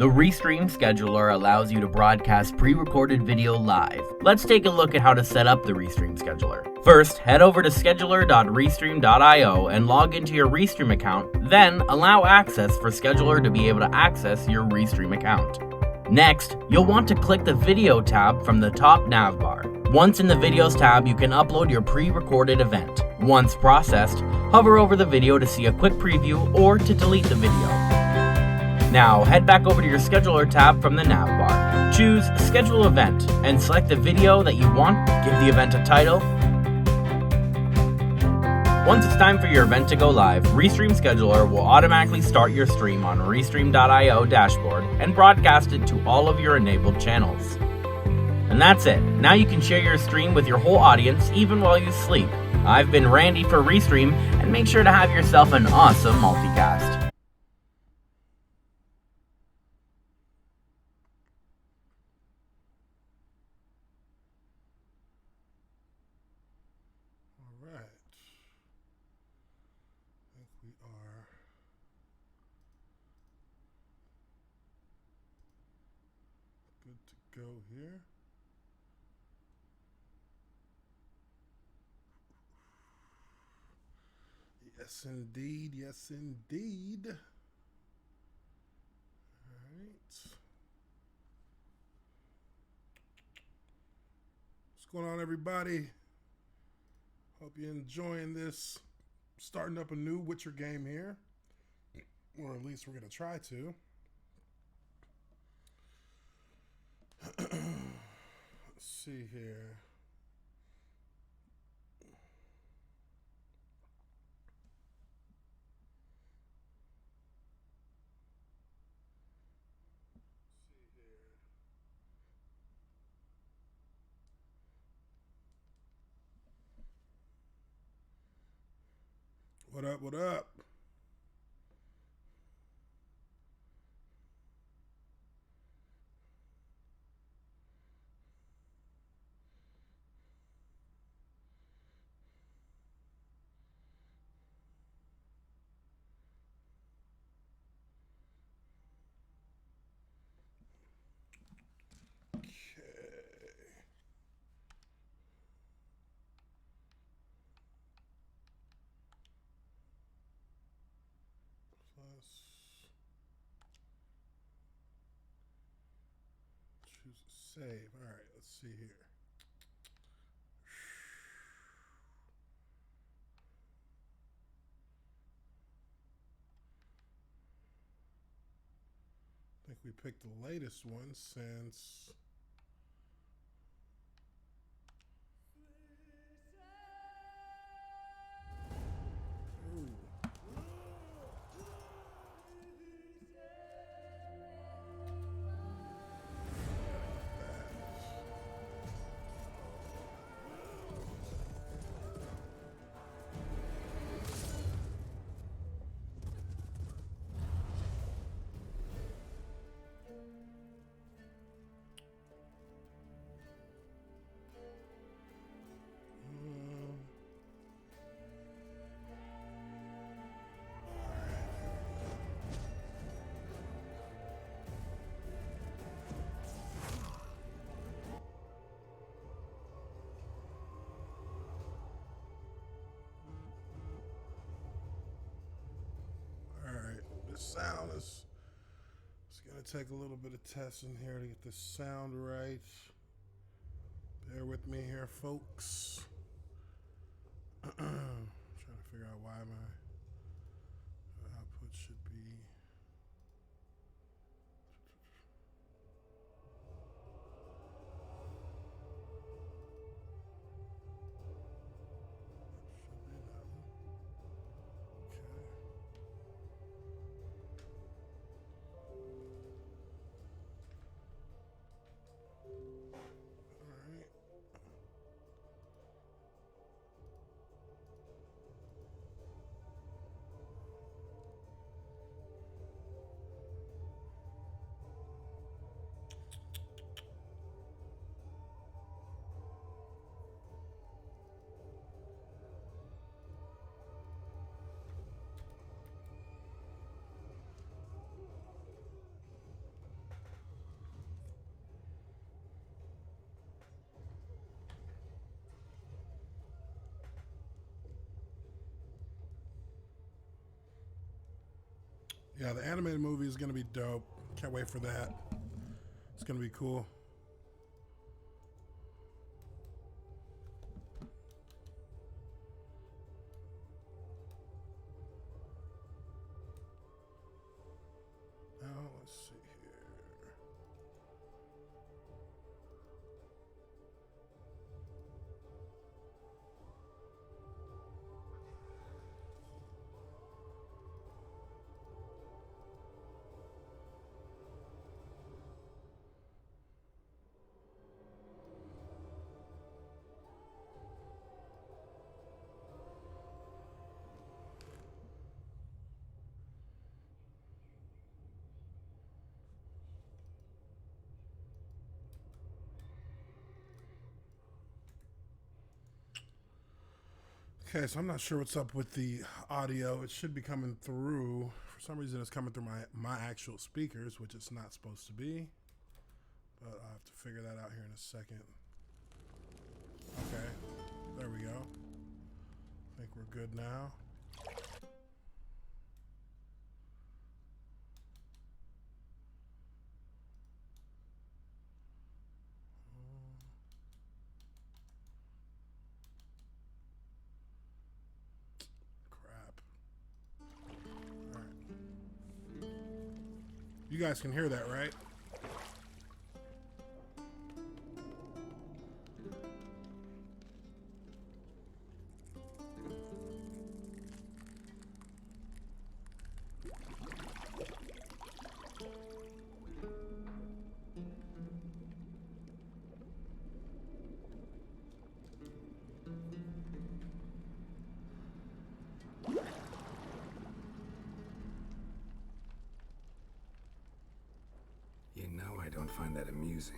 The Restream Scheduler allows you to broadcast pre-recorded video live. Let's take a look at how to set up the Restream Scheduler. First, head over to scheduler.restream.io and log into your Restream account, then allow access for Scheduler to be able to access your Restream account. Next, you'll want to click the Video tab from the top navbar. Once in the Videos tab, you can upload your pre-recorded event. Once processed, hover over the video to see a quick preview or to delete the video. Now, head back over to your Scheduler tab from the navbar. Choose Schedule Event and select the video that you want. Give the event a title. Once it's time for your event to go live, Restream Scheduler will automatically start your stream on Restream.io dashboard and broadcast it to all of your enabled channels. And that's it. Now you can share your stream with your whole audience even while you sleep. I've been Randy for Restream, and make sure to have yourself an awesome multicast. Go here. Yes, indeed. Yes, indeed. All right. What's going on, everybody? Hope you're enjoying this. Starting up a new Witcher game here. Or at least we're going to try to. Let's see here. What up, what up? Choose save. All right, let's see here. I think we picked the latest one since. Ooh. Sound is, it's going to take a little bit of testing here to get the sound right. Bear with me here, folks. Trying to figure out why my output should be. Yeah, the animated movie is gonna be dope. Can't wait for that. It's gonna be cool. Now let's see here. Okay, so I'm not sure what's up with the audio. It should be coming through. For some reason, it's coming through my actual speakers, which it's not supposed to be. But I'll have to figure that out here in a second. Okay, there we go. I think we're good now. Crap. All right. You guys can hear that, right? You know I don't find that amusing.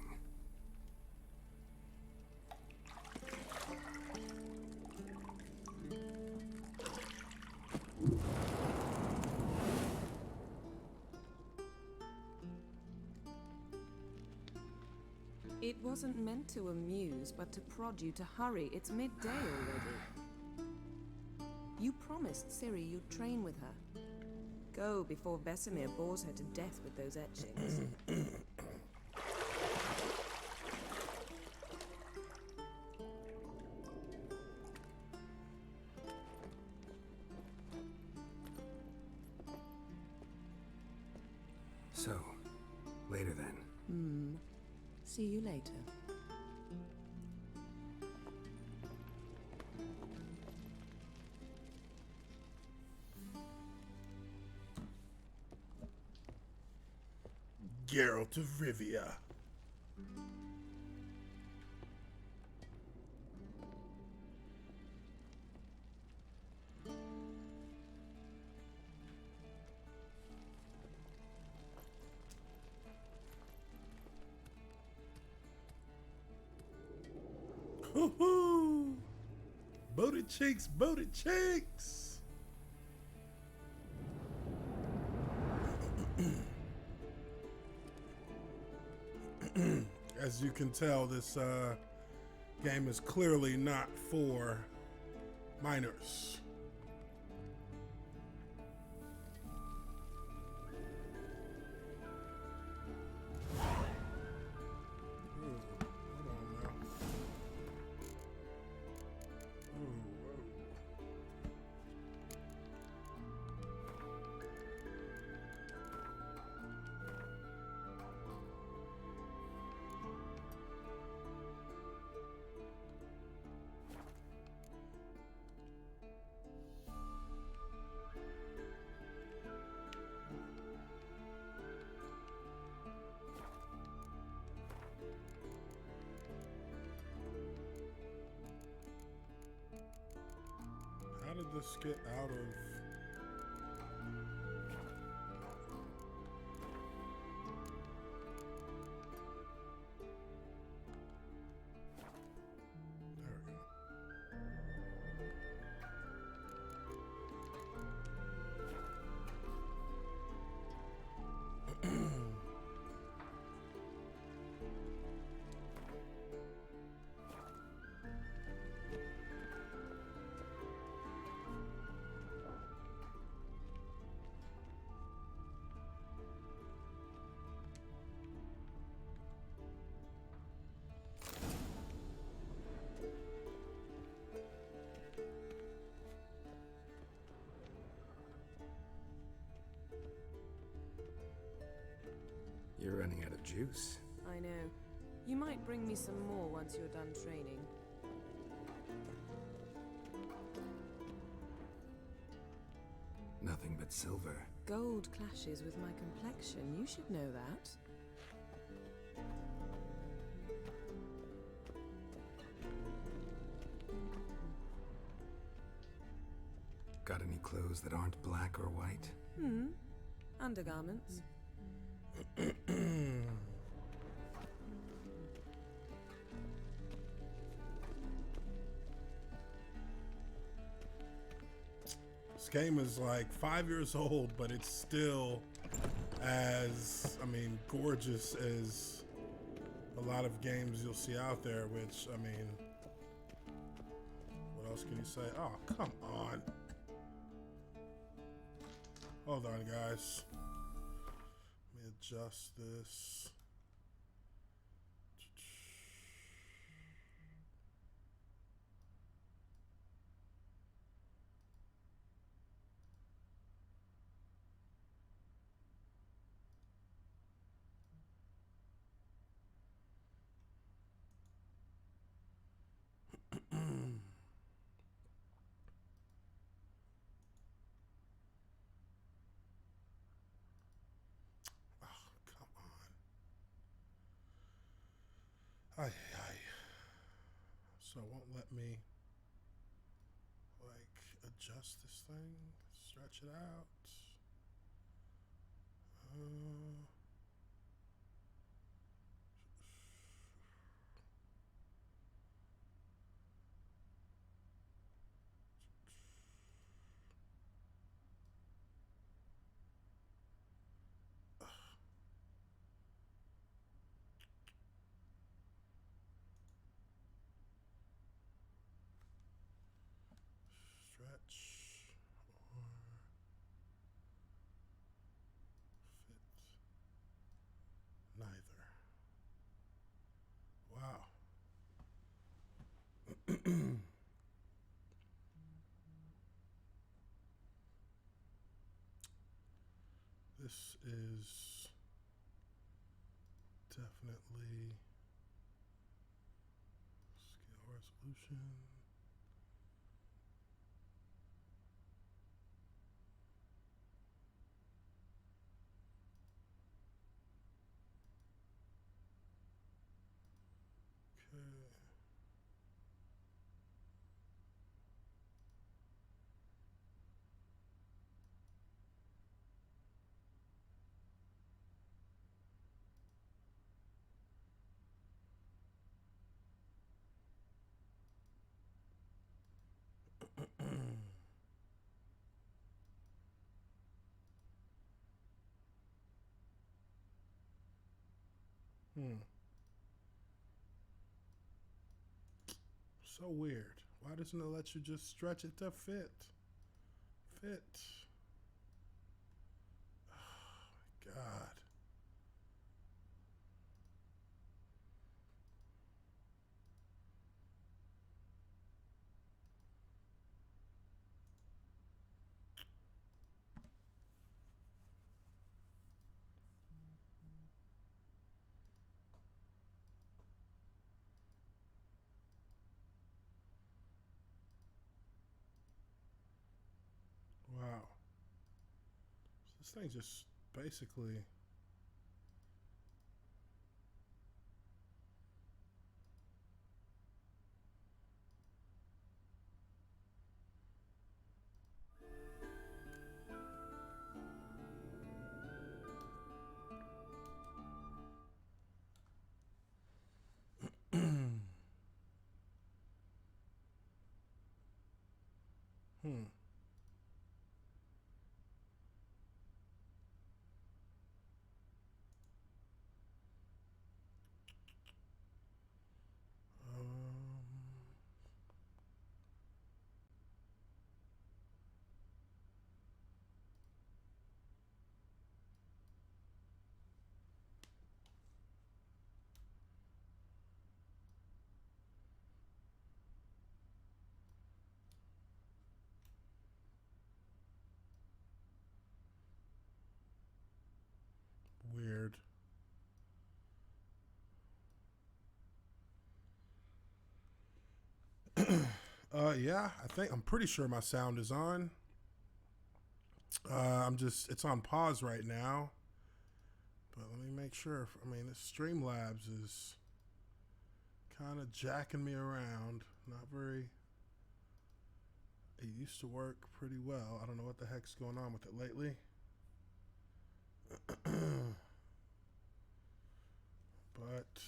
It wasn't meant to amuse, but to prod you to hurry. It's midday already. You promised Ciri you'd train with her. Go before Vesemir bores her to death with those etchings. So, later then. See you later. Geralt of Rivia. Hoo-hoo! Booty cheeks, booty cheeks! As you can tell, this game is clearly not for minors. How did this get out of... There we go. You're running out of juice. I know. You might bring me some more once you're done training. Nothing but silver. Gold clashes with my complexion. You should know that. Got any clothes that aren't black or white? Undergarments. This game is like 5 years old, but it's still as, I mean, gorgeous as a lot of games you'll see out there, which, I mean, what else can you say? Oh, come on. Hold on, guys. Let me adjust this. Aye, aye. So it won't let me, like, adjust this thing, stretch it out. Stretch or fit. Neither. Wow. This is definitely scale resolution. Okay. So weird. Why doesn't it let you just stretch it to fit? Fit. Oh my God. Wow. This thing just basically. Yeah, I'm pretty sure my sound is on. It's on pause right now. But let me make sure. This Streamlabs is kind of jacking me around. Not very. It used to work pretty well. I don't know what the heck's going on with it lately. But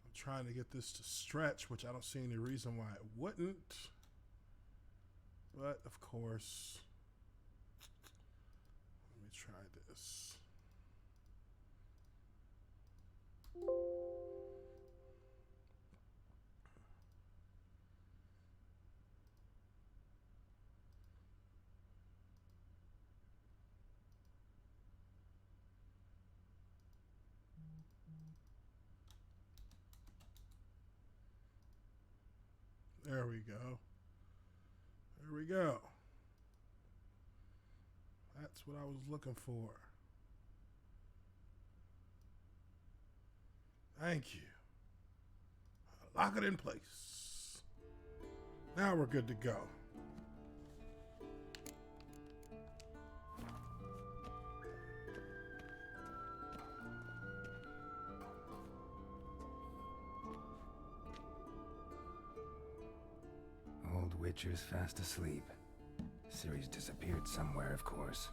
I'm trying to get this to stretch, which I don't see any reason why it wouldn't. But of course, let me try this. There we go. There we go. That's what I was looking for. Thank you. Lock it in place. Now we're good to go. Old Witcher's fast asleep. Ciri's disappeared somewhere, of course.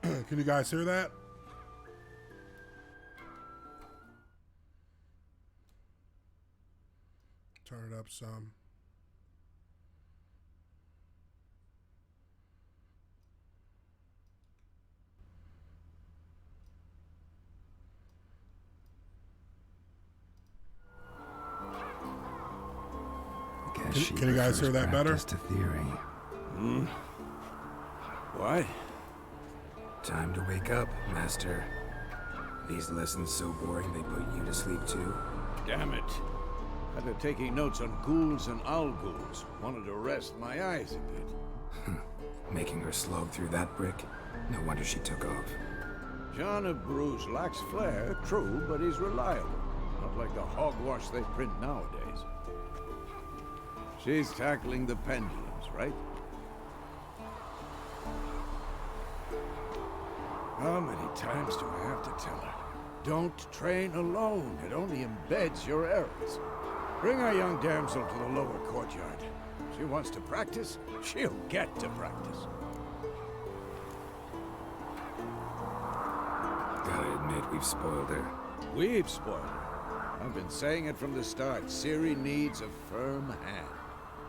Can you guys hear that? Turn it up some. Can you guys hear that better? To theory. What? Time to wake up, Master. These lessons so boring they put you to sleep too? Damn it. After taking notes on ghouls and owl ghouls, wanted to rest my eyes a bit. Making her slog through that brick? No wonder she took off. John of Bruges lacks flair, true, but he's reliable. Not like the hogwash they print nowadays. She's tackling the pendulums, right? How many times do I have to tell her? Don't train alone. It only embeds your errors. Bring our young damsel to the lower courtyard. She wants to practice, she'll get to practice. Gotta admit, we've spoiled her. We've spoiled her. I've been saying it from the start. Ciri needs a firm hand.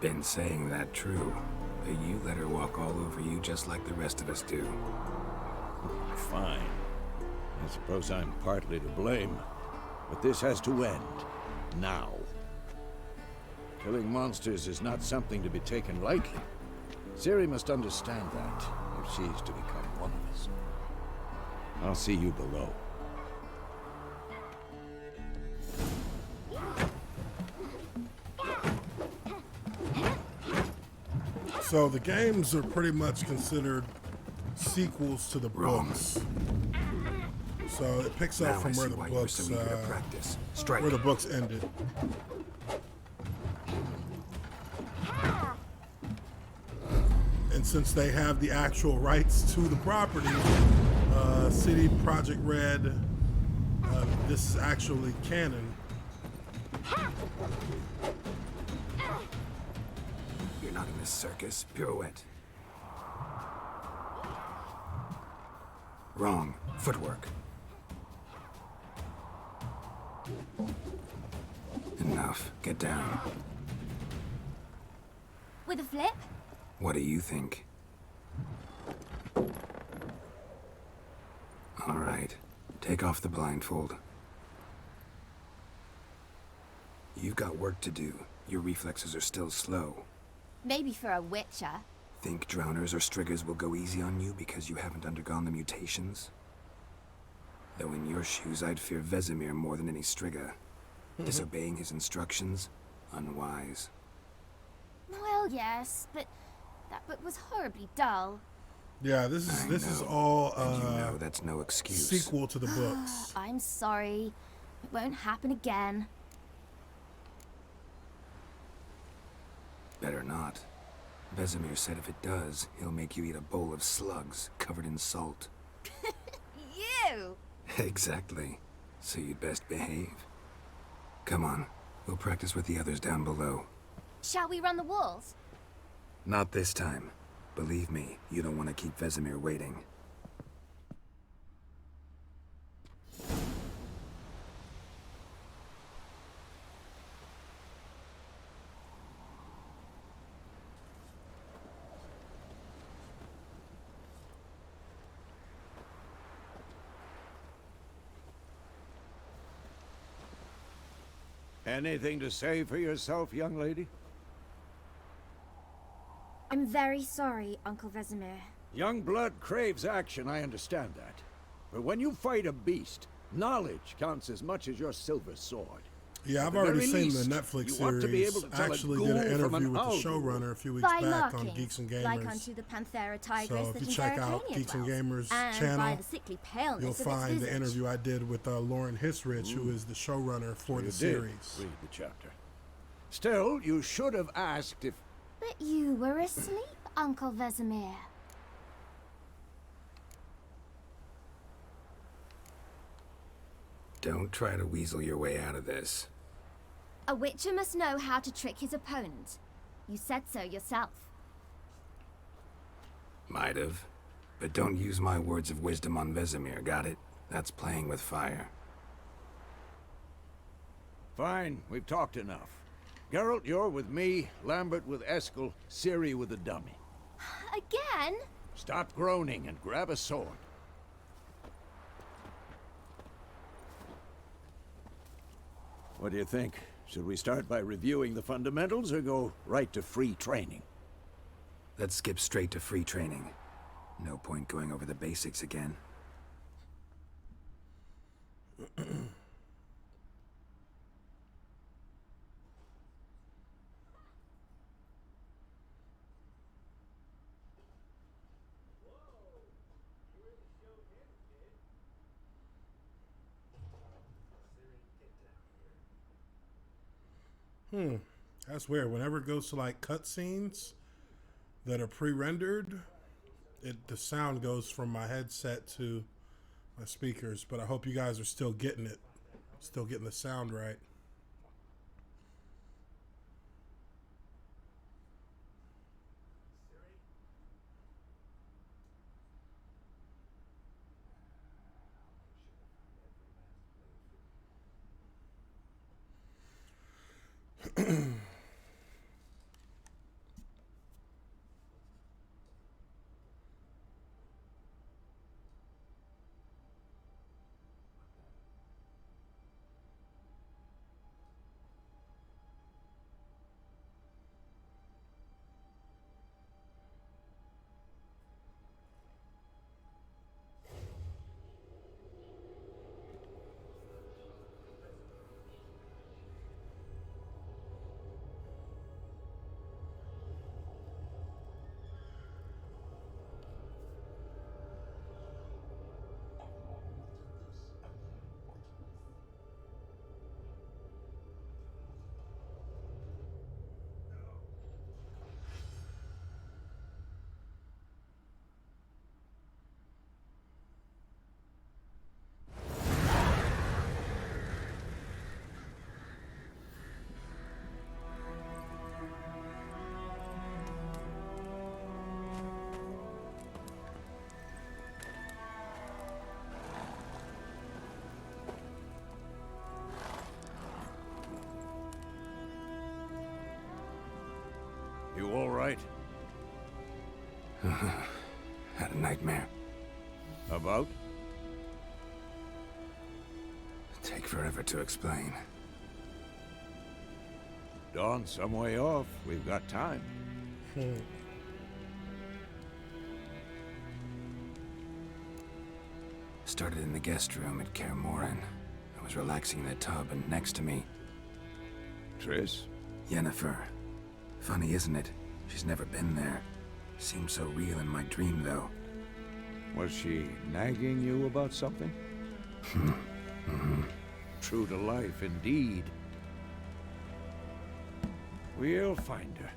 Been saying that true. But you let her walk all over you just like the rest of us do. Fine. I suppose I'm partly to blame. But this has to end. Now. Killing monsters is not something to be taken lightly. Ciri must understand that, if she's to become one of us. I'll see you below. So the games are pretty much considered sequels to the books. So it picks up from where the books ended. And since they have the actual rights to the property, CD Projekt Red, this is actually canon. You're not in this circus. Pirouette. Wrong. Footwork. Enough. Get down. With a flip? What do you think? All right. Take off the blindfold. You've got work to do. Your reflexes are still slow. Maybe for a witcher. Think drowners or striggers will go easy on you because you haven't undergone the mutations? Though in your shoes, I'd fear Vesemir more than any strigger. Disobeying his instructions? Unwise. Well, yes, but That book was horribly dull. Yeah, this is all And you know that's no excuse. sequel to the books. I'm sorry. It won't happen again. Better not. Vesemir said if it does, he'll make you eat a bowl of slugs covered in salt. You! Exactly. So you'd best behave. Come on, we'll practice with the others down below. Shall we run the walls? Not this time. Believe me, you don't want to keep Vesemir waiting. Anything to say for yourself, young lady? I'm very sorry, Uncle Vesemir. Young blood craves action, I understand that. But when you fight a beast, knowledge counts as much as your silver sword. Yeah, At I've the already very seen the least, Netflix you ought to be series. able to tell a Actually did an ghoul from interview an with the owl. showrunner a few weeks By back on markings, Geeks and Gamers. like unto the Panthera tigris So that if you in check out Veracania Geeks and dwells, Gamers and channel, by the sickly paleness you'll of its find the visage. interview I did with Lauren Hisrich, who is the showrunner for You the did series. read the chapter. Still, you should have asked if... But you were asleep, Uncle Vesemir. Don't try to weasel your way out of this. A witcher must know how to trick his opponent. You said so yourself. Might have. But don't use my words of wisdom on Vesemir, got it? That's playing with fire. Fine, we've talked enough. Geralt, you're with me, Lambert with Eskel, Ciri with the dummy. Again? Stop groaning and grab a sword. What do you think? Should we start by reviewing the fundamentals or go right to free training? Let's skip straight to free training. No point going over the basics again. That's weird. Whenever it goes to like cutscenes that are pre-rendered, the sound goes from my headset to my speakers. But I hope you guys are still getting it, still getting the sound right. You all right? Had a nightmare. About? Take forever to explain. Dawn's some way off. We've got time. Started in the guest room at Kaer Morhen. I was relaxing in a tub, and next to me, Triss? Yennefer. Funny, isn't it? She's never been there. Seemed so real in my dream, though. Was she nagging you about something? True to life, indeed. We'll find her.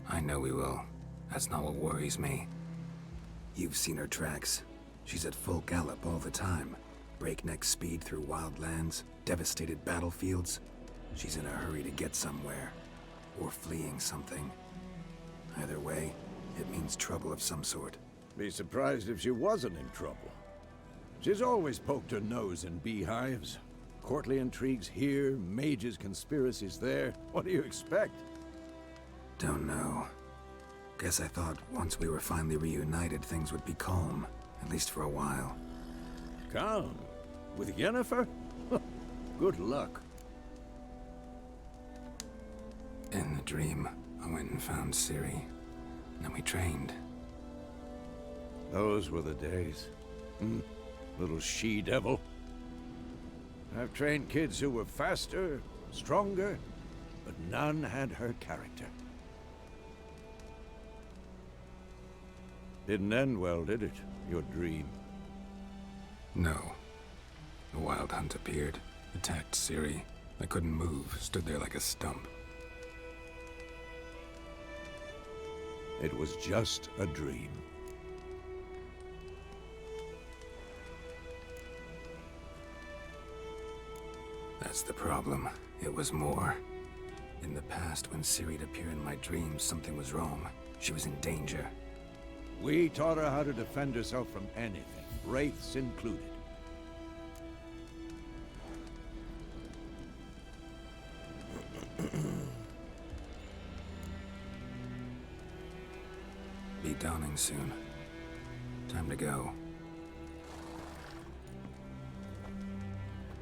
I know we will. That's not what worries me. You've seen her tracks. She's at full gallop all the time. Breakneck speed through wild lands, devastated battlefields. She's in a hurry to get somewhere. Or fleeing something. Either way, it means trouble of some sort. Be surprised if she wasn't in trouble. She's always poked her nose in beehives. Courtly intrigues here, mages' conspiracies there. What do you expect? Don't know. Guess I thought once we were finally reunited, things would be calm. At least for a while. Calm? With Yennefer? Good luck. In the dream, I went and found Ciri. Then we trained. Those were the days. Little she-devil. I've trained kids who were faster, stronger, but none had her character. Didn't end well, did it? Your dream? No. The Wild Hunt appeared, attacked Ciri. I couldn't move, stood there like a stump. It was just a dream. That's the problem. It was more. In the past, when Ciri'd appear in my dreams, something was wrong. She was in danger. We taught her how to defend herself from anything, wraiths included. Be dawning soon. Time to go.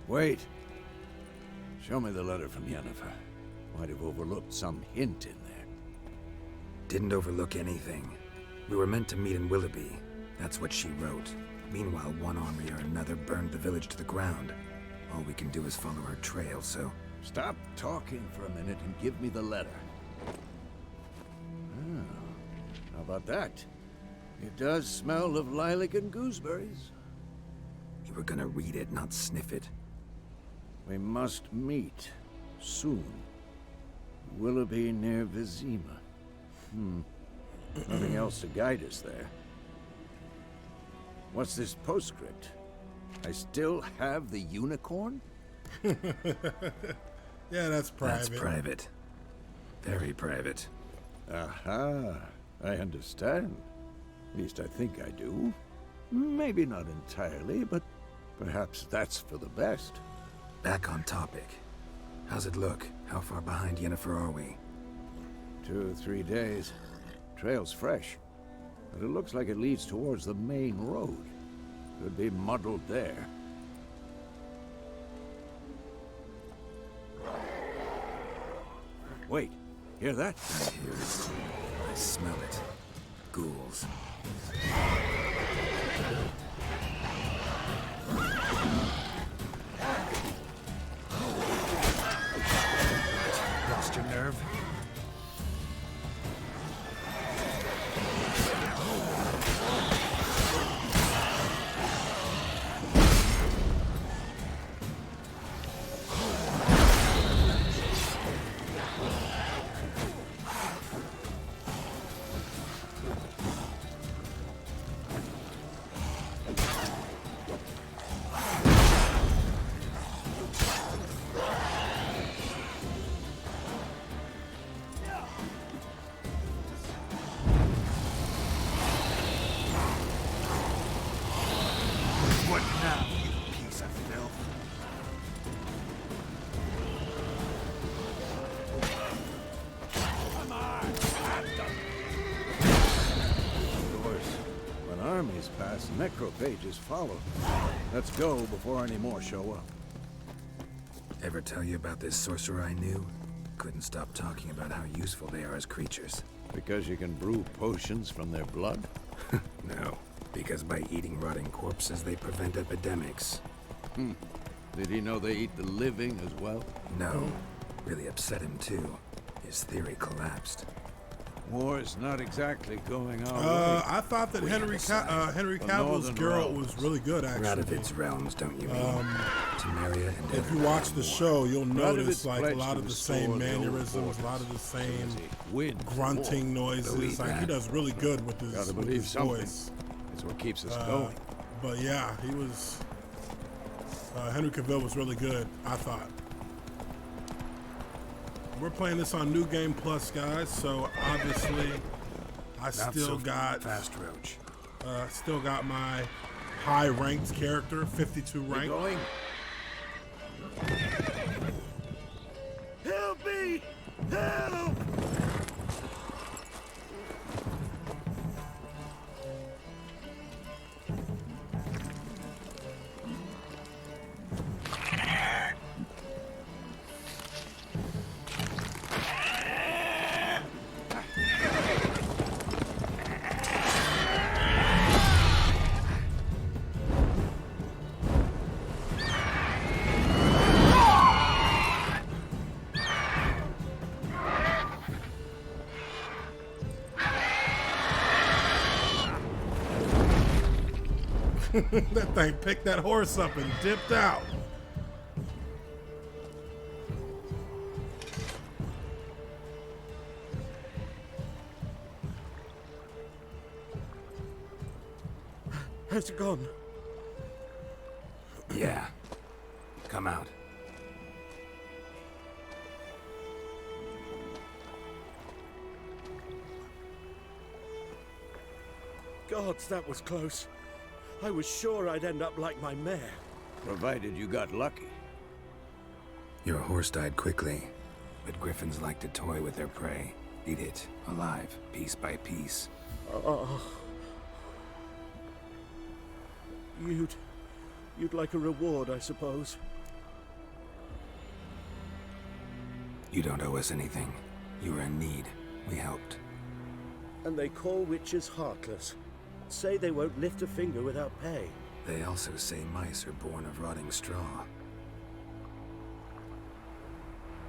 Wait. Show me the letter from Yennefer. Might have overlooked some hint in there. Didn't overlook anything. We were meant to meet in Willoughby. That's what she wrote. Meanwhile, one army or another burned the village to the ground. All we can do is follow her trail, so... Stop talking for a minute and give me the letter. Oh, how about that? It does smell of lilac and gooseberries. You were gonna read it, not sniff it. We must meet. Soon. Willoughby near Vizima. Nothing else to guide us there. What's this postscript? I still have the unicorn? Yeah, that's private. That's private. Very private. Aha. I understand. At least I think I do. Maybe not entirely, but perhaps that's for the best. Back on topic. How's it look? How far behind Yennefer are we? 2 or 3 days. Trail's fresh, but it looks like it leads towards the main road. Could be muddled there. Wait, hear that? I hear it. I smell it. Ghouls. Lost your nerve? What now, you piece of filth? Come on! Of course, when armies pass, necrophages follow. Let's go before any more show up. Ever tell you about this sorcerer I knew? Couldn't stop talking about how useful they are as creatures. Because you can brew potions from their blood? No, because by eating rotting corpses, they prevent epidemics. Did he know they eat the living as well? No, Really upset him too. His theory collapsed. War's not exactly going on. I thought that Henry Cavill's Geralt was really good, actually. Radovid's realms, don't you mean? Temeria and If you watch the show, you'll notice Radovid's like a pledged lot to of the restore same the old mannerisms, a lot of the fortress, same so as it wins the grunting war. noises. Believe Like he that. does really good with Gotta his believe something. voice. It's what keeps us going. But yeah, he was. Henry Cavill was really good, I thought. We're playing this on New Game Plus, guys. So obviously, I still got fast, Roach. still got my high ranked character, 52 We rank. going? Help me! Help! That thing picked that horse up and dipped out. Has it gone? Yeah. Come out. Gods, that was close. I was sure I'd end up like my mare. Provided you got lucky. Your horse died quickly, but griffins like to toy with their prey. Eat it, alive, piece by piece. Oh. You'd like a reward, I suppose. You don't owe us anything. You were in need. We helped. And they call witches heartless. Say they won't lift a finger without pay. They also say mice are born of rotting straw.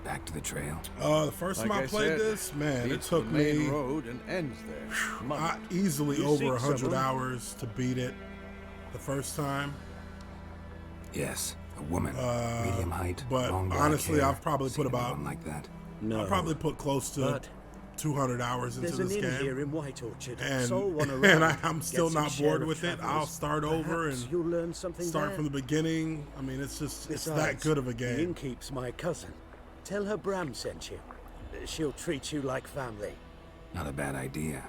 Back to the trail. The first time Like I played said, this, man, it leads took to the main me road and ends there. easily You over seek 100 someone? hours to beat it the first time. Yes, a woman, medium height, but long black honestly, hair. I've probably Seen put about- anyone like that. No. I probably put close to But 200 hours into there's an this inn here game. in White Orchard. And, Sole one and around. I'm still Get some not share bored of with it. travelers. I'll start over Perhaps and you'll learn something start there. from the beginning. I mean, it's just, it's that Besides, good of a The game. innkeep's my cousin. Tell her Bram sent you. She'll treat you like family. Not a bad idea,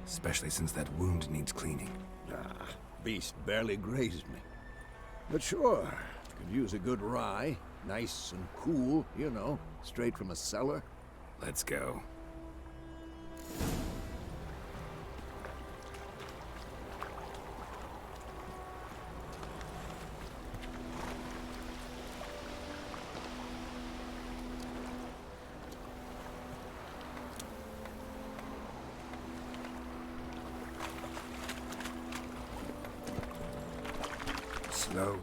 especially since that wound needs cleaning. Beast barely grazed me. But sure, could use a good rye. Nice and cool, you know, straight from a cellar. Let's go. Slow.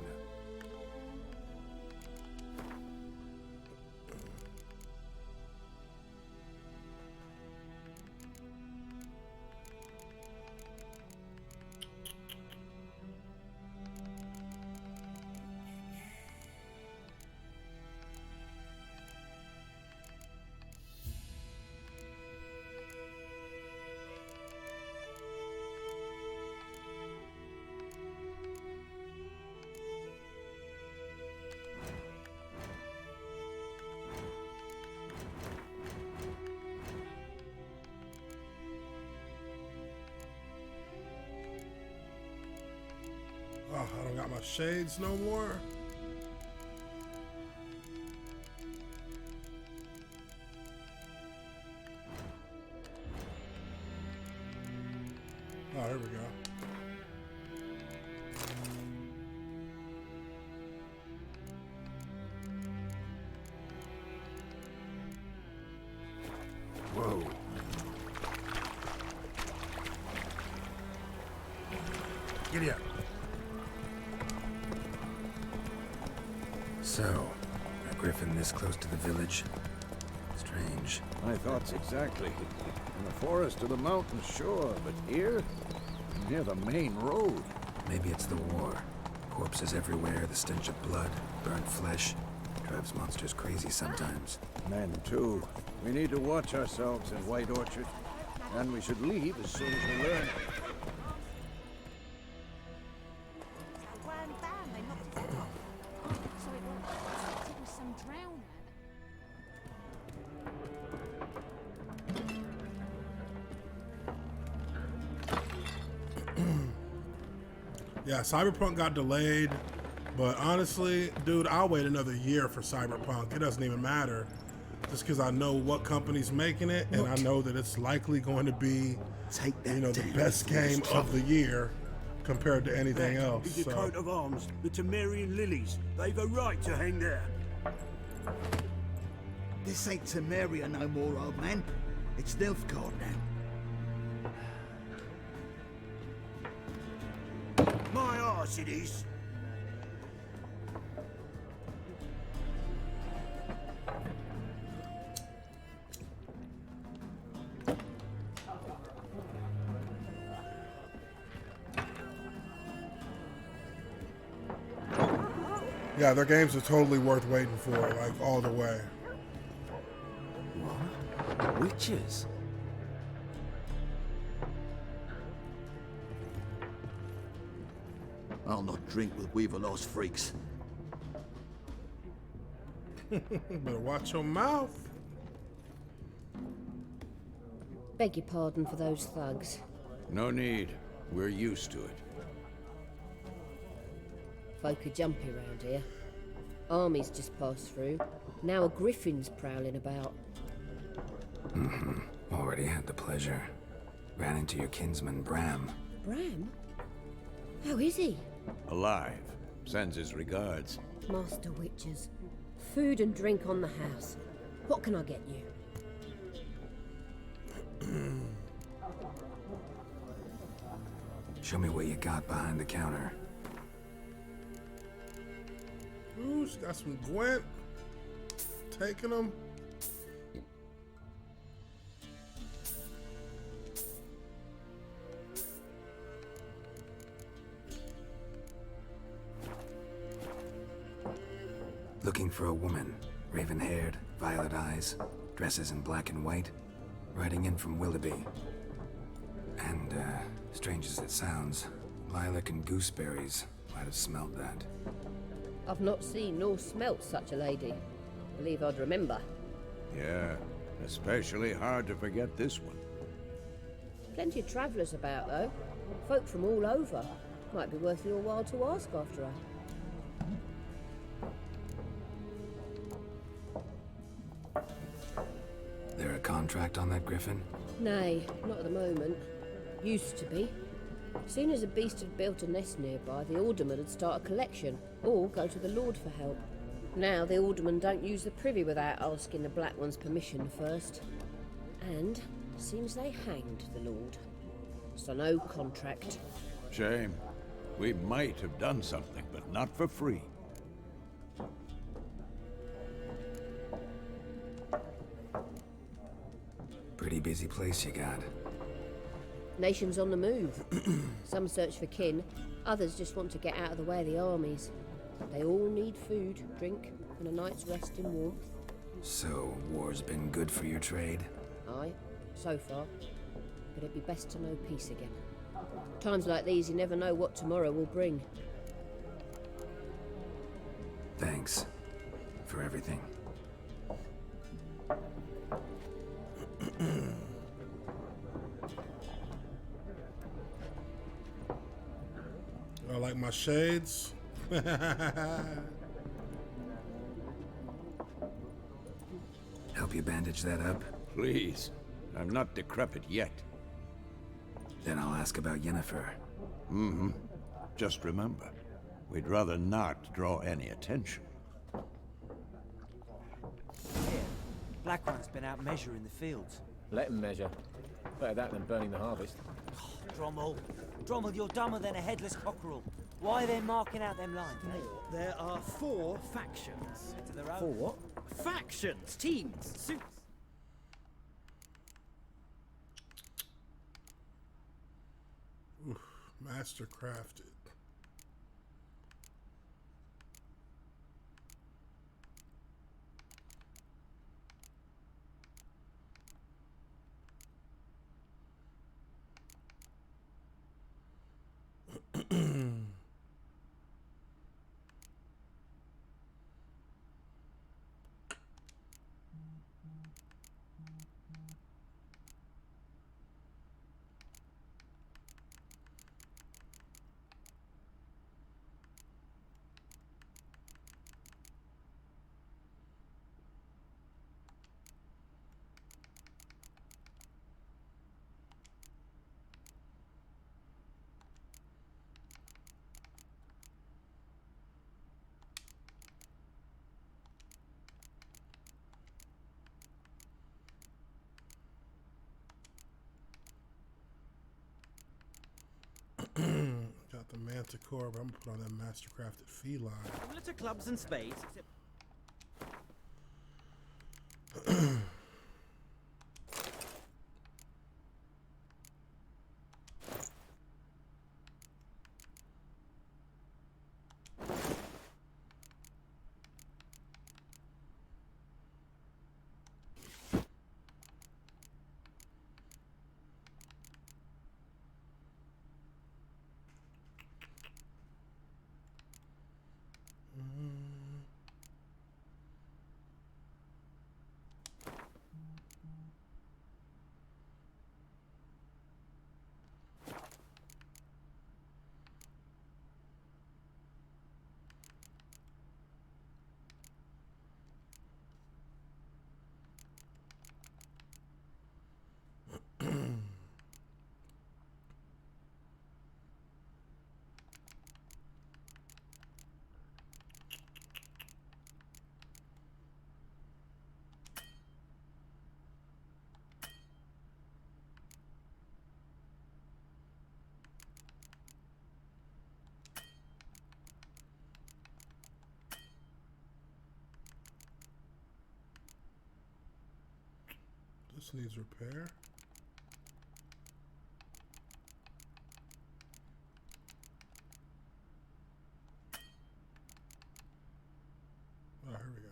Oh, I don't got my shades no more. Oh, here we go. Whoa. Giddy up. So, a griffin this close to the village? Strange. My thoughts exactly. In the forest or the mountains, sure, but here? Near the main road. Maybe it's the war. Corpses everywhere, the stench of blood, burnt flesh. Drives monsters crazy sometimes. Men, too. We need to watch ourselves in White Orchard. And we should leave as soon as we learn. Yeah, Cyberpunk got delayed, but honestly, dude, I'll wait another year for Cyberpunk. It doesn't even matter, just because I know what company's making it, and I know that it's likely going to be, the best game of the year compared to anything else. Is your coat of arms, the Temerian lilies. They've a right to hang there. This ain't Temeria no more, old man. It's Nilfgaard now. My arse it is. Yeah, their games are totally worth waiting for, like, all the way. What? Witches? I'll not drink with Weaver-Lost freaks. Better watch your mouth. Beg your pardon for those thugs. No need. We're used to it. Folk are jumpy round here. Armies just passed through. Now a griffin's prowling about. Already had the pleasure. Ran into your kinsman, Bram. Bram? How is he? Alive. Sends his regards. Master Witches. Food and drink on the house. What can I get you? Show me what you got behind the counter. Ooh, she got some Gwent. Taking them. Looking for a woman. Raven-haired, violet eyes, dresses in black and white. Riding in from Willoughby. And, strange as it sounds, lilac and gooseberries might have smelled that. I've not seen nor smelt such a lady. Believe I'd remember. Yeah, especially hard to forget this one. Plenty of travellers about, though. Folk from all over. Might be worth your while to ask after her. There a contract on that griffin? Nay, not at the moment. Used to be. Soon as a beast had built a nest nearby, the alderman would start a collection, or go to the Lord for help. Now the aldermen don't use the privy without asking the Black One's permission first. And seems they hanged the Lord. So no contract. Shame. We might have done something, but not for free. Pretty busy place you got. Nations on the move. Some search for kin, others just want to get out of the way of the armies. They all need food, drink, and a night's rest in warmth. So, war's been good for your trade? Aye, so far. But it'd be best to know peace again. Times like these, you never know what tomorrow will bring. Thanks. For everything. I like my shades. Help you bandage that up? Please. I'm not decrepit yet. Then I'll ask about Yennefer. Mm-hmm. Just remember, we'd rather not draw any attention. Here, Black One's been out measuring the fields. Let him measure. Better that than burning the harvest. Drommel. Drommel, you're dumber than a headless cockerel. Why are they marking out them lines, eh? There are 4 factions. To their own. For what? Factions! Teams! Suits! Master crafted. Got the manticore, but I'm gonna put on that mastercrafted feline. Similar to clubs and spades, except this needs repair. Oh, here we go.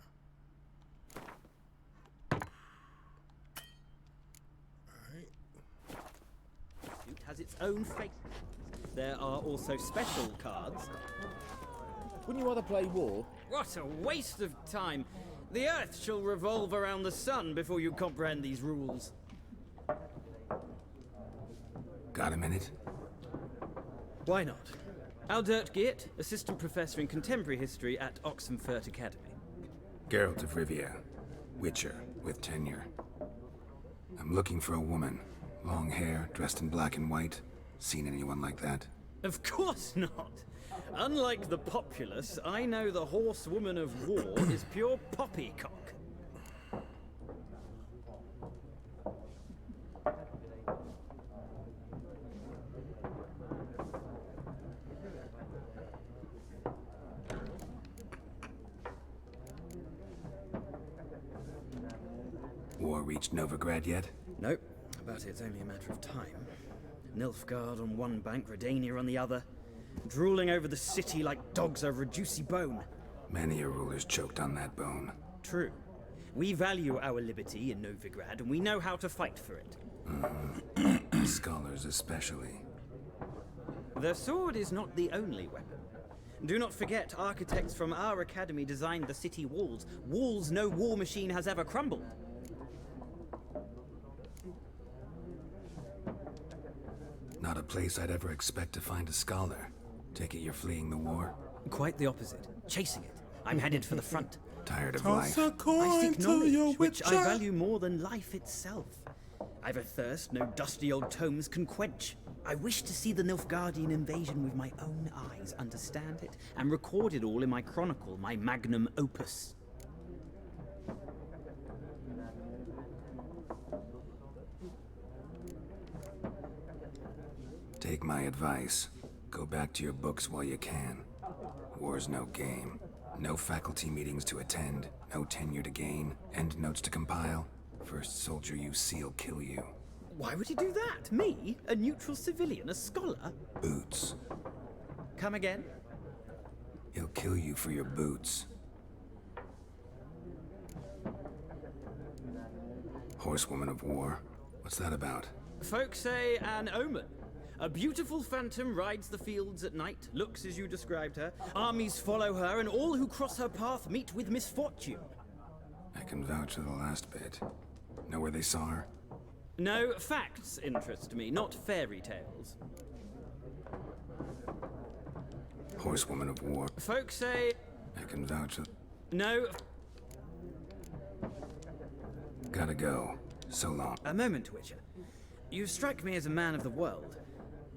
Suit has its own fate. There are also special cards. Wouldn't you rather play war? What a waste of time! The Earth shall revolve around the sun before you comprehend these rules. Got a minute? Why not? Aldert Geert, Assistant Professor in Contemporary History at Oxenfurt Academy. Geralt of Rivia, Witcher with tenure. I'm looking for a woman. Long hair, dressed in black and white. Seen anyone like that? Of course not! Unlike the populace, I know the horsewoman of war is pure poppycock. War reached Novigrad yet? Nope, but it's only a matter of time. Nilfgaard on one bank, Redania on the other, drooling over the city like dogs over a juicy bone. Many a ruler's choked on that bone. True. We value our liberty in Novigrad, and we know how to fight for it. Scholars especially. The sword is not the only weapon. Do not forget, architects from our academy designed the city walls. Walls no war machine has ever crumbled. Not a place I'd ever expect to find a scholar. Take it you're fleeing the war? Quite the opposite. Chasing it. I'm headed for the front. Tired of Toss life? a I coin seek to knowledge, your which I Witcher. value more than life itself. I've a thirst no dusty old tomes can quench. I wish to see the Nilfgaardian invasion with my own eyes, understand it, and record it all in my chronicle, my magnum opus. Take my advice. Go back to your books while you can. War's no game. No faculty meetings to attend. No tenure to gain. End notes to compile. First soldier you see'll kill you. Why would he do that? Me? A neutral civilian? A scholar? Boots. Come again? He'll kill you for your boots. Horsewoman of War. What's that about? Folk say an omen. A beautiful phantom rides the fields at night, looks as you described her. Armies follow her, and all who cross her path meet with misfortune. I can vouch for the last bit. Know where they saw her? No, facts interest me, not fairy tales. Horsewoman of War. Folk say... I can vouch for... No... Gotta go. So long. A moment, Witcher. You strike me as a man of the world.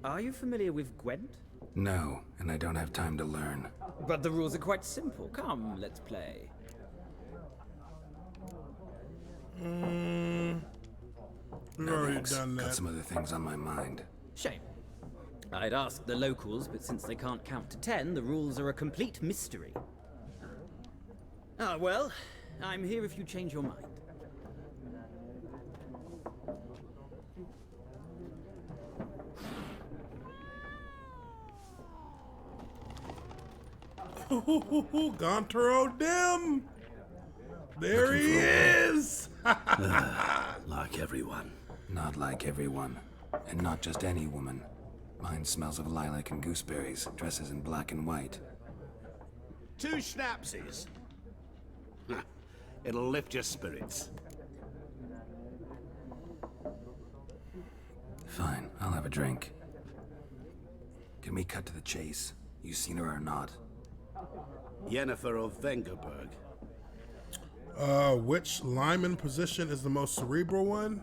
Are you familiar with Gwent? No, and I don't have time to learn. But the rules are quite simple. Come, let's play. We've already done that. Got some other things on my mind. Shame. I'd ask the locals, but since they can't count to 10, the rules are a complete mystery. Ah, well, I'm here if you change your mind. Gonter O'Dim! There he is! Like everyone. Not like everyone. And not just any woman. Mine smells of lilac and gooseberries, dresses in black and white. 2 schnapsies. It'll lift your spirits. Fine, I'll have a drink. Can we cut to the chase? You seen her or not? Yennefer of Vengerberg. Which lineman position is the most cerebral one?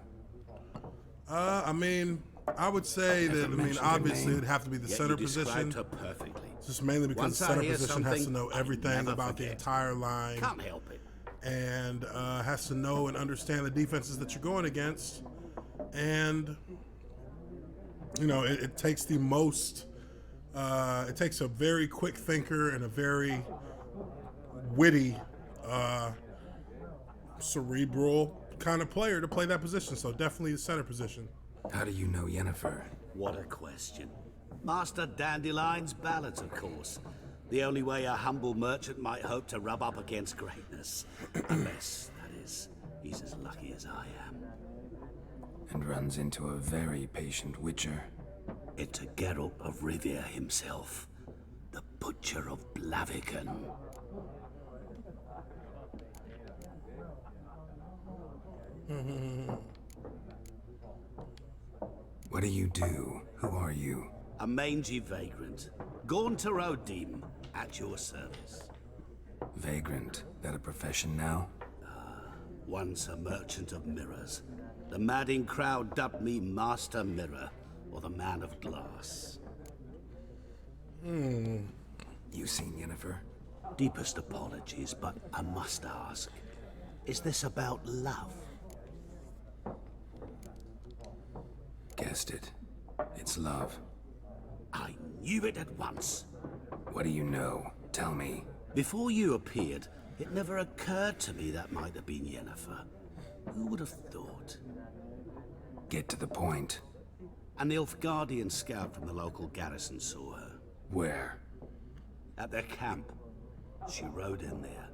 I mean, I would say that, obviously it'd have to be the center position. Her perfectly. Just mainly because the center position has to know everything about the entire line. Can't help it. And has to know and understand the defenses that you're going against. And, you know, it takes the most, it takes a very quick thinker and a very witty, cerebral kind of player to play that position. So definitely the center position. How do you know Yennefer? What a question. Master Dandelion's ballads, of course. The only way a humble merchant might hope to rub up against greatness. Unless, that is, he's as lucky as I am. And runs into a very patient witcher. It's a Geralt of Rivia himself. The Butcher of Blaviken. What do you do? Who are you? A mangy vagrant. Gaunter O'Dim, at your service. Vagrant. That a profession now? Once a merchant of mirrors. The madding crowd dubbed me Master Mirror, or the Man of Glass. You seen Yennefer? Deepest apologies, but I must ask. Is this about love? Guessed it. It's love. I knew it at once. What do you know? Tell me. Before you appeared, it never occurred to me that might have been Yennefer. Who would have thought? Get to the point. An Nilfgaardian scout from the local garrison saw her. Where? At their camp. She rode in there.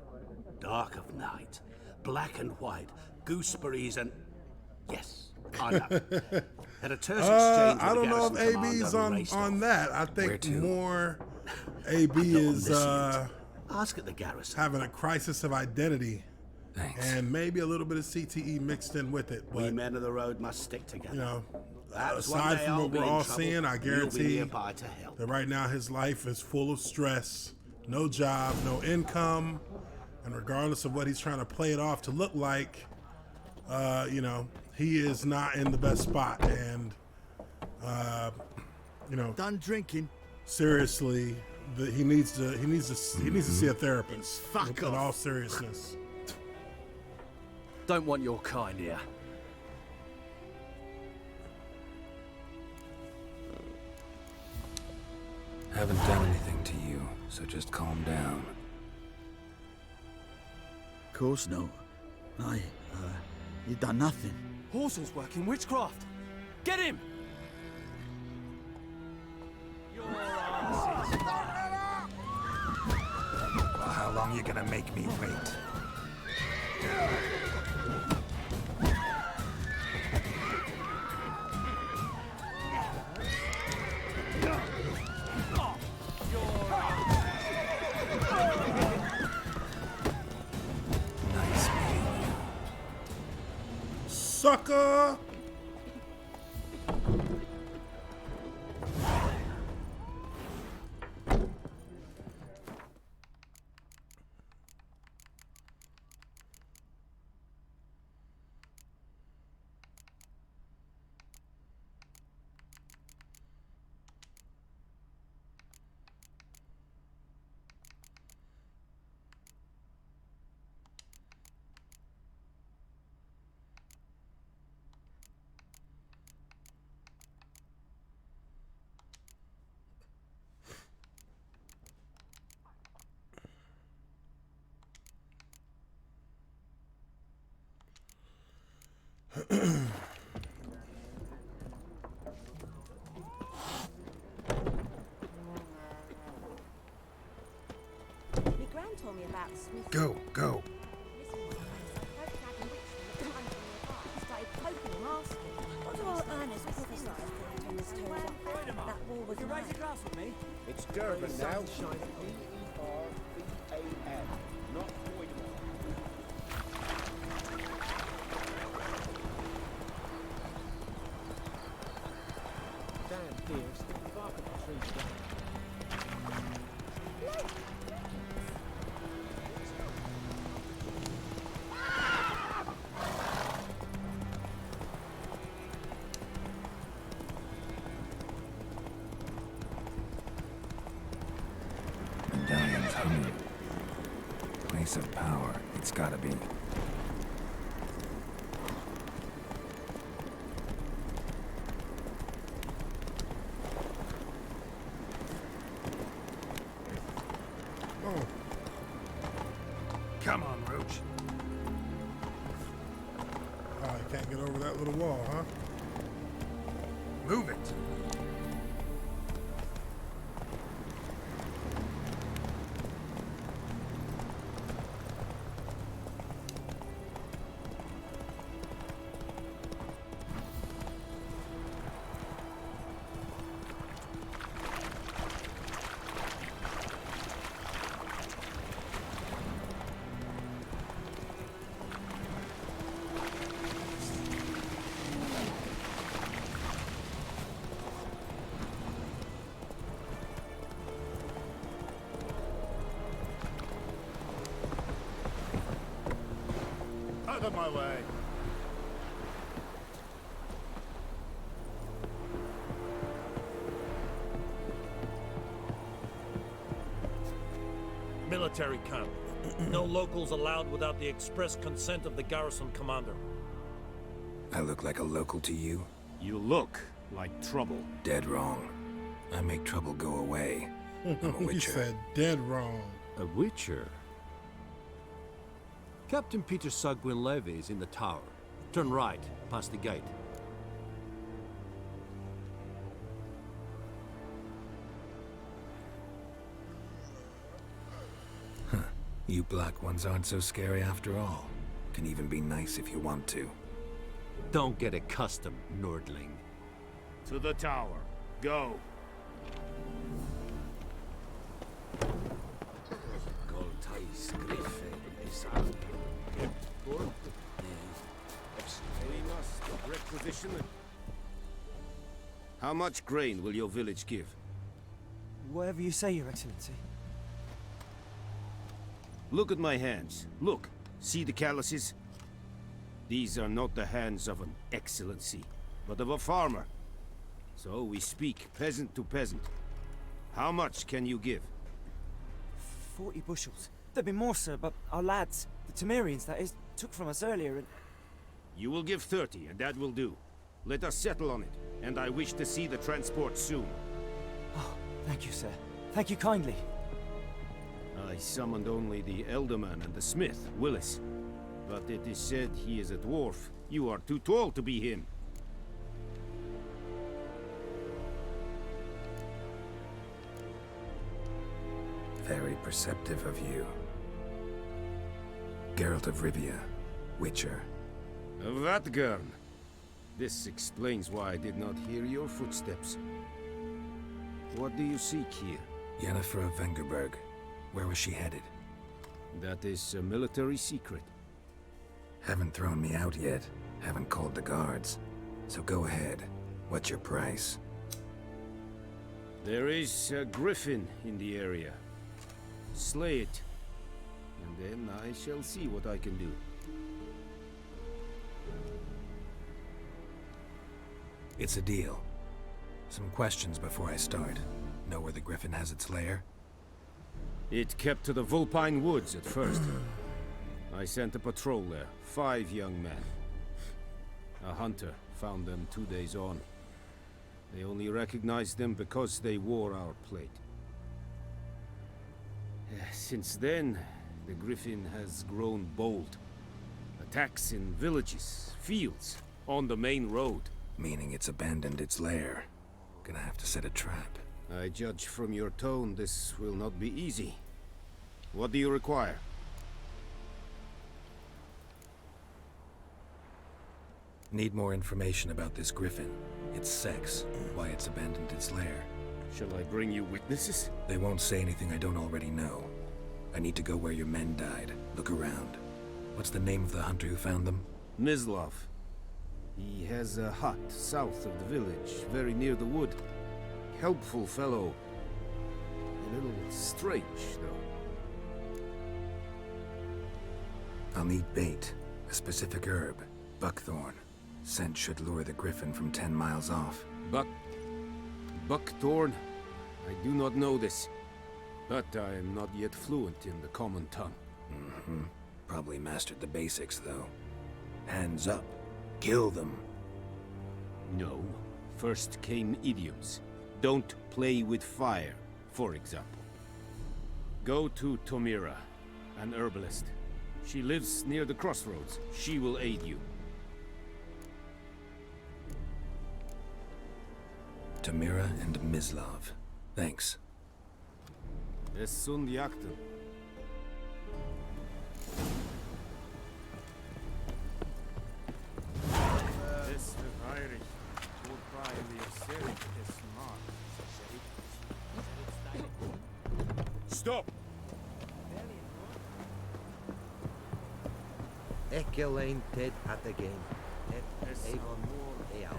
Dark of night. Black and white. Gooseberries and... Yes, I know. Had a terse exchange with I don't know the if garrison AB's commander on that. I think more AB is ask at the garrison. Having a crisis of identity. Thanks. And maybe a little bit of CTE mixed in with it. But, we men of the road must stick together. You know, Perhaps aside from what we're all seeing, I guarantee that right now his life is full of stress, no job, no income, and regardless of what he's trying to play it off to look like, you know, he is not in the best spot. And, you know, done drinking. Seriously, he needs to see a therapist. Fuck in all seriousness. Don't want your kind here. Haven't done anything to you, so just calm down. Course no. You done nothing. Horses working witchcraft. Get him! Well, how long you gonna make me wait? Nice meeting you. Sucker! Told me about Smith. Go, go. Started poking and asking. What do all earners prophesy when this turns up? That war was You raise a glass with me? It's Durban now. D-E-R-B-A-N, not Boydman. Damn dear, stick the bark of the trees down. Medallion's humming. Place of power, it's gotta be. Oh, Come on, Roach. I can't get over that little wall, huh? Move it. Out of my way. Military camp. No locals allowed without the express consent of the garrison commander. I look like a local to you? You look like trouble. Dead wrong. I make trouble go away. I'm a He witcher. said dead wrong. A witcher? Captain Peter Sagwin Levy is in the tower. Turn right, past the gate. You black ones aren't so scary after all. Can even be nice if you want to. Don't get accustomed, Nordling. To the tower. Go. How much grain will your village give? Whatever you say, Your Excellency. Look at my hands. Look. See the calluses? These are not the hands of an excellency, but of a farmer. So we speak peasant to peasant. How much can you give? 40 bushels. There'd be more, sir, but our lads, the Temerians, that is, took from us earlier and... You will give 30, and that will do. Let us settle on it, and I wish to see the transport soon. Oh, thank you, sir. Thank you kindly. I summoned only the Elderman and the smith, Willis. But it is said he is a dwarf. You are too tall to be him. perceptive of you. Geralt of Rivia, Witcher. Vatgern! This explains why I did not hear your footsteps. What do you seek here? Yennefer of Vengerberg. Where was she headed? That is a military secret. Haven't thrown me out yet. Haven't called the guards. So go ahead. What's your price? There is a griffin in the area. Slay it, and then I shall see what I can do. It's a deal. Some questions before I start. Know where the griffin has its lair? It kept to the Vulpine Woods at first. I sent a patrol there, 5 young men. A hunter found them 2 days on. They only recognized them because they wore our plate. Since then, the griffin has grown bold. Attacks in villages, fields, on the main road. Meaning it's abandoned its lair. Gonna have to set a trap. I judge from your tone this will not be easy. What do you require? Need more information about this griffin. Its sex, why it's abandoned its lair. Shall I bring you witnesses? They won't say anything I don't already know. I need to go where your men died. Look around. What's the name of the hunter who found them? Mislav. He has a hut south of the village, very near the wood. Helpful fellow. A little strange, though. I'll need bait. A specific herb. Buckthorn. Scent should lure the griffin from 10 miles off. Buckthorn? I do not know this. But I am not yet fluent in the common tongue. Mm-hmm. Probably mastered the basics, though. Hands up. Kill them. No. First came idioms. Don't play with fire, for example. Go to Tomira, an herbalist. She lives near the crossroads. She will aid you. Tomira and Mislav. Thanks. Es sunt jakten. Stop! Ekelein ted at the game. Avon Eal.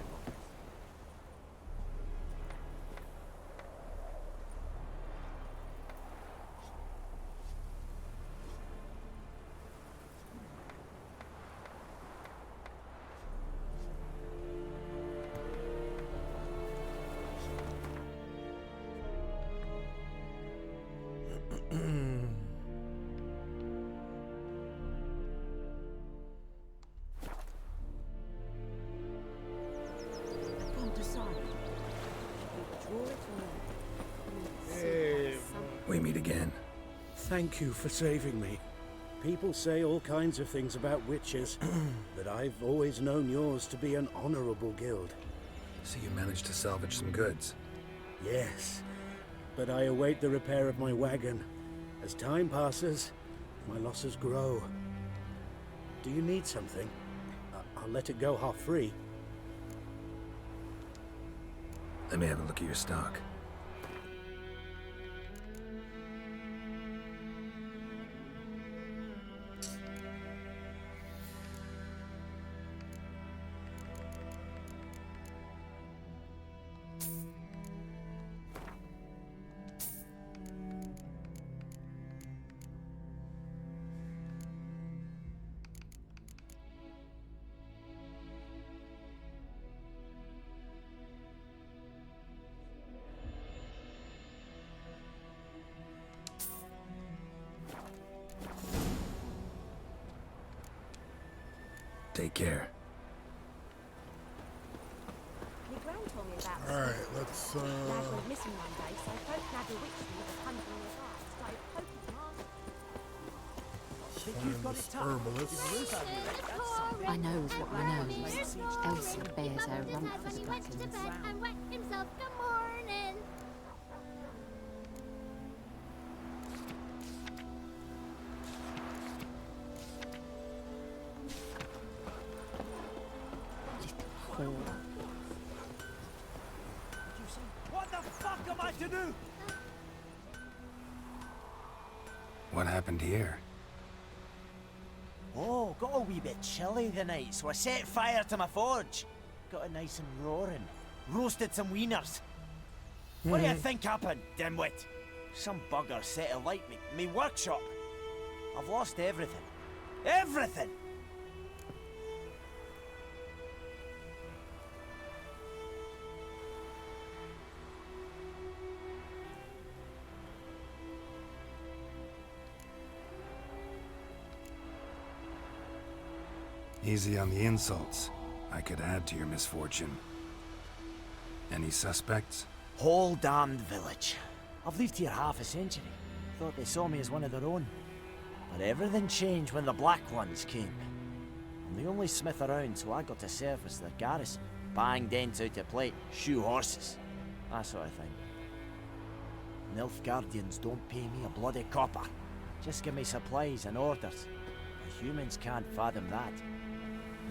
We meet again. Thank you for saving me. People say all kinds of things about witches, but I've always known yours to be an honorable guild. So you managed to salvage some goods? Yes, but I await the repair of my wagon. As time passes, my losses grow. Do you need something? I'll let it go half-free. Let me have a look at your stock. Take care. My gran told me about this. Alright, let's Lad went missing one day, so folk nabbed a witch with a hundred in his eye. Started poking him hard. herbalist. I knows what I knows. Elsa bears her rump for the Went to buttons. bed and wet himself. Good morning. fall. What the fuck am I to do? What happened here? Oh, got a wee bit chilly the night, so I set fire to my forge. Got it nice and roaring. Roasted some wieners. What do you think happened, dimwit? Some bugger set alight me workshop. I've lost everything. Everything! Easy on the insults. I could add to your misfortune. Any suspects? Whole damned village. I've lived here half a century. Thought they saw me as one of their own. But everything changed when the Black Ones came. I'm the only smith around, so I got to service their garrison. Bang dents out of plate, shoe horses. That sort of thing. Nilfgaardians don't pay me a bloody copper. Just give me supplies and orders. The humans can't fathom that.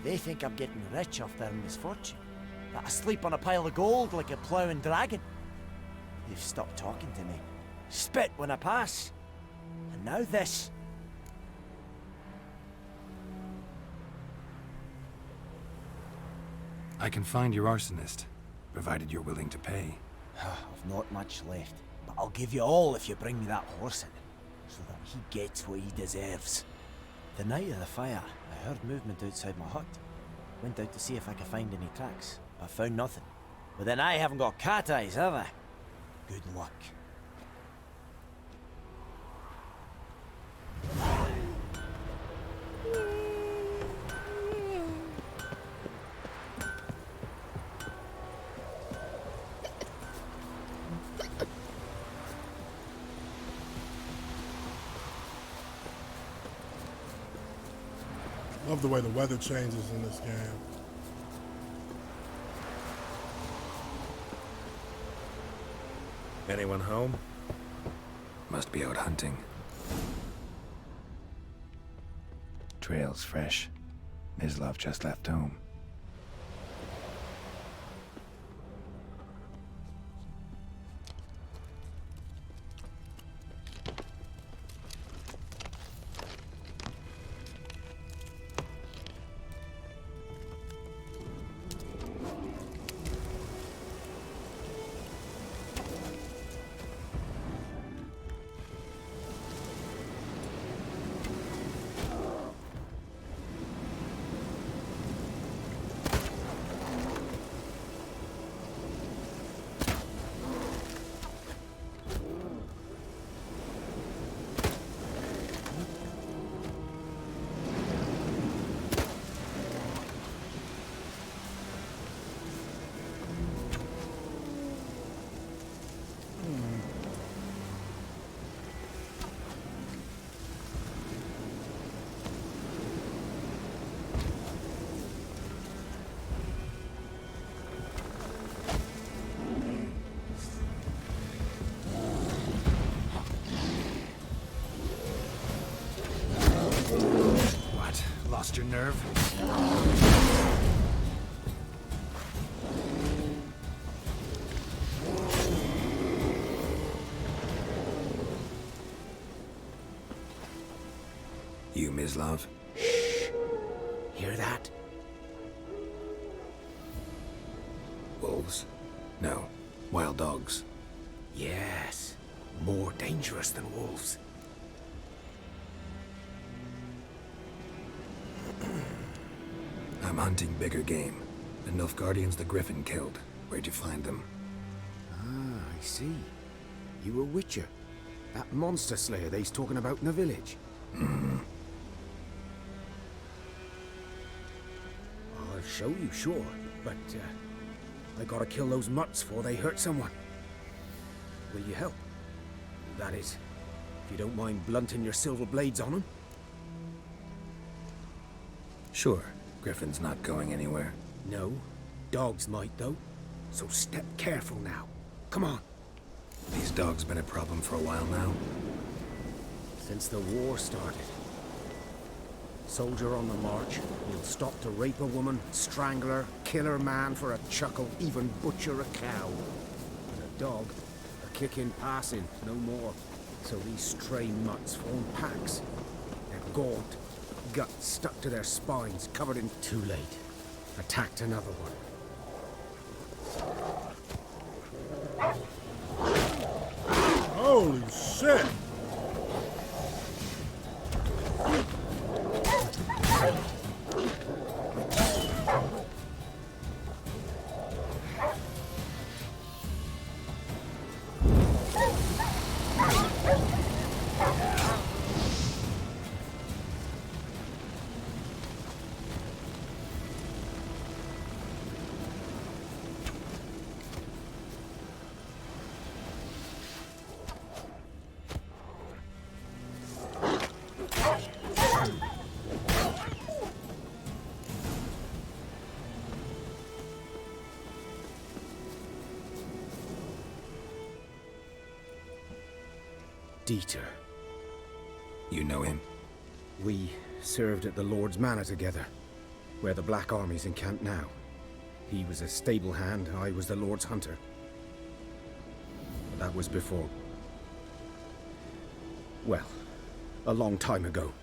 They think I'm getting rich off their misfortune. That I sleep on a pile of gold like a ploughing dragon. They've stopped talking to me. Spit when I pass. And now this. I can find your arsonist, provided you're willing to pay. I've not much left, but I'll give you all if you bring me that horse in, so that he gets what he deserves. The night of the fire, I heard movement outside my hut. Went out to see if I could find any tracks, but found nothing. But then I haven't got cat eyes, have I? Good luck. Love the way the weather changes in this game. Anyone home? Must be out hunting. Trail's fresh. Mislav just left home. Lost your nerve? You, Mislav? Shh. Hear that? Wolves? No. Wild dogs. Yes. More dangerous than wolves. I'm hunting bigger game. The Nilfgaardians the Griffin killed. Where'd you find them? Ah, I see. You were Witcher. That monster slayer they's talking about in the village. I'll show you, sure. But, I gotta kill those mutts before they hurt someone. Will you help? That is, if you don't mind blunting your silver blades on them. Sure. Griffin's not going anywhere. No. Dogs might, though. So step careful now. Come on. These dogs been a problem for a while now? Since the war started. Soldier on the march, he'll stop to rape a woman, strangle her, killer man for a chuckle, even butcher a cow. And a dog, a kick in passing, no more. So these stray mutts form packs. They're gaunt, guts stuck to their spines, covered in... Too late. Attacked another one. Holy shit! Dieter. You know him? We served at the Lord's Manor together, where the Black Army's encamped now. He was a stable hand, I was the Lord's hunter. But that was before... well, a long time ago.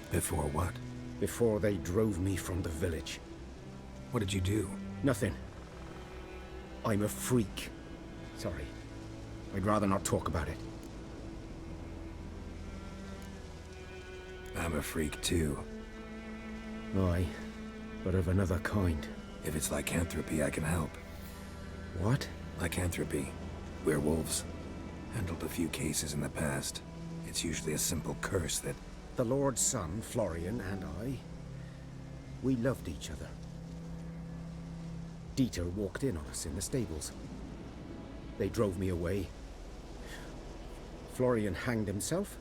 Before what? Before they drove me from the village. What did you do? Nothing. I'm a freak. Sorry. I'd rather not talk about it. I'm a freak too. Aye, but of another kind. If it's lycanthropy, I can help. What? Lycanthropy. Werewolves. Handled a few cases in the past. It's usually a simple curse that... The Lord's son, Florian, and I... we loved each other. Dieter walked in on us in the stables. They drove me away. Florian hanged himself.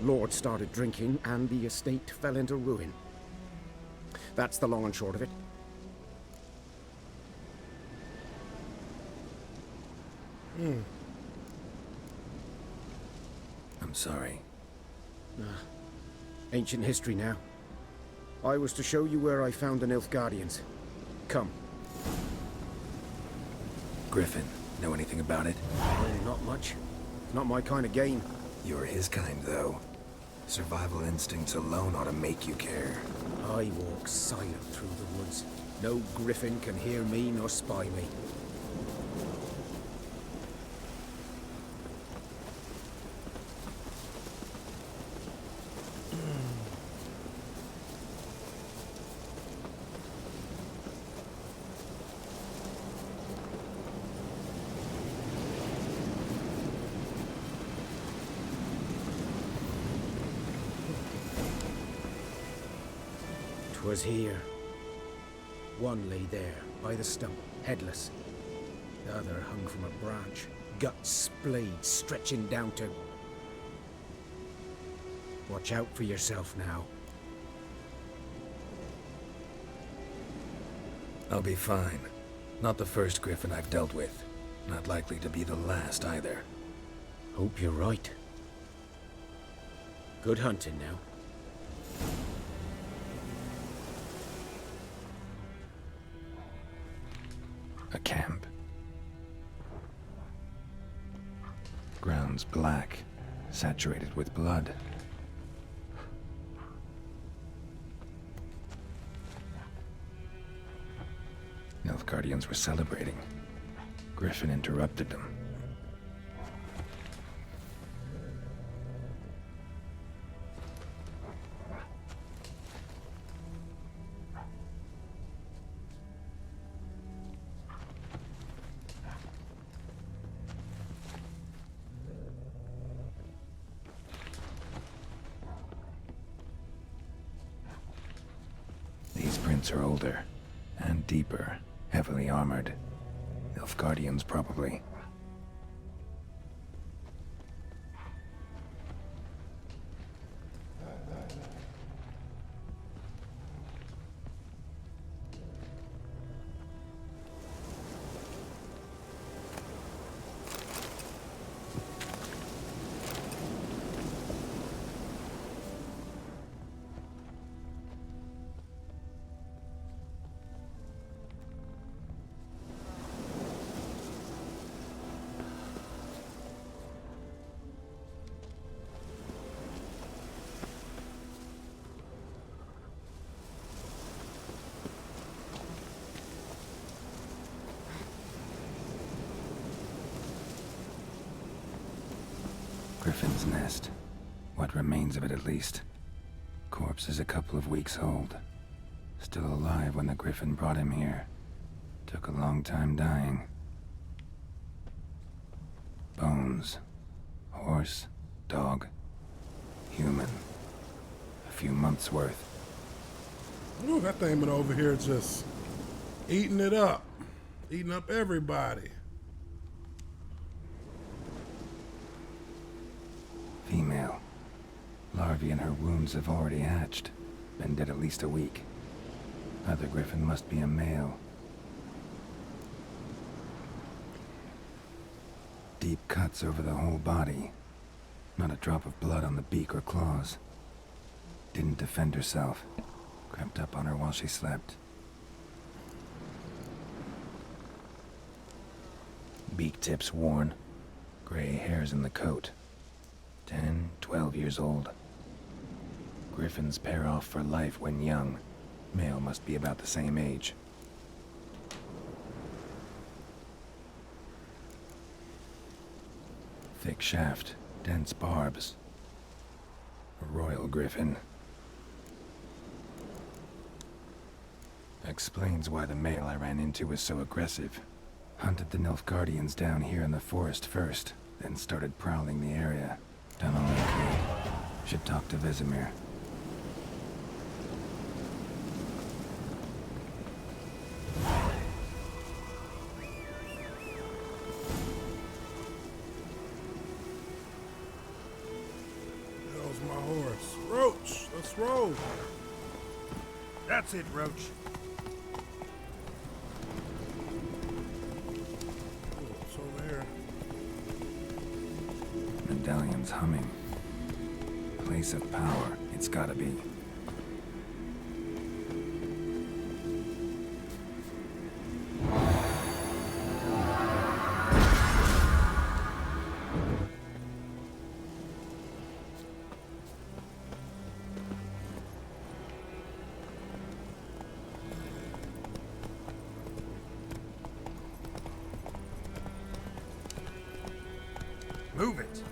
Lord started drinking, and the estate fell into ruin. That's the long and short of it. I'm sorry. Ancient history now. I was to show you where I found the Nilfgaardians. Come. Griffin, know anything about it? Not much. Not my kind of game. You're his kind, though. Survival instincts alone ought to make you care. I walk silent through the woods. No griffin can hear me nor spy me. Was here. One lay there, by the stump, headless. The other hung from a branch, guts splayed, stretching down to... Watch out for yourself now. I'll be fine. Not the first griffin I've dealt with. Not likely to be the last, either. Hope you're right. Good hunting now. A camp. Ground's black, saturated with blood. Nilfgaardians were celebrating. Griffin interrupted them. These prints are older and deeper, heavily armored. Nilfgaardians, probably. Griffin's nest. What remains of it, at least. Corpse is a couple of weeks old. Still alive when the Griffin brought him here. Took a long time dying. Bones. Horse, dog, human. A few months' worth. Ooh, that thing been over here just eating it up. Eating up everybody. Female. Larvae in her wounds have already hatched. Been dead at least a week. Other Griffin must be a male. Deep cuts over the whole body. Not a drop of blood on the beak or claws. Didn't defend herself. Crept up on her while she slept. Beak tips worn. Gray hairs in the coat. 10, 12 years old. Griffins pair off for life when young. Male must be about the same age. Thick shaft, dense barbs. A royal griffin. Explains why the male I ran into was so aggressive. Hunted the Nilfgaardians down here in the forest first, then started prowling the area. Done all I could. Should talk to Vesemir. There's my horse. Roach, let's roll. That's it, Roach. It's over here. Medallion's humming. Place of power, it's gotta be. Move it.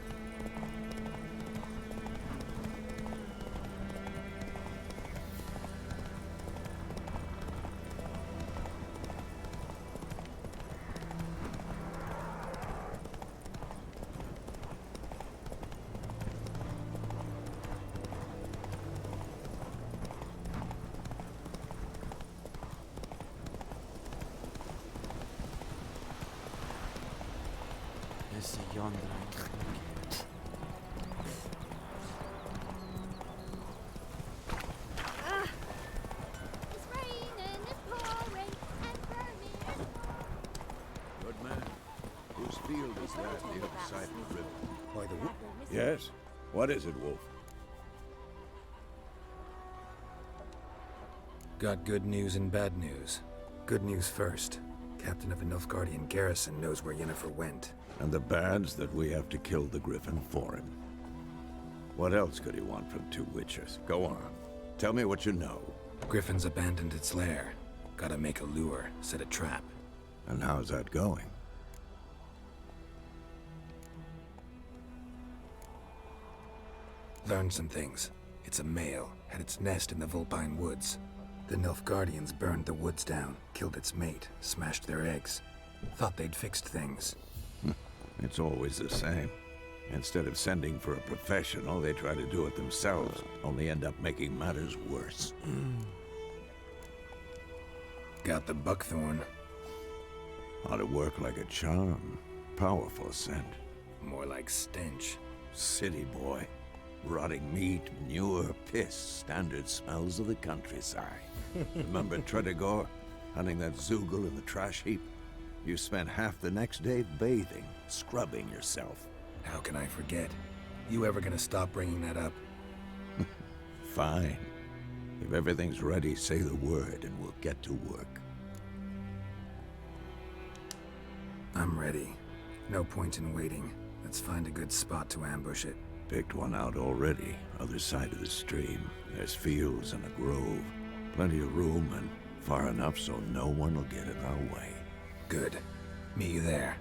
Is the yonder. Good man. Whose field is that near the side of the river? By the wood? Yes? What is it, Wolf? Got good news and bad news. Good news first. Captain of the Nilfgaardian garrison knows where Yennefer went. And the bad's that we have to kill the Griffin for him. What else could he want from two witchers? Go on. Tell me what you know. Griffin's abandoned its lair. Gotta make a lure, set a trap. And how's that going? Learned some things. It's a male, had its nest in the Vulpine Woods. The Nilfgaardians burned the woods down, killed its mate, smashed their eggs. Thought they'd fixed things. It's always the same. Instead of sending for a professional, they try to do it themselves, only end up making matters worse. Got the buckthorn. Ought to work like a charm. Powerful scent. More like stench. City boy. Rotting meat, manure, piss, standard smells of the countryside. Remember Tredegor? Hunting that Zoogle in the trash heap? You spent half the next day bathing, scrubbing yourself. How can I forget? You ever gonna stop bringing that up? Fine. If everything's ready, say the word and we'll get to work. I'm ready. No point in waiting. Let's find a good spot to ambush it. Picked one out already, other side of the stream. There's fields and a grove. Plenty of room and far enough so no one will get in our way. Good. Meet you there.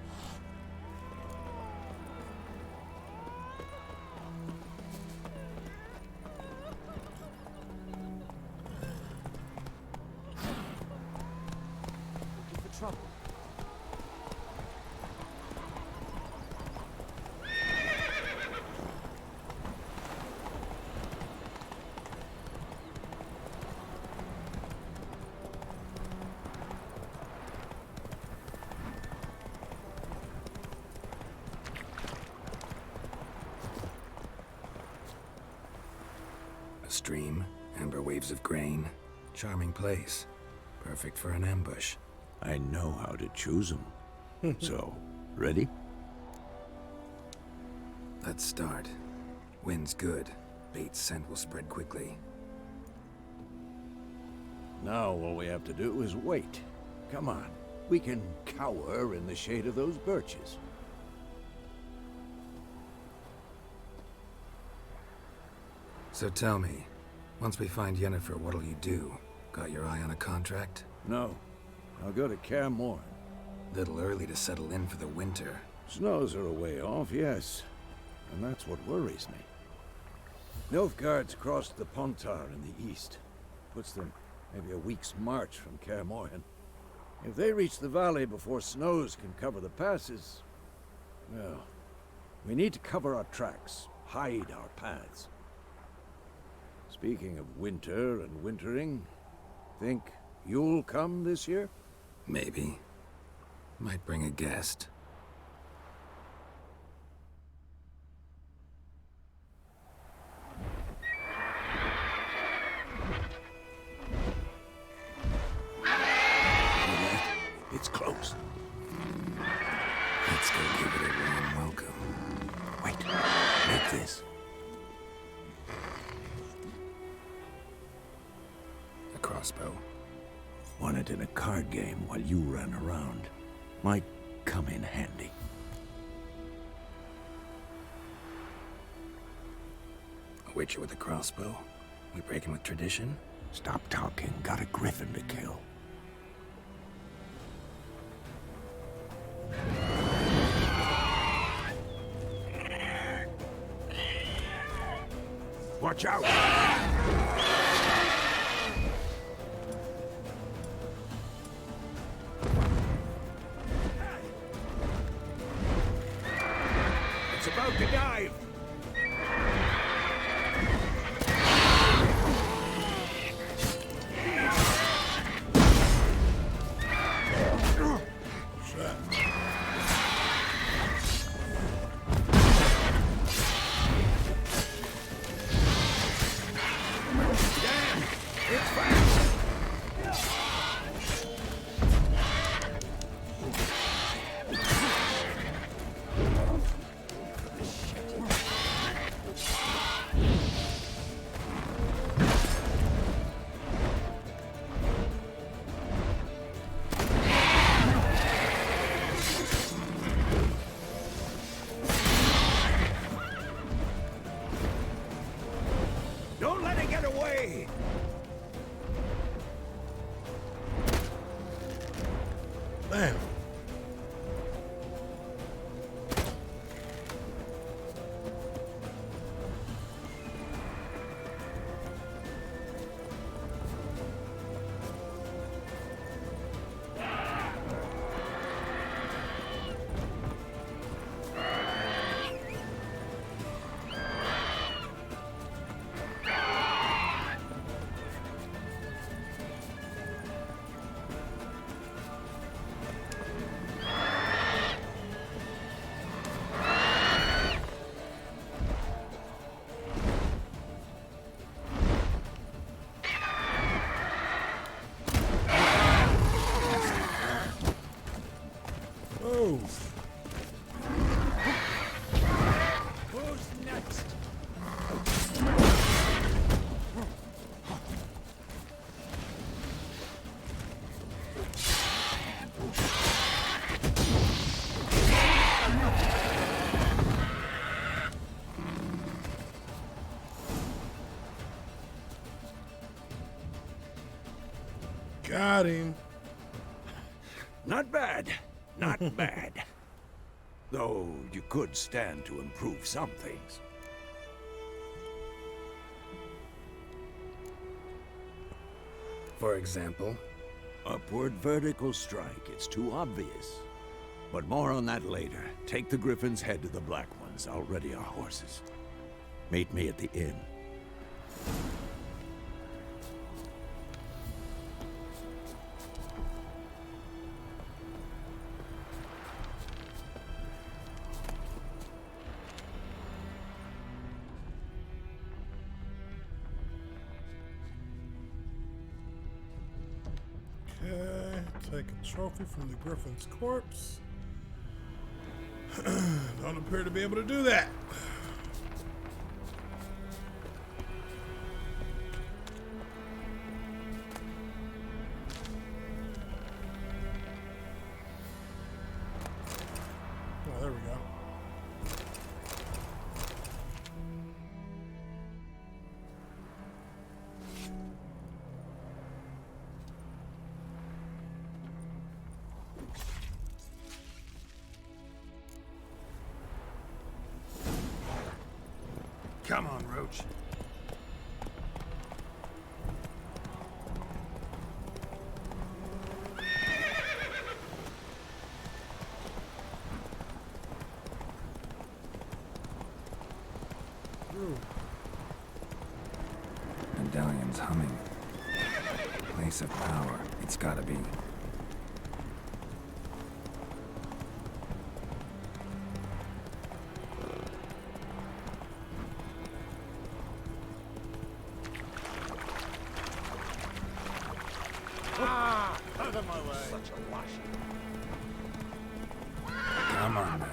stream, amber waves of grain. Charming place. Perfect for an ambush. I know how to choose them. So, ready? Let's start. Wind's good. Bait's scent will spread quickly. Now all we have to do is wait. Come on. We can cower in the shade of those birches. So tell me, once we find Yennefer, what'll you do? Got your eye on a contract? No. I'll go to Kaer Morhen. Little early to settle in for the winter. Snows are a way off, yes. And that's what worries me. Nilfgaard's crossed the Pontar in the east. Puts them maybe a week's march from Kaer Morhen. If they reach the valley before snows can cover the passes, well, we need to cover our tracks, hide our paths. Speaking of winter and wintering, think you'll come this year? Maybe. Might bring a guest. It's close. Let's go give it a warm welcome. Wait, like this. A crossbow. Won it in a card game while you ran around. Might come in handy. A witcher with a crossbow? We breaking with tradition? Stop talking. Got a griffin to kill. Watch out! It's about to dive! Don't let it get away! Damn. Oh. Who's next? Got him. Not bad. Not bad. Though you could stand to improve some things. For example? Upward vertical strike. It's too obvious. But more on that later. Take the Griffin's head to the Black Ones. I'll ready our horses. Meet me at the inn. take a trophy from the Griffin's corpse. Don't appear to be able to do that. Oh, there we go. Come on, Roach. Medallion's humming. Place of power. It's gotta be. Out of my way. Such a wash. Come on now.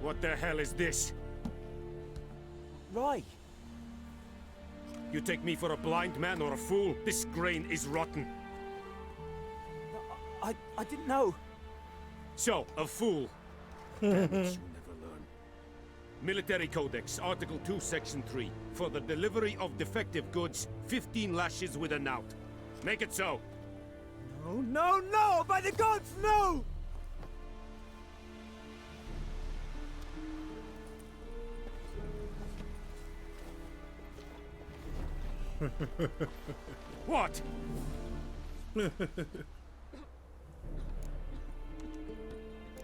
What the hell is this? Right. You take me for a blind man or a fool? This grain is rotten. I didn't know. So, a fool. Damn it, you never learn. Military Codex, Article 2, Section 3. For the delivery of defective goods, 15 lashes with a knout. Make it so. No, no, no! By the gods, no! What?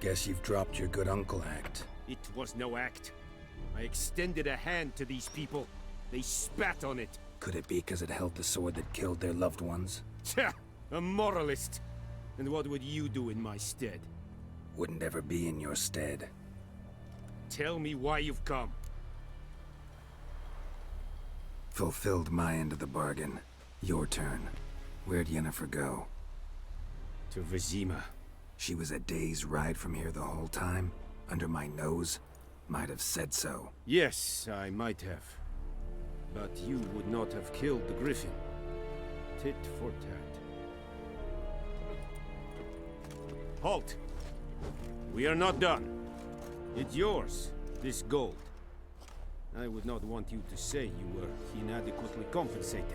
Guess you've dropped your good uncle act. It was no act. I extended a hand to these people. They spat on it. Could it be because it held the sword that killed their loved ones? Tja, a moralist. And what would you do in my stead? Wouldn't ever be in your stead. Tell me why you've come. Fulfilled my end of the bargain. Your turn. Where'd Yennefer go? To Vizima. She was a day's ride from here the whole time? Under my nose? Might have said so. Yes, I might have. But you would not have killed the Griffin. Tit for tat. Halt! We are not done. It's yours, this gold. I would not want you to say you were inadequately compensated.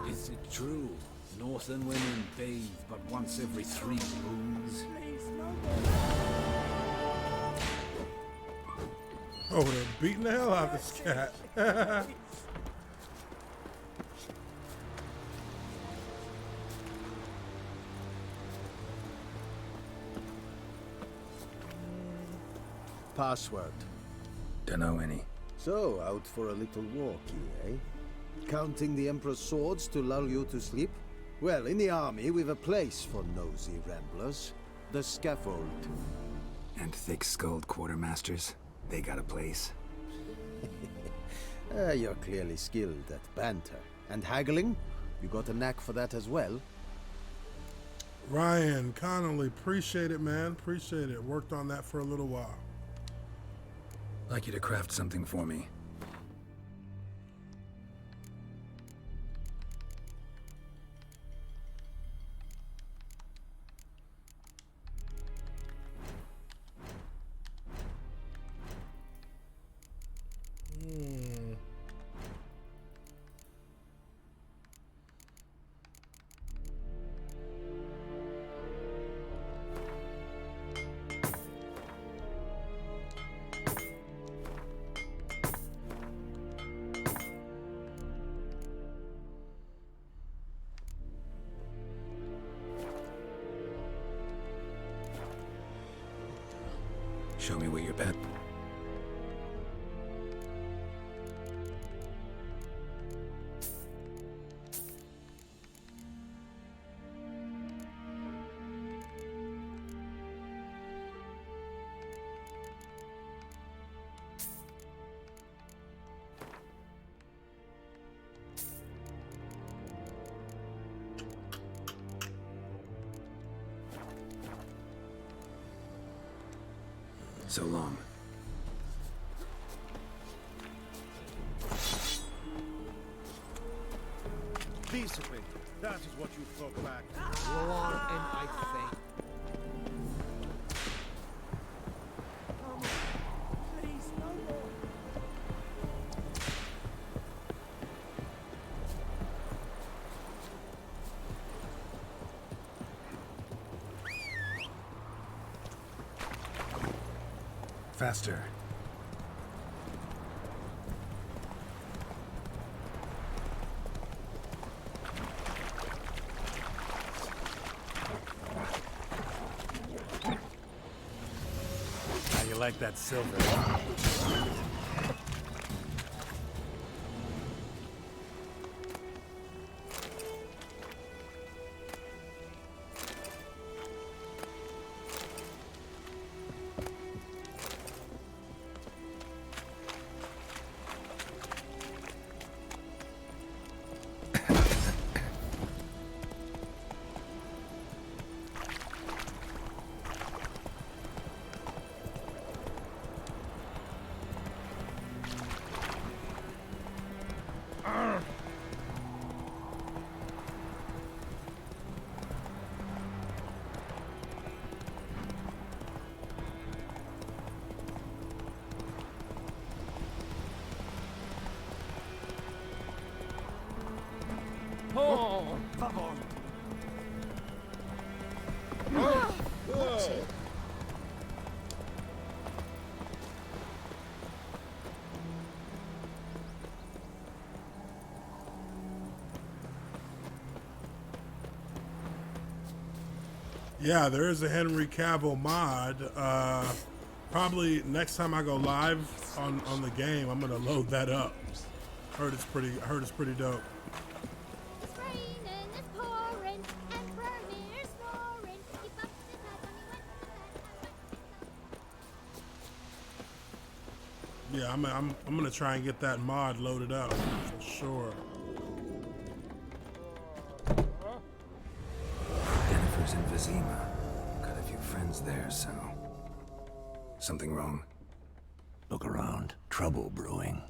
Is it true? Northern women bathe but once every 3 moons? Oh, they're beating the hell out of this cat. Password. Dunno any. So, out for a little walkie, eh? Counting the Emperor's swords to lull you to sleep? Well, in the army, we've a place for nosy ramblers. The scaffold. And thick-skulled quartermasters? They got a place? You're clearly skilled at banter. And haggling? You got a knack for that as well? Ryan Connolly, appreciate it, man. Appreciate it. Worked on that for a little while. Like you to craft something for me. Show me what you bet. So long. Peaceably. That is what you folk lack. War and I think. Please, no more. Faster. How you like that silver? Oh, favor. Uche. Yeah, there is a Henry Cavill mod. Probably next time I go live on the game, I'm gonna load that up. Heard it's pretty dope. It's raining, it's pouring, and Vermeer's snoring. He bumped his head when he went to bed. Yeah, I'm gonna try and get that mod loaded up for sure. Jennifer's in Vizima. Got a few friends there, so... Something wrong? Look around. Trouble brewing.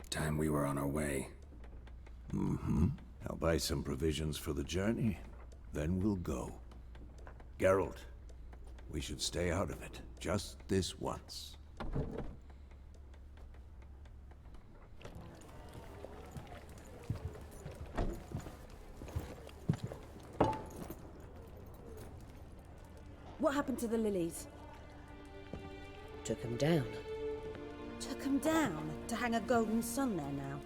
Time we were on our way. Mm-hmm. I'll buy some provisions for the journey. Then we'll go. Geralt, we should stay out of it. Just this once. What happened to the lilies? Took him down. Took them down to hang a golden sun there now.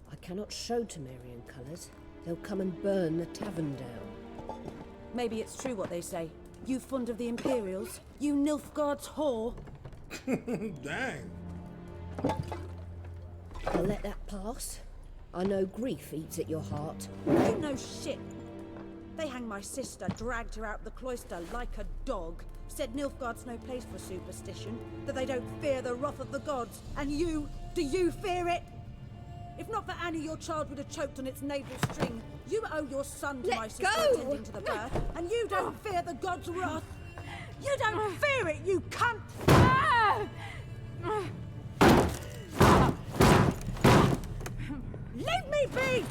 I cannot show Temerian colours. They'll come and burn the tavern down. Maybe it's true what they say. You fond of the Imperials? You Nilfgaard's whore? Dang. I'll let that pass. I know grief eats at your heart. You know shit. They hanged my sister, dragged her out the cloister like a dog. Said Nilfgaard's no place for superstition, that they don't fear the wrath of the gods. And you, do you fear it? If not for Annie, your child would have choked on its navel string. You owe your son to my sister attending to the birth, and you don't fear the gods' wrath. You don't fear it, you cunt! Leave me be!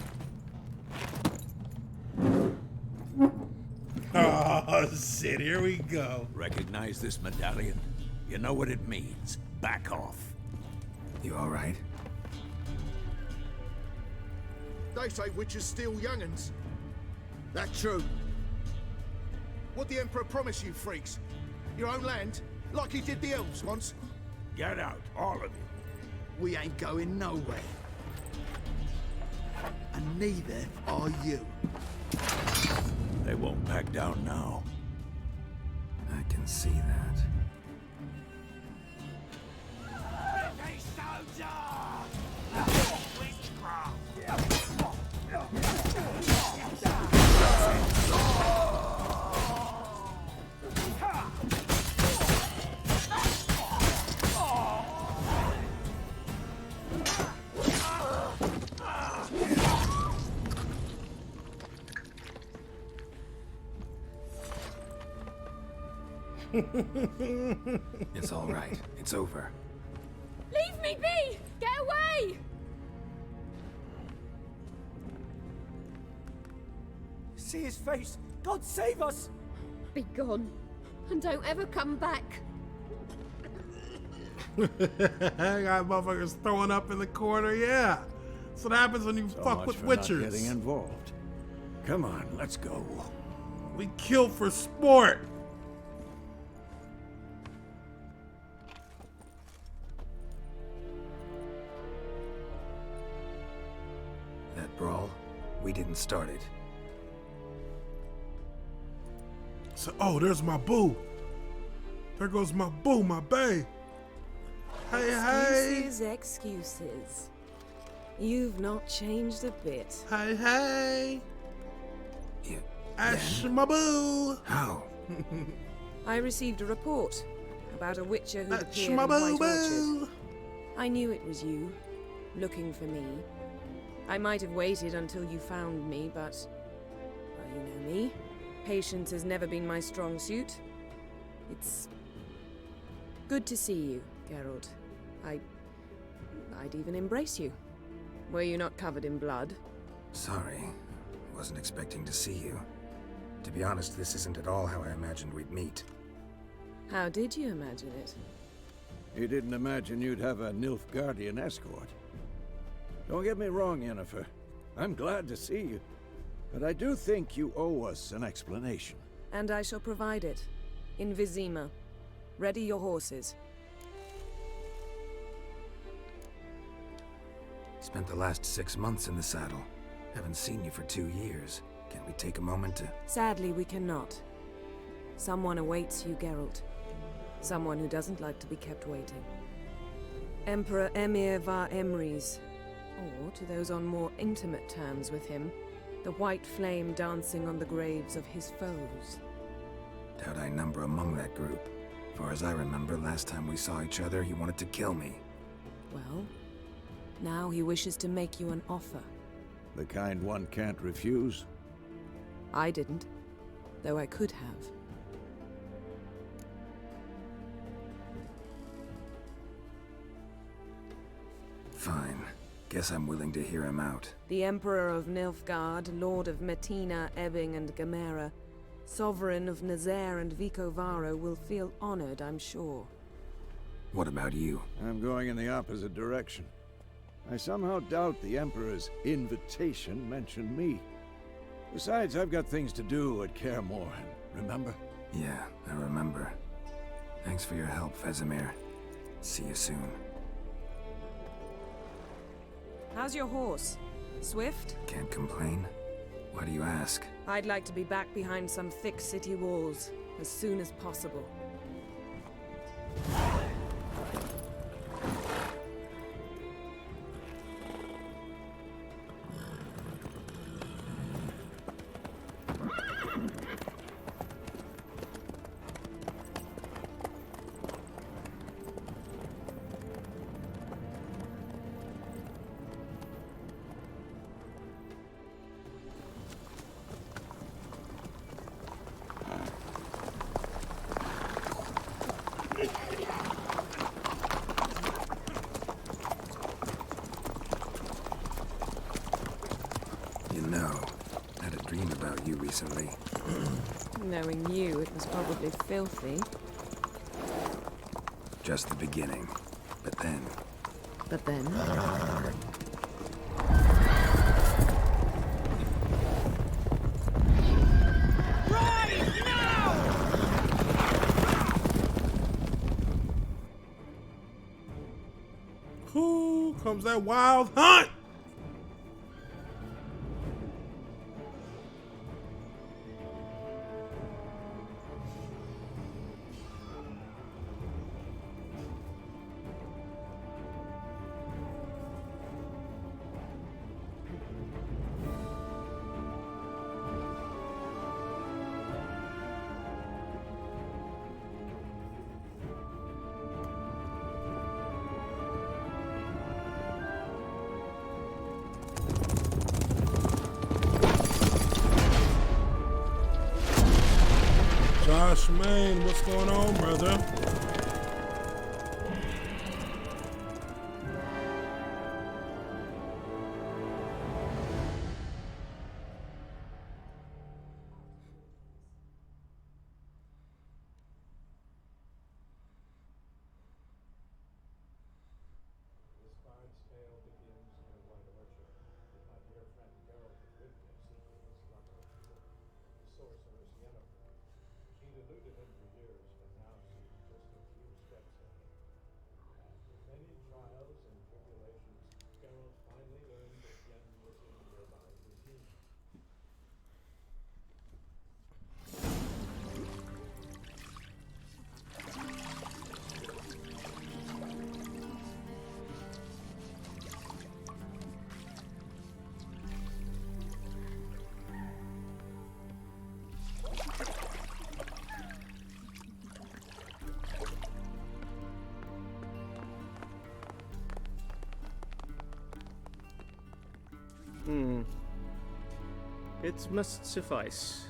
Oh, shit, here we go. Recognize this medallion? You know what it means. Back off. You all right? They say witches steal young'uns. That true. What the Emperor promised you freaks? Your own land? Like he did the elves once? Get out, all of you. We ain't going nowhere. And neither are you. They won't back down now. I can see that. It's all right. It's over. Leave me be! Get away! See his face! God save us! Be gone. And don't ever come back. I got motherfuckers throwing up in the corner, yeah. That's what happens when you So fuck much with for not witchers. getting involved. Come on, let's go. We kill for sport. That brawl, we didn't start it. So, oh, there's my boo. There goes my boo, my bae. Hey, hey. Excuses. You've not changed a bit. Hey, hey. Yeah. Ash, my boo. How? I received a report about a witcher who appeared in my White boo Orchard. boo. I knew it was you, looking for me. I might have waited until you found me, but... well, you know me. Patience has never been my strong suit. It's... good to see you, Geralt. I'd even embrace you. Were you not covered in blood? Sorry. Wasn't expecting to see you. To be honest, this isn't at all how I imagined we'd meet. How did you imagine it? You didn't imagine you'd have a Nilfgaardian escort. Don't get me wrong, Yennefer. I'm glad to see you. But I do think you owe us an explanation. And I shall provide it. In Vizima. Ready your horses. Spent the last 6 months in the saddle. Haven't seen you for 2 years. Can we take a moment to... Sadly, we cannot. Someone awaits you, Geralt. Someone who doesn't like to be kept waiting. Emperor Emir var Emrys. Or, to those on more intimate terms with him, the white flame dancing on the graves of his foes. Doubt I number among that group. Far as I remember, last time we saw each other, he wanted to kill me. Well, now he wishes to make you an offer. The kind one can't refuse? I didn't, though I could have. Fine. Guess I'm willing to hear him out. The Emperor of Nilfgaard, Lord of Metina, Ebbing, and Gamera, Sovereign of Nazaire and Vicovaro will feel honored, I'm sure. What about you? I'm going in the opposite direction. I somehow doubt the Emperor's invitation mentioned me. Besides, I've got things to do at Kaer Morhen, remember? Yeah, I remember. Thanks for your help, Vesemir. See you soon. How's your horse? Swift? Can't complain. Why do you ask? I'd like to be back behind some thick city walls as soon as possible. You know, I had a dream about you recently. Knowing you, it was probably filthy. Just the beginning. But then... But then... Who comes that wild hunt? Shemaine, what's going on, brother? It must suffice.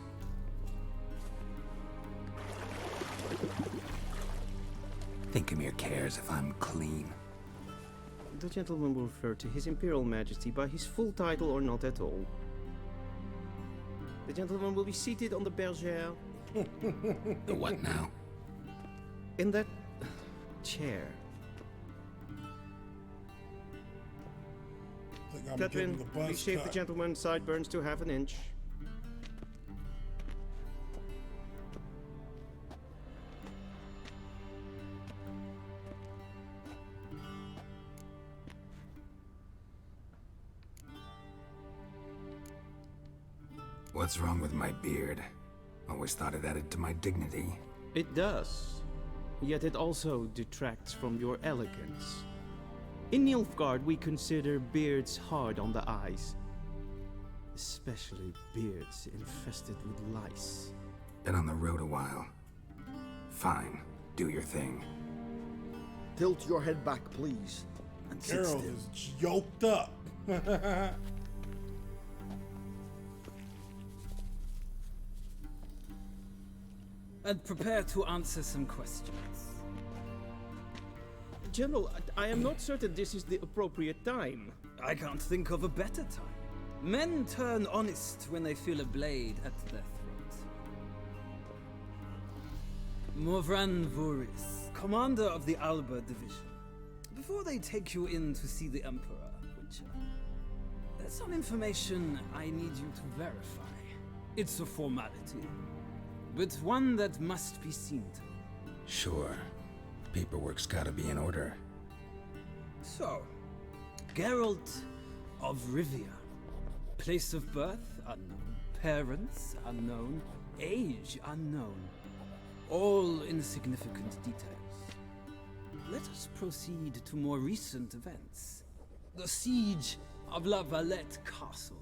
Think Emir cares if I'm clean? The gentleman will refer to His Imperial Majesty by his full title or not at all. The gentleman will be seated on the bergère. The what now? In that chair. Catherine, please shave the gentleman's sideburns to half an inch. What's wrong with my beard? Always thought it added to my dignity. It does. Yet it also detracts from your elegance. In Nilfgaard, we consider beards hard on the eyes. Especially beards infested with lice. Been on the road a while. Fine, do your thing. Tilt your head back, please. And sit Geralt still. is yoked up. And prepare to answer some questions. General, I am not certain this is the appropriate time. I can't think of a better time. Men turn honest when they feel a blade at their throat. Morvran Voris, commander of the Alba Division. Before they take you in to see the Emperor, Witcher, there's some information I need you to verify. It's a formality, but one that must be seen to. Sure. Paperwork's gotta be in order. So, Geralt of Rivia. Place of birth unknown. Parents unknown. Age unknown. All insignificant details. Let us proceed to more recent events. The siege of La Valette Castle.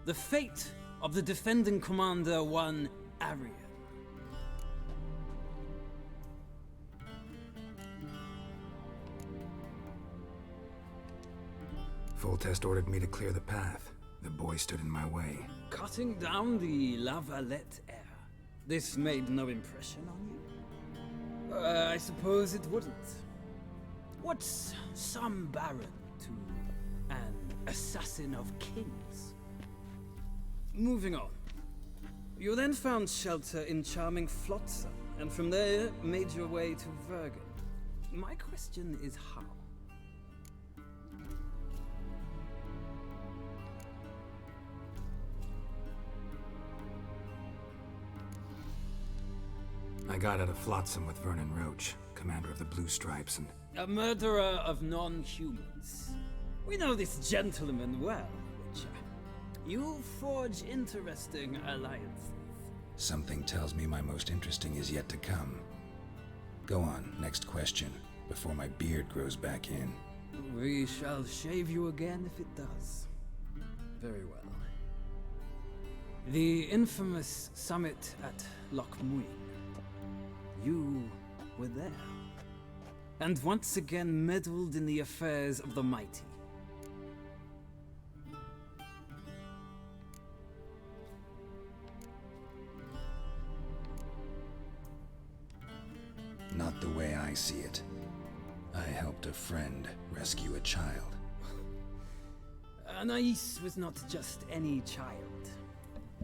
The fate of the defending commander, one Arian. Foltest ordered me to clear the path. The boy stood in my way. Cutting down the La Valette heir. This made no impression on you? I suppose it wouldn't. What's some baron to an assassin of kings? Moving on. You then found shelter in charming Flotsam, and from there made your way to Vergen. My question is how? I got out of Flotsam with Vernon Roach, commander of the Blue Stripes, and... A murderer of non-humans. We know this gentleman well, Witcher. You forge interesting alliances. Something tells me my most interesting is yet to come. Go on, next question, before my beard grows back in. We shall shave you again if it does. Very well. The infamous summit at Loch Muin. You were there. And once again meddled in the affairs of the mighty. I see it. I helped a friend rescue a child. Anais was not just any child.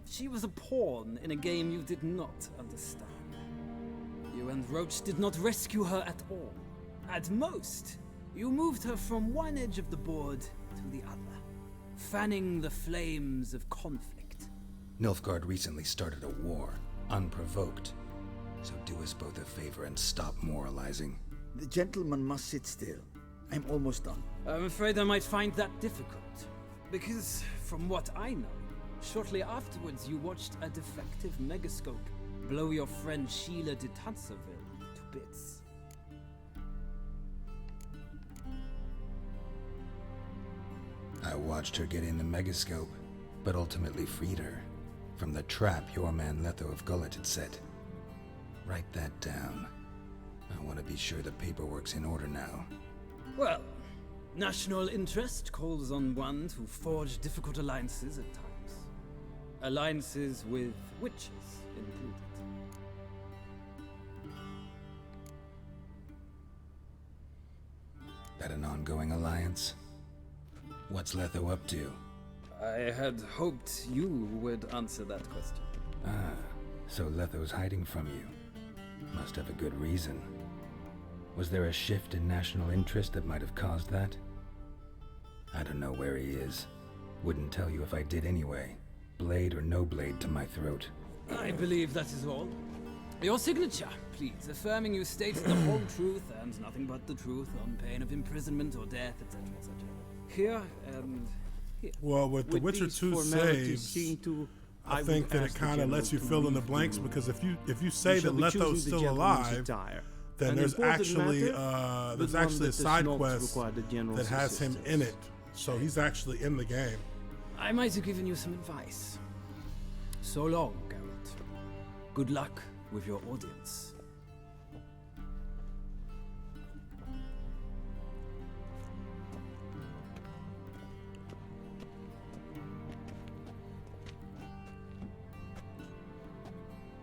She was a pawn in a game you did not understand. You and Roach did not rescue her at all. At most, you moved her from one edge of the board to the other, fanning the flames of conflict. Nilfgaard recently started a war, unprovoked. So do us both a favor and stop moralizing. The gentleman must sit still. I'm almost done. I'm afraid I might find that difficult. Because, from what I know, shortly afterwards you watched a defective megascope blow your friend Sheila de Tanserville to bits. I watched her get in the megascope, but ultimately freed her from the trap your man Letho of Gullet had set. Write that down. I want to be sure the paperwork's in order now. Well, national interest calls on one to forge difficult alliances at times. Alliances with witches included. That an ongoing alliance? What's Letho up to? I had hoped you would answer that question. Ah, so Letho's hiding from you. Must have a good reason. Was there a shift in national interest that might have caused that? I don't know where he is. Wouldn't tell you if I did anyway. Blade or no blade to my throat. I believe that is all. Your signature, please, affirming you stated the whole truth and nothing but the truth on pain of imprisonment or death, etc., etc. Here and here. Well, with The Witcher 2 saves, I think that it kind of lets you fill in the blanks, because if you say that Letho's still alive, then there's actually a side quest that has him in it, so he's actually in the game. I might have given you some advice. So long, Geralt. Good luck with your audience.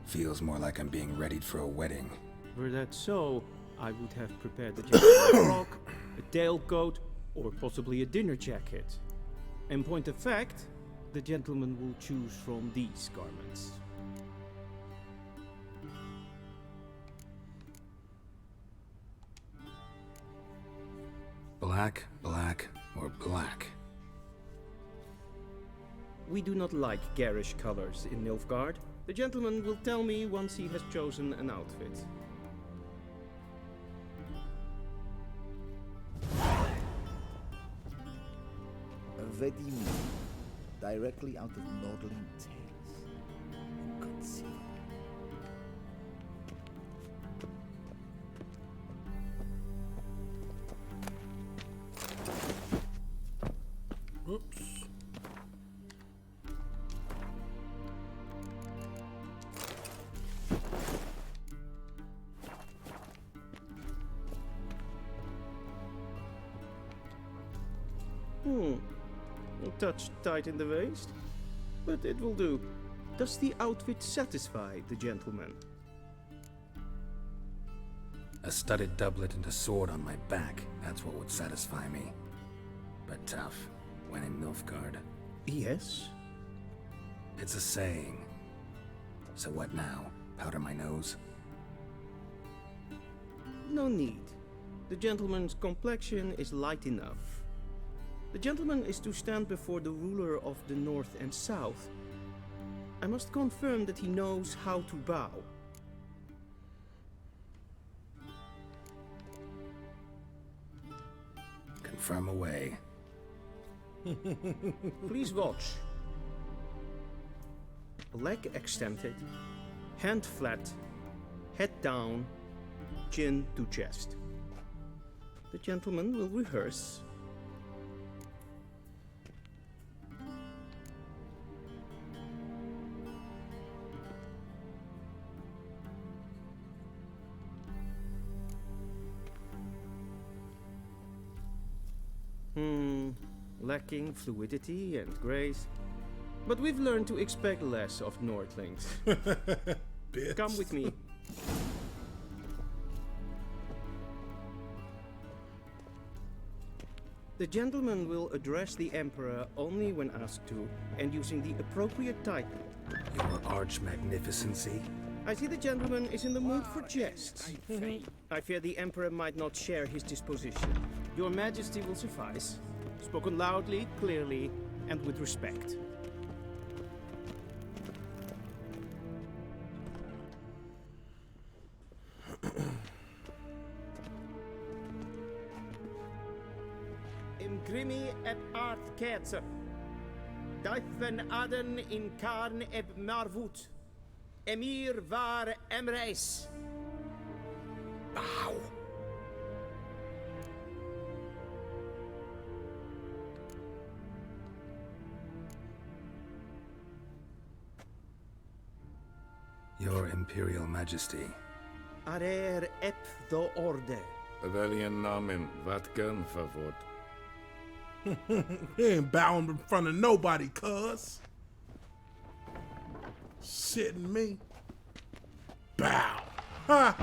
Feels more like I'm being readied for a wedding. Were that so, I would have prepared the gentleman's frock, a tailcoat, or possibly a dinner jacket. In point of fact, the gentleman will choose from these garments. Black, black, or black? We do not like garish colors in Nilfgaard. The gentleman will tell me once he has chosen an outfit. Ready me, directly out of Nordling Tales. Inconceivable. Oops. A touch tight in the waist, but it will do. Does the outfit satisfy the gentleman? A studded doublet and a sword on my back, that's what would satisfy me. But tough, when in Nilfgaard. Yes? It's a saying. So what now? Powder my nose? No need. The gentleman's complexion is light enough. The gentleman is to stand before the ruler of the North and South. I must confirm that he knows how to bow. Confirm away. Please watch. Leg extended, hand flat, head down, chin to chest. The gentleman will rehearse. Lacking fluidity and grace. But we've learned to expect less of Nordlings. Come with me. The gentleman will address the Emperor only when asked to, and using the appropriate title. Your Arch-Magnificency? I see the gentleman is in the mood for jests. I fear the Emperor might not share his disposition. Your Majesty will suffice. Spoken loudly, clearly, and with respect. Imgrimi et art kerzer. Duiven aden in karn eb marvut. Emir var emreis. Bow. Your Imperial Majesty. Arer ep do orde. Rebellion namen, vatgen favort. He ain't bowing in front of nobody, cuz. Shitting me. Bow. Ha!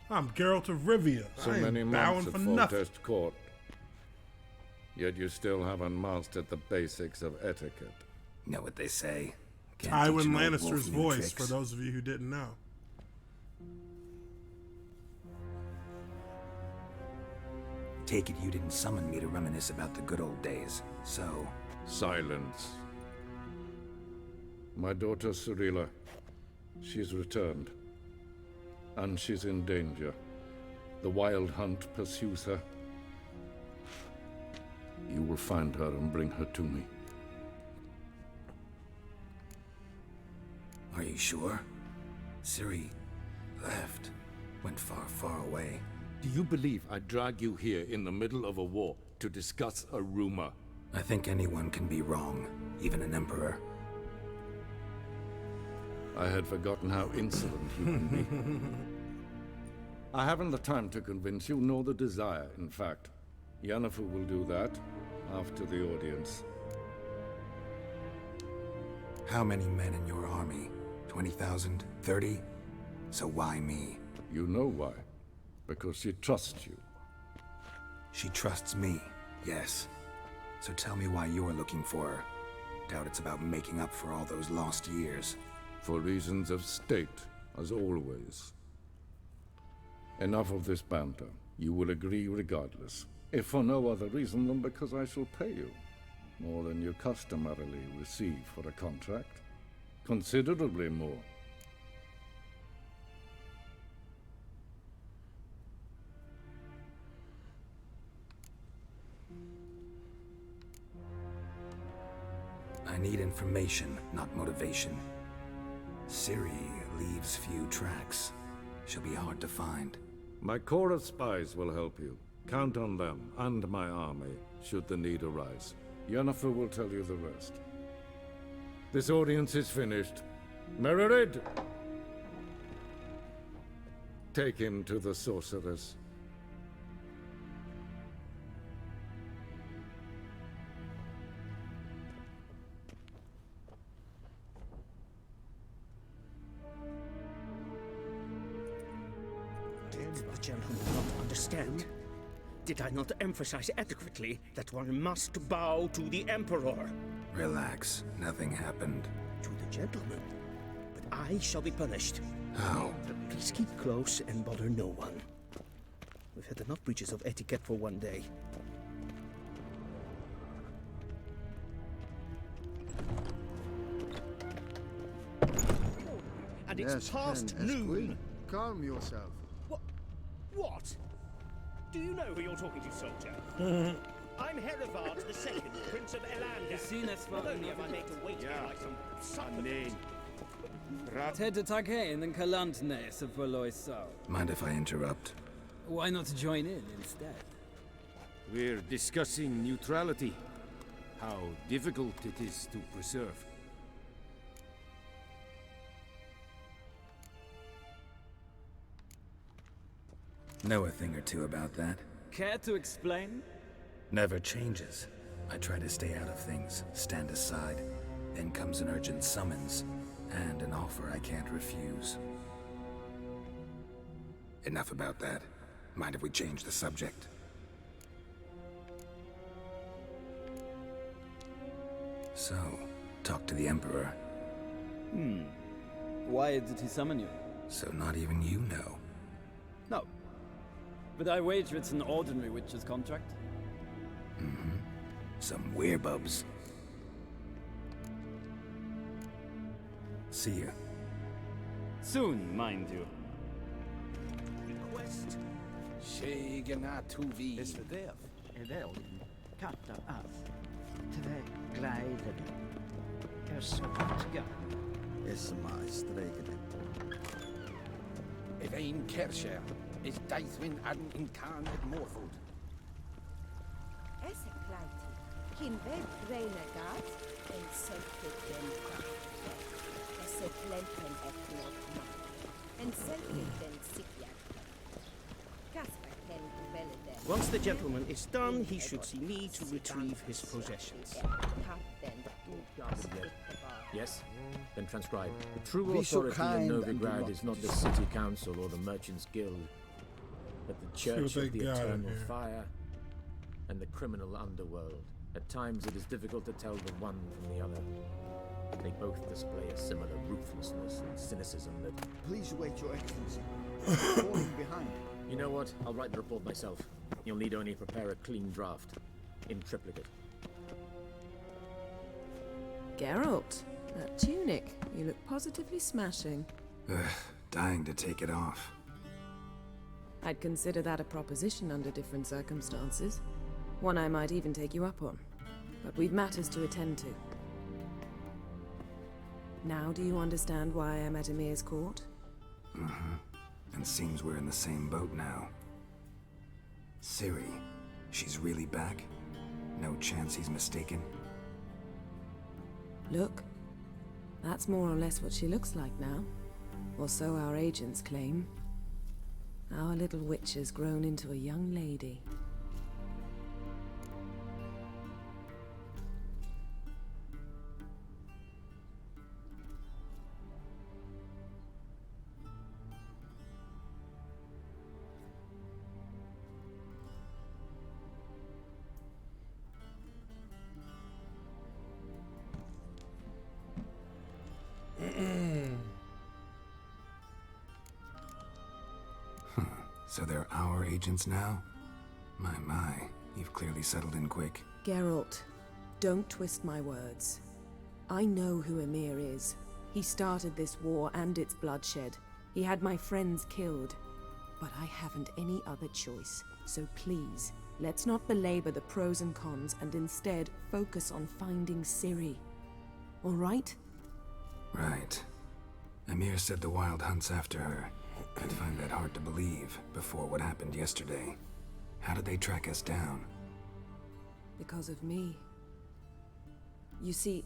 I'm Geralt of Rivia. So I ain't many bowing months for at nothing. Foltest Court. Yet you still haven't mastered the basics of etiquette. Know what they say? Can't Tywin teach an old Lannister's wolf new voice, tricks. for those of you who didn't know. Take it you didn't summon me to reminisce about the good old days, so... Silence. My daughter Cirilla, she's returned. And she's in danger. The Wild Hunt pursues her. You will find her and bring her to me. Are you sure? Ciri left. Went far, far away. Do you believe I drag you here in the middle of a war to discuss a rumor? I think anyone can be wrong, even an emperor. I had forgotten how insolent you can be. I haven't the time to convince you, nor the desire, in fact. Yennefer will do that after the audience. How many men in your army? 20,000? 30? So why me? You know why. Because she trusts you. She trusts me, yes. So tell me why you're looking for her. Doubt it's about making up for all those lost years. For reasons of state, as always. Enough of this banter. You will agree regardless. If for no other reason than because I shall pay you. More than you customarily receive for a contract. Considerably more. I need information, not motivation. Ciri leaves few tracks. She'll be hard to find. My corps of spies will help you. Count on them, and my army, should the need arise. Yennefer will tell you the rest. This audience is finished. Mererid! Take him to the sorceress. The gentleman not understand? Did I not emphasize adequately that one must bow to the Emperor? Relax. Nothing happened. To the gentleman. But I shall be punished. How? Please keep close and bother no one. We've had enough breaches of etiquette for one day. And it's past noon. Calm yourself. What? Do you know who you're talking to, soldier? I'm Herivard II, Prince of Elander. Not only am I made to wait here like some supplement. Tedatakein and Kalantnes of Valoisau. Mind if I interrupt? Why not join in instead? We're discussing neutrality. How difficult it is to preserve. Know a thing or two about that. Care to explain? Never changes. I try to stay out of things, stand aside. Then comes an urgent summons, and an offer I can't refuse. Enough about that. Mind if we change the subject? So, talk to the Emperor. Why did he summon you? So not even you know. No. But I wager it's an ordinary witch's contract. Some werebubs. See ya. Soon, mind you. Request. Shegenatuvi. Is det det? Vel, katta av. Tve gleider. Persvatga. Esma strekene. Evein Kersher is Deithwin an Incan et Morford. Esse kleiti. Kin vel greine gat en selke den esse plempen et nokma. En selke den sikjak. Kasper ken velede. Once the gentleman is done, he should see me to retrieve his possessions. Yes? Then transcribe. The true Be so authority in kind and Novigrad do is not not the city council or the merchants guild, but the church what of they the got in eternal here. fire and the criminal underworld. At times it is difficult to tell the one from the other. They both display a similar ruthlessness and cynicism that... Please wait, Your Excellency. Falling behind. You know what? I'll write the report myself. You'll need only prepare a clean draft. In triplicate. Geralt, that tunic. You look positively smashing. Dying to take it off. I'd consider that a proposition under different circumstances. One I might even take you up on. But we've matters to attend to. Now do you understand why I'm at Emir's court? And seems we're in the same boat now. Ciri, she's really back? No chance he's mistaken? Look, that's more or less what she looks like now. Or so our agents claim. Our little witch has grown into a young lady. So they're our agents now? My, you've clearly settled in quick. Geralt, don't twist my words. I know who Emir is. He started this war and its bloodshed. He had my friends killed. But I haven't any other choice. So please, let's not belabor the pros and cons and instead focus on finding Ciri. All right? Right. Emir said the Wild Hunt's after her. I'd find that hard to believe before what happened yesterday. How did they track us down? Because of me. You see,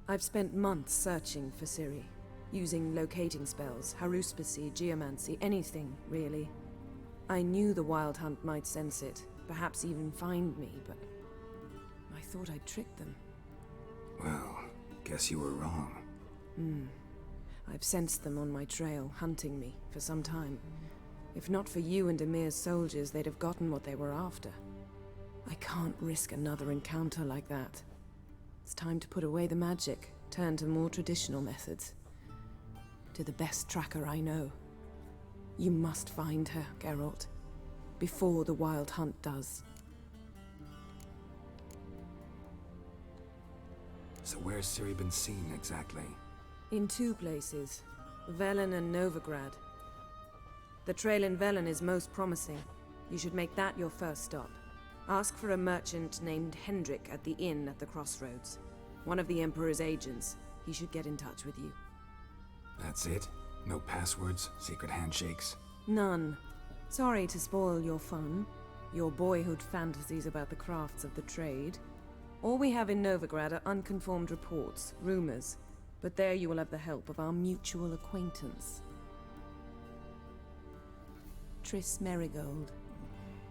I've spent months searching for Ciri, using locating spells, haruspicy, geomancy, anything, really. I knew the Wild Hunt might sense it, perhaps even find me, but I thought I'd tricked them. Well, guess you were wrong. I've sensed them on my trail, hunting me, for some time. If not for you and Emir's soldiers, they'd have gotten what they were after. I can't risk another encounter like that. It's time to put away the magic, turn to more traditional methods. To the best tracker I know. You must find her, Geralt. Before the Wild Hunt does. So where's Ciri been seen exactly? In two places, Velen and Novigrad. The trail in Velen is most promising. You should make that your first stop. Ask for a merchant named Hendrik at the inn at the crossroads. One of the Emperor's agents. He should get in touch with you. That's it? No passwords, secret handshakes? None. Sorry to spoil your fun, your boyhood fantasies about the crafts of the trade. All we have in Novigrad are unconfirmed reports, rumors. But there you will have the help of our mutual acquaintance. Triss Merigold.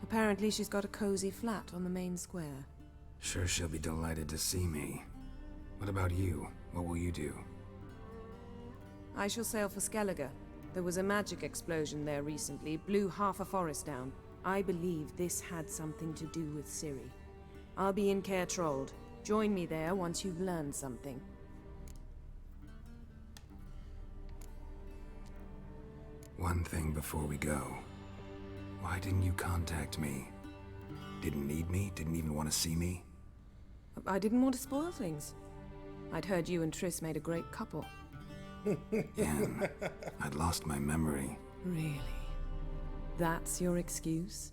Apparently she's got a cozy flat on the main square. Sure she'll be delighted to see me. What about you? What will you do? I shall sail for Skellige. There was a magic explosion there recently, blew half a forest down. I believe this had something to do with Ciri. I'll be in Caer Trold. Join me there once you've learned something. One thing before we go. Why didn't you contact me? Didn't need me? Didn't even want to see me? I didn't want to spoil things. I'd heard you and Triss made a great couple. Yen, I'd lost my memory. Really? That's your excuse?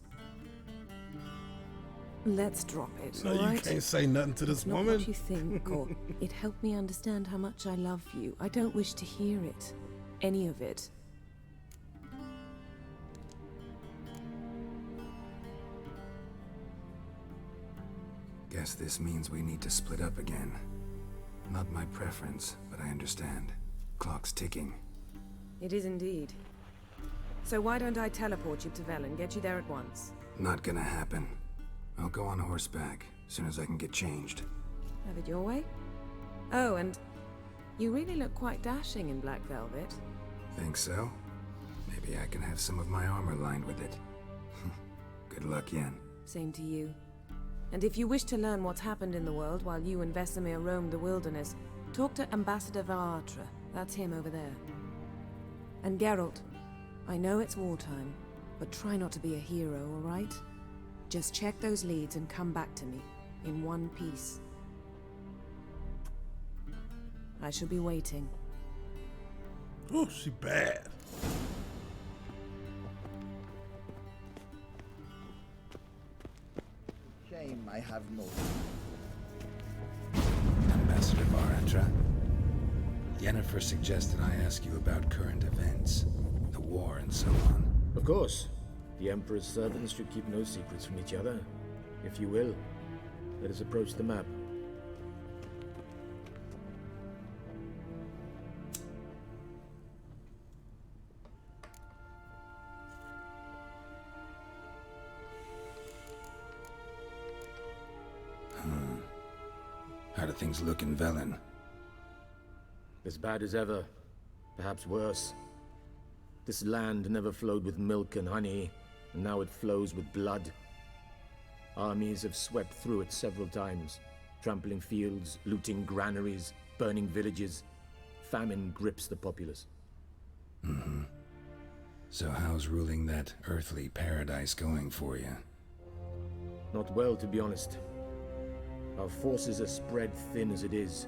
Let's drop it, No, all you right? can't say nothing to this It's not woman. what you think, or it helped me understand how much I love you. I don't wish to hear it. Any of it. Guess this means we need to split up again. Not my preference, but I understand. Clock's ticking. It is indeed. So why don't I teleport you to Velen, get you there at once? Not gonna happen. I'll go on horseback, as soon as I can get changed. Have it your way? Oh, and you really look quite dashing in black velvet. Think so? Maybe I can have some of my armor lined with it. Good luck, Yen. Same to you. And if you wish to learn what's happened in the world while you and Vesemir roamed the wilderness, talk to Ambassador Varatra. That's him over there. And Geralt, I know it's wartime, but try not to be a hero, all right? Just check those leads and come back to me, in one piece. I shall be waiting. Oh, she bad. Shame I have no. Ambassador Varatra. Yennefer suggested I ask you about current events, the war and so on. Of course. The Emperor's servants should keep no secrets from each other. If you will, let us approach the map. How do things look in Velen? As bad as ever, perhaps worse. This land never flowed with milk and honey, and now it flows with blood. Armies have swept through it several times, trampling fields, looting granaries, burning villages. Famine grips the populace. Mm-hmm. So how's ruling that earthly paradise going for you? Not well, to be honest. Our forces are spread thin as it is,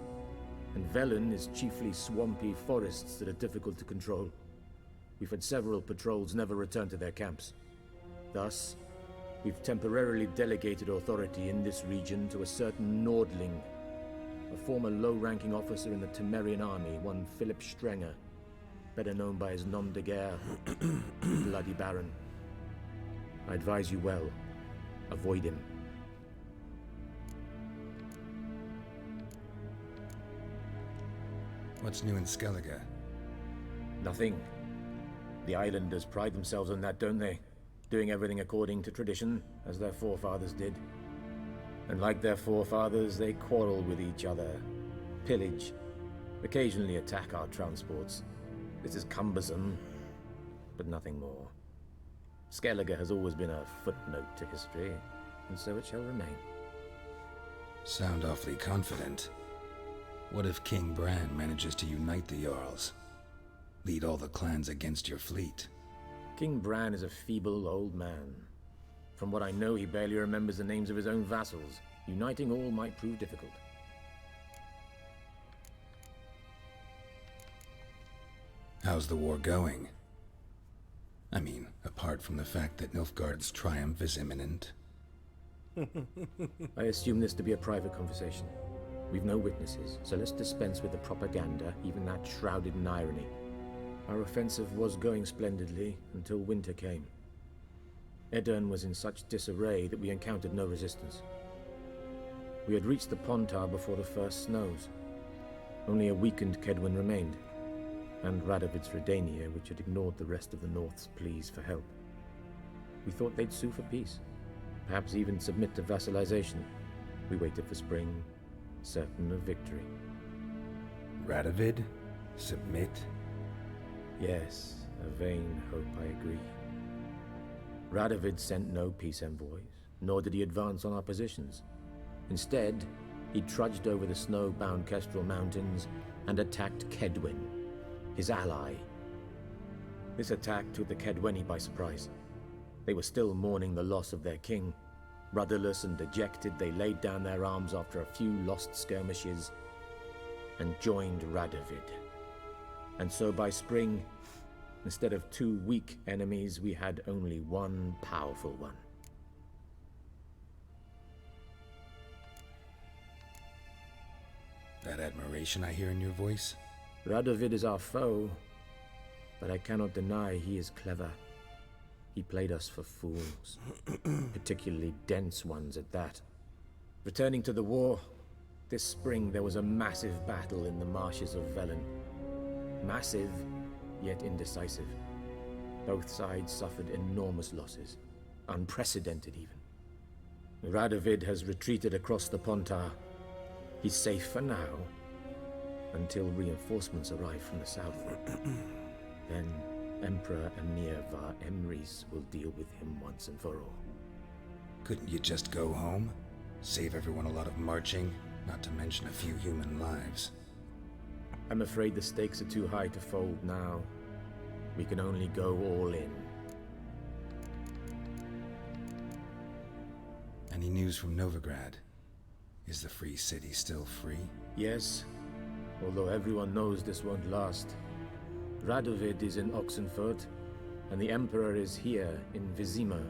and Velen is chiefly swampy forests that are difficult to control. We've had several patrols never return to their camps. Thus, we've temporarily delegated authority in this region to a certain Nordling, a former low-ranking officer in the Temerian army, one Philip Strenger, better known by his nom de guerre, Bloody Baron. I advise you well. Avoid him. What's new in Skellige? Nothing. The islanders pride themselves on that, don't they? Doing everything according to tradition, as their forefathers did. And like their forefathers, they quarrel with each other, pillage, occasionally attack our transports. This is cumbersome, but nothing more. Skellige has always been a footnote to history, and so it shall remain. Sound awfully confident. What if King Bran manages to unite the Jarls? Lead all the clans against your fleet? King Bran is a feeble old man. From what I know, he barely remembers the names of his own vassals. Uniting all might prove difficult. How's the war going? I mean, apart from the fact that Nilfgaard's triumph is imminent. I assume this to be a private conversation. We've no witnesses, so let's dispense with the propaganda, even that shrouded in irony. Our offensive was going splendidly until winter came. Edirn was in such disarray that we encountered no resistance. We had reached the Pontar before the first snows. Only a weakened Kedwin remained, and Radovid's Redania, which had ignored the rest of the North's pleas for help. We thought they'd sue for peace, perhaps even submit to vassalization. We waited for spring, certain of victory. Radovid? Submit? Yes, a vain hope, I agree. Radovid sent no peace envoys, nor did he advance on our positions. Instead, he trudged over the snow-bound Kestrel Mountains and attacked Kedwen, his ally. This attack took the Kedweni by surprise. They were still mourning the loss of their king. Rudderless and dejected, they laid down their arms after a few lost skirmishes and joined Radovid. And so by spring, instead of 2 weak enemies, we had only one powerful one. That admiration I hear in your voice? Radovid is our foe, but I cannot deny he is clever. He played us for fools, particularly dense ones at that. Returning to the war, this spring there was a massive battle in the marshes of Velen. Massive, yet indecisive. Both sides suffered enormous losses, unprecedented even. Radovid has retreated across the Pontar. He's safe for now, until reinforcements arrive from the south. Then Emperor Emir var Emrys will deal with him once and for all. Couldn't you just go home? Save everyone a lot of marching, not to mention a few human lives. I'm afraid the stakes are too high to fold now. We can only go all in. Any news from Novigrad? Is the free city still free? Yes, although everyone knows this won't last. Radovid is in Oxenfurt, and the Emperor is here in Vizima,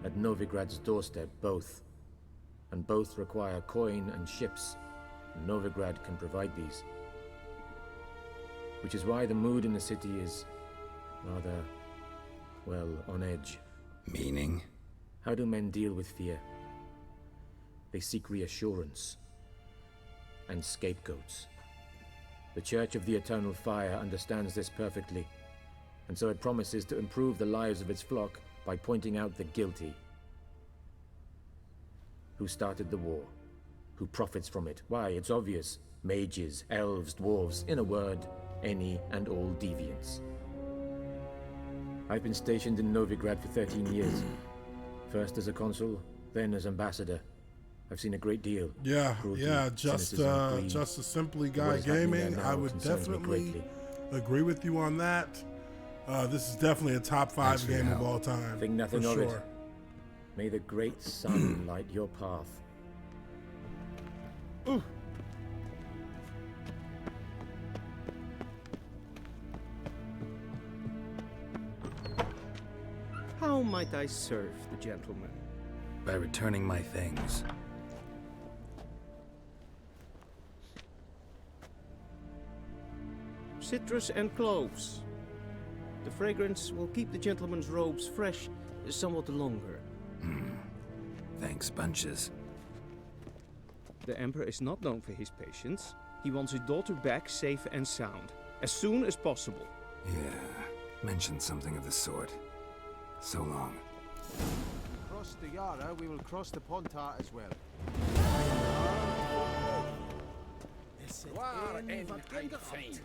at Novigrad's doorstep, both. And both require coin and ships, and Novigrad can provide these. Which is why the mood in the city is rather, well, on edge. Meaning? How do men deal with fear? They seek reassurance and scapegoats. The Church of the Eternal Fire understands this perfectly, and so it promises to improve the lives of its flock by pointing out the guilty. Who started the war? Who profits from it? Why, it's obvious. Mages, elves, dwarves, in a word, any and all deviants. I've been stationed in Novigrad for 13 years. First as a consul, then as ambassador. I've seen a great deal. Yeah, Cruelty, yeah, just a Simply Guy Gaming. I would definitely agree with you on that. This is definitely a top 5 game of all time. Think nothing for of sure. it. May the great sun light your path. Ooh. How might I serve the gentleman? By returning my things. Citrus and cloves. The fragrance will keep the gentleman's robes fresh somewhat longer. Thanks, bunches. The Emperor is not known for his patience. He wants his daughter back safe and sound, as soon as possible. Yeah, mentioned something of the sort. So long. Across the Yara, we will cross the Pontar as well. Waar en ein fijn.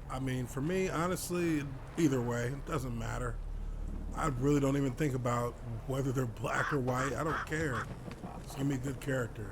I mean, for me, honestly, either way, it doesn't matter. I really don't even think about whether they're black or white. I don't care. Just give me a good character.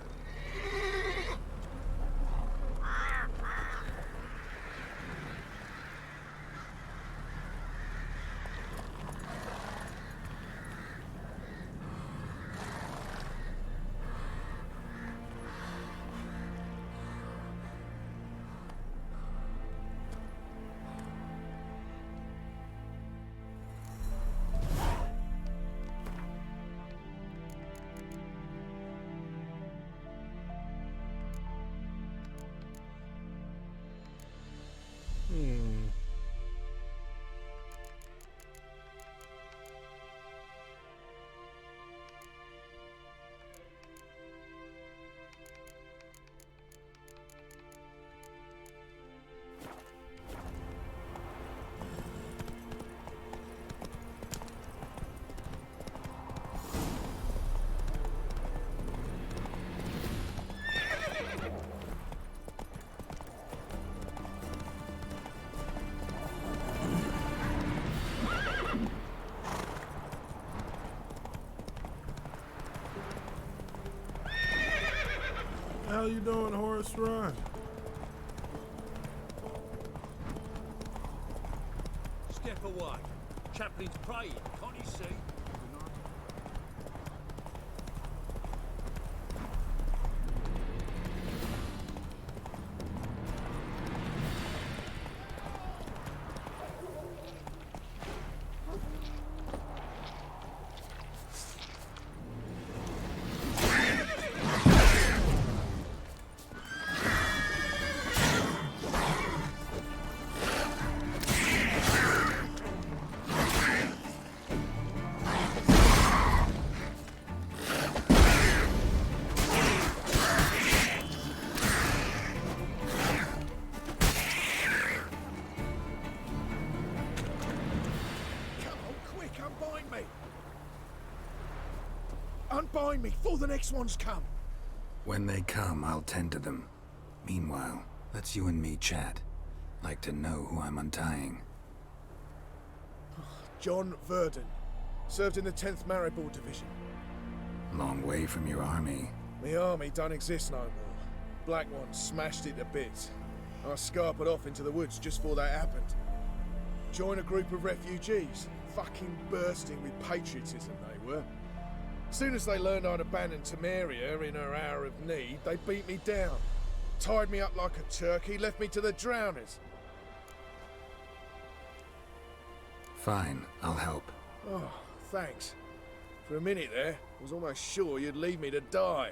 doing, Horace? Run. Step away. Chaplain's praying, can't you see? Unbind me before the next ones come. When they come, I'll tend to them. Meanwhile, let's you and me chat. Like to know who I'm untying. John Verdon. Served in the 10th Maribor Division. Long way from your army. The army don't exist no more. Black One smashed it to bits. I scarpered off into the woods just before that happened. Joined a group of refugees. Fucking bursting with patriotism they were. Soon as they learned I'd abandoned Temeria in her hour of need, they beat me down. Tied me up like a turkey, left me to the drowners. Fine, I'll help. Oh, thanks. For a minute there, I was almost sure you'd leave me to die.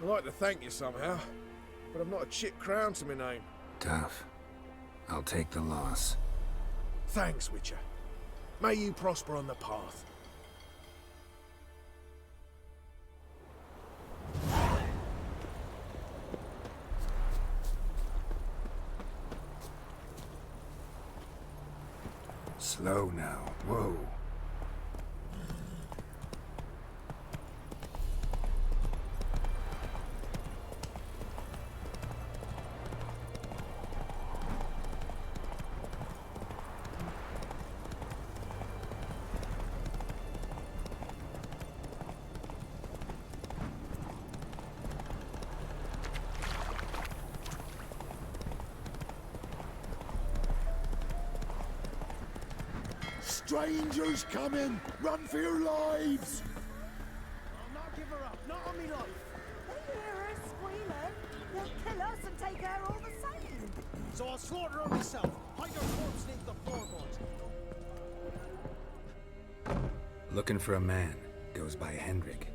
I'd like to thank you somehow, but I've not a chip crown to my name. Tough. I'll take the loss. Thanks, Witcher. May you prosper on the path. Slow now. Whoa. Strangers coming! Run for your lives! I'll not give her up, not on me life. They hear her squealing. They'll kill us and take her all the same. So I'll slaughter her myself. Hide her corpse beneath the floorboards. Looking for a man. Goes by Hendrik.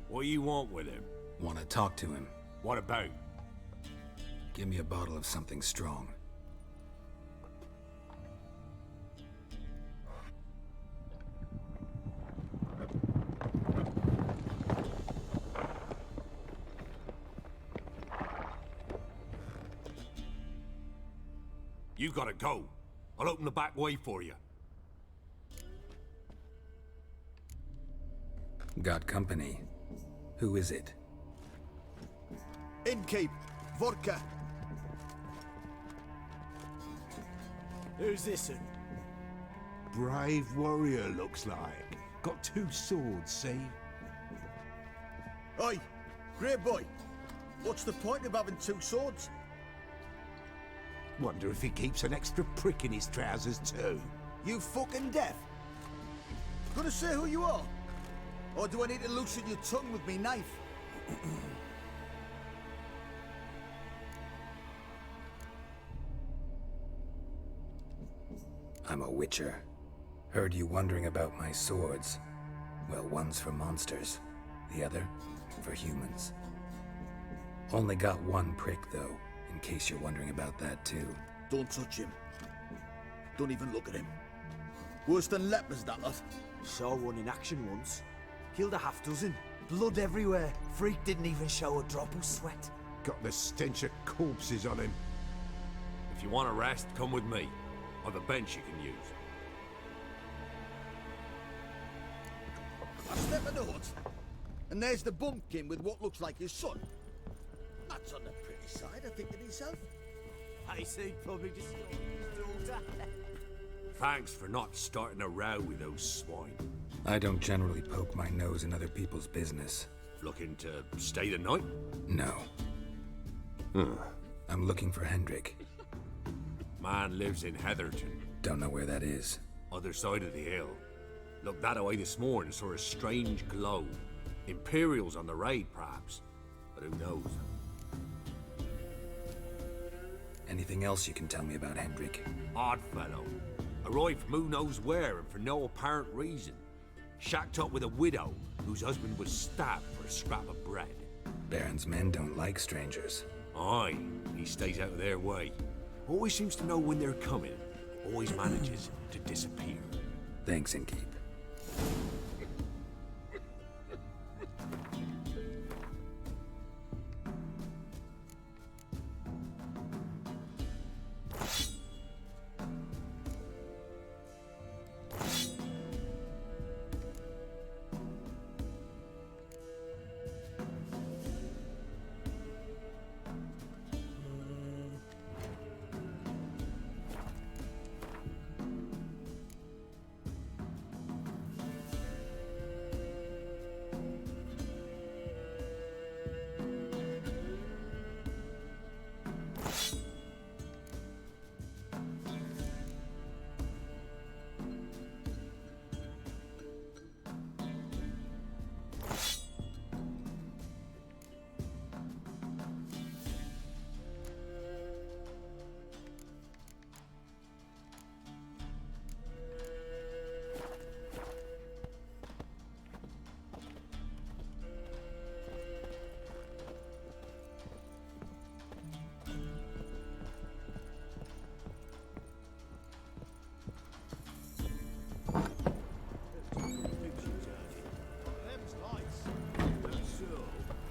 What do you want with him? Want to talk to him. What about? Give me a bottle of something strong. You gotta go. I'll open the back way for you. Got company. Who is it? Innkeep, vodka. Who's this? Brave warrior, looks like. Got 2 swords, see? Oi, grey boy. What's the point of having 2 swords? Wonder if he keeps an extra prick in his trousers too. You fucking deaf? Gonna say who you are? Or do I need to loosen your tongue with me knife? I'm a witcher. Heard you wondering about my swords. Well, one's for monsters, the other for humans. Only got 1 prick, though, in case you're wondering about that, too. Don't touch him. Don't even look at him. Worse than lepers, that lot. Saw one in action once. Killed a half-dozen. Blood everywhere. Freak didn't even show a drop of sweat. Got the stench of corpses on him. If you want a rest, come with me. I've a bench you can use. I step in the hut, and there's the bumpkin with what looks like his son. That's on the pretty side, I think to myself. I say probably just daughter. Thanks for not starting a row with those swine. I don't generally poke my nose in other people's business. Looking to stay the night? No. I'm looking for Hendrik. Man lives in Heatherton. Don't know where that is. Other side of the hill. Looked that away this morning, saw a strange glow. Imperials on the raid, perhaps. But who knows? Anything else you can tell me about Hendrik? Odd fellow. Arrived from who knows where and for no apparent reason. Shacked up with a widow whose husband was stabbed for a scrap of bread. Baron's men don't like strangers. Aye, he stays out of their way. Always seems to know when they're coming. Always manages to disappear. Thanks, Innkeep.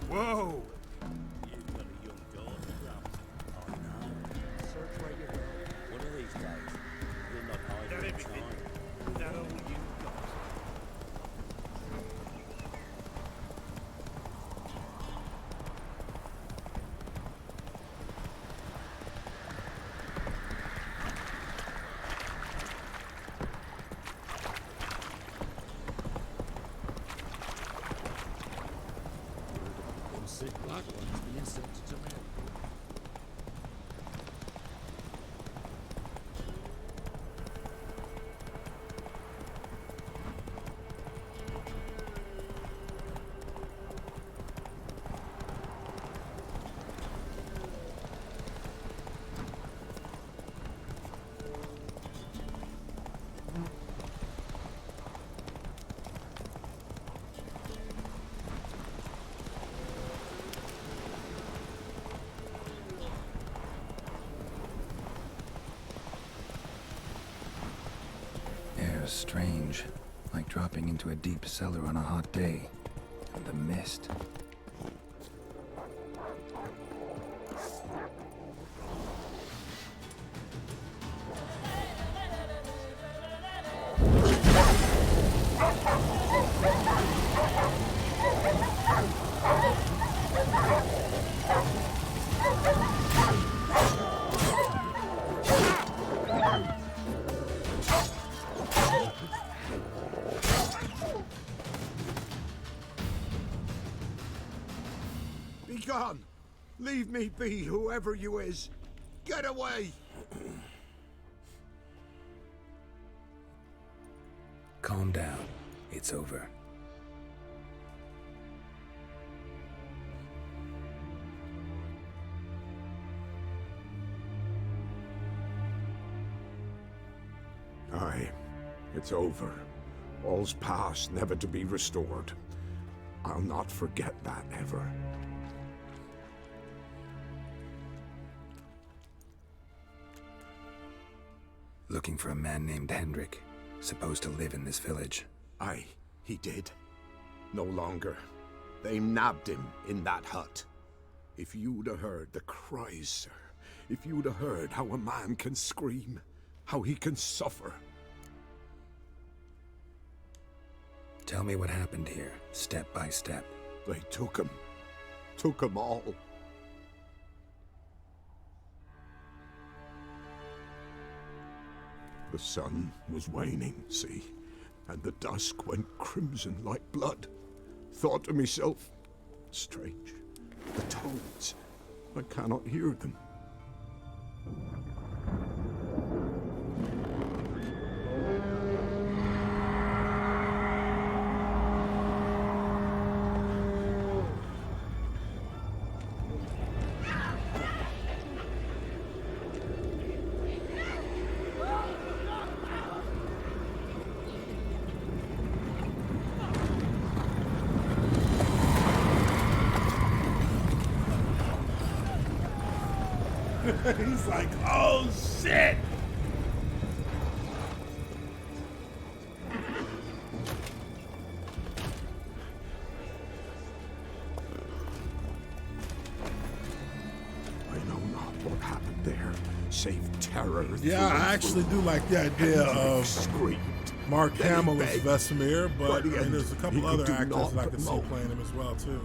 Whoa! You've got a young daughter, Grandpa. I know. Search where you go. One of these days, you'll not hide your time. Is that all you've got? Sick black ones being sent to Jamaica. Air's strange, like dropping into a deep cellar on a hot day. And the mist. Be gone! Leave me be, whoever you is! Get away! Calm down. It's over. Aye, it's over. All's past, never to be restored. I'll not forget that ever. Looking for a man named Hendrik, supposed to live in this village. Aye, he did. No longer. They nabbed him in that hut. If you'd have heard the cries, sir. If you'd have heard how a man can scream, how he can suffer. Tell me what happened here, step by step. They took him. Took him all. The sun was waning, see, and the dusk went crimson like blood. Thought to myself, Strange. The toads. I cannot hear them. He's like, oh shit! I know not what happened there, save terror. Yeah, I actually do like the idea of Mark Hamill as Vesemir, but and there's a couple other actors that I can see playing him as well too.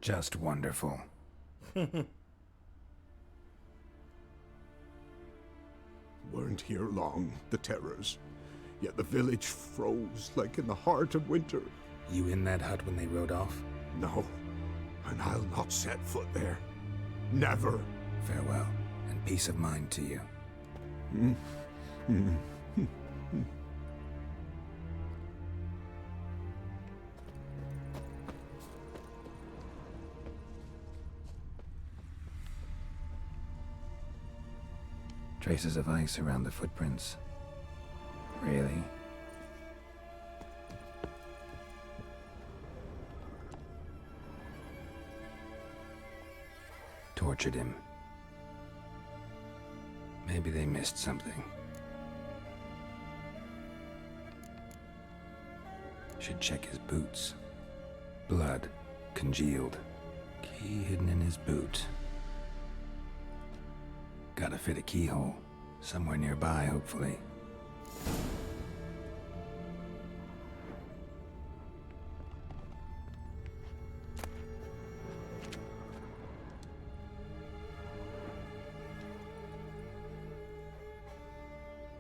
Just wonderful. Weren't here long, the terrors. Yet the village froze like in the heart of winter. You in that hut when they rode off? No, and I'll not set foot there. Never. Farewell, and peace of mind to you. Traces of ice around the footprints. Really? Tortured him. Maybe they missed something. Should check his boots. Blood, congealed. Key hidden in his boot. Gotta fit a keyhole. Somewhere nearby, hopefully.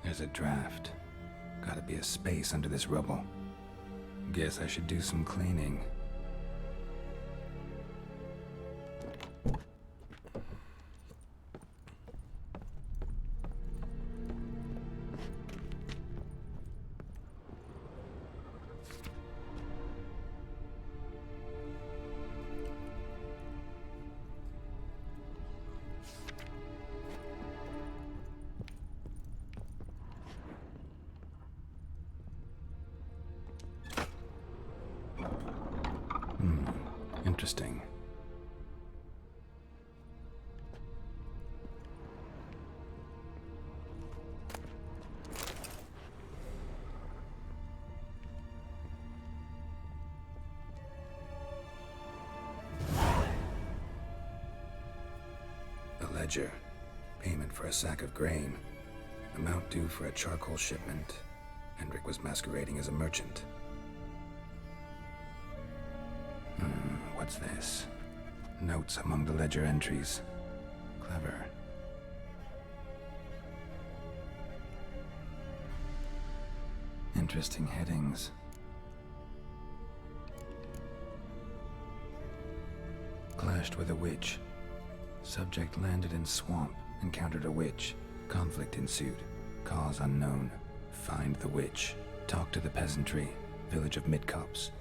There's a draft. Gotta be a space under this rubble. Guess I should do some cleaning. Interesting. A ledger. Payment for a sack of grain. Amount due for a charcoal shipment. Hendrik was masquerading as a merchant. What's this? Notes among the ledger entries. Clever. Interesting headings. Clashed with a witch. Subject landed in swamp, encountered a witch. Conflict ensued. Cause unknown. Find the witch. Talk to the peasantry. Village of Midcops.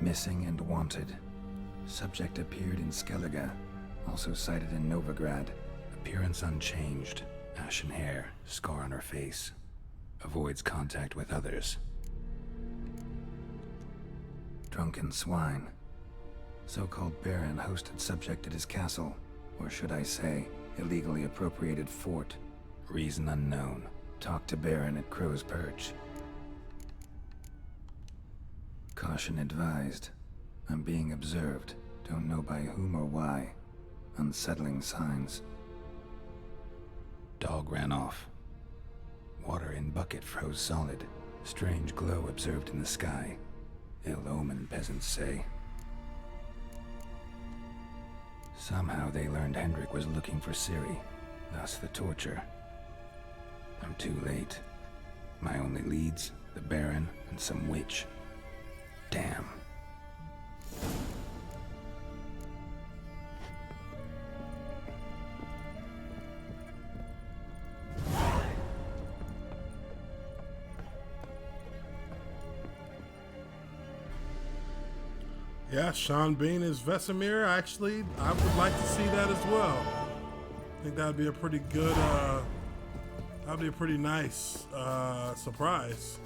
Missing and wanted. Subject appeared in Skellige, also sighted in Novigrad. Appearance unchanged. Ashen hair, scar on her face. Avoids contact with others. Drunken swine. So-called baron hosted subject at his castle, or should I say, illegally appropriated fort. Reason unknown. Talk to Baron at Crow's Perch. Caution advised. I'm being observed. Don't know by whom or why. Unsettling signs. Dog ran off. Water in bucket froze solid. Strange glow observed in the sky. Ill omen, peasants say. Somehow they learned Hendrik was looking for Ciri, thus the torture. I'm too late. My only leads, the Baron and some witch. Damn. Yeah, Sean Bean is Vesemir. Actually, I would like to see that as well. I think that'd be a pretty good, that'd be a pretty nice surprise.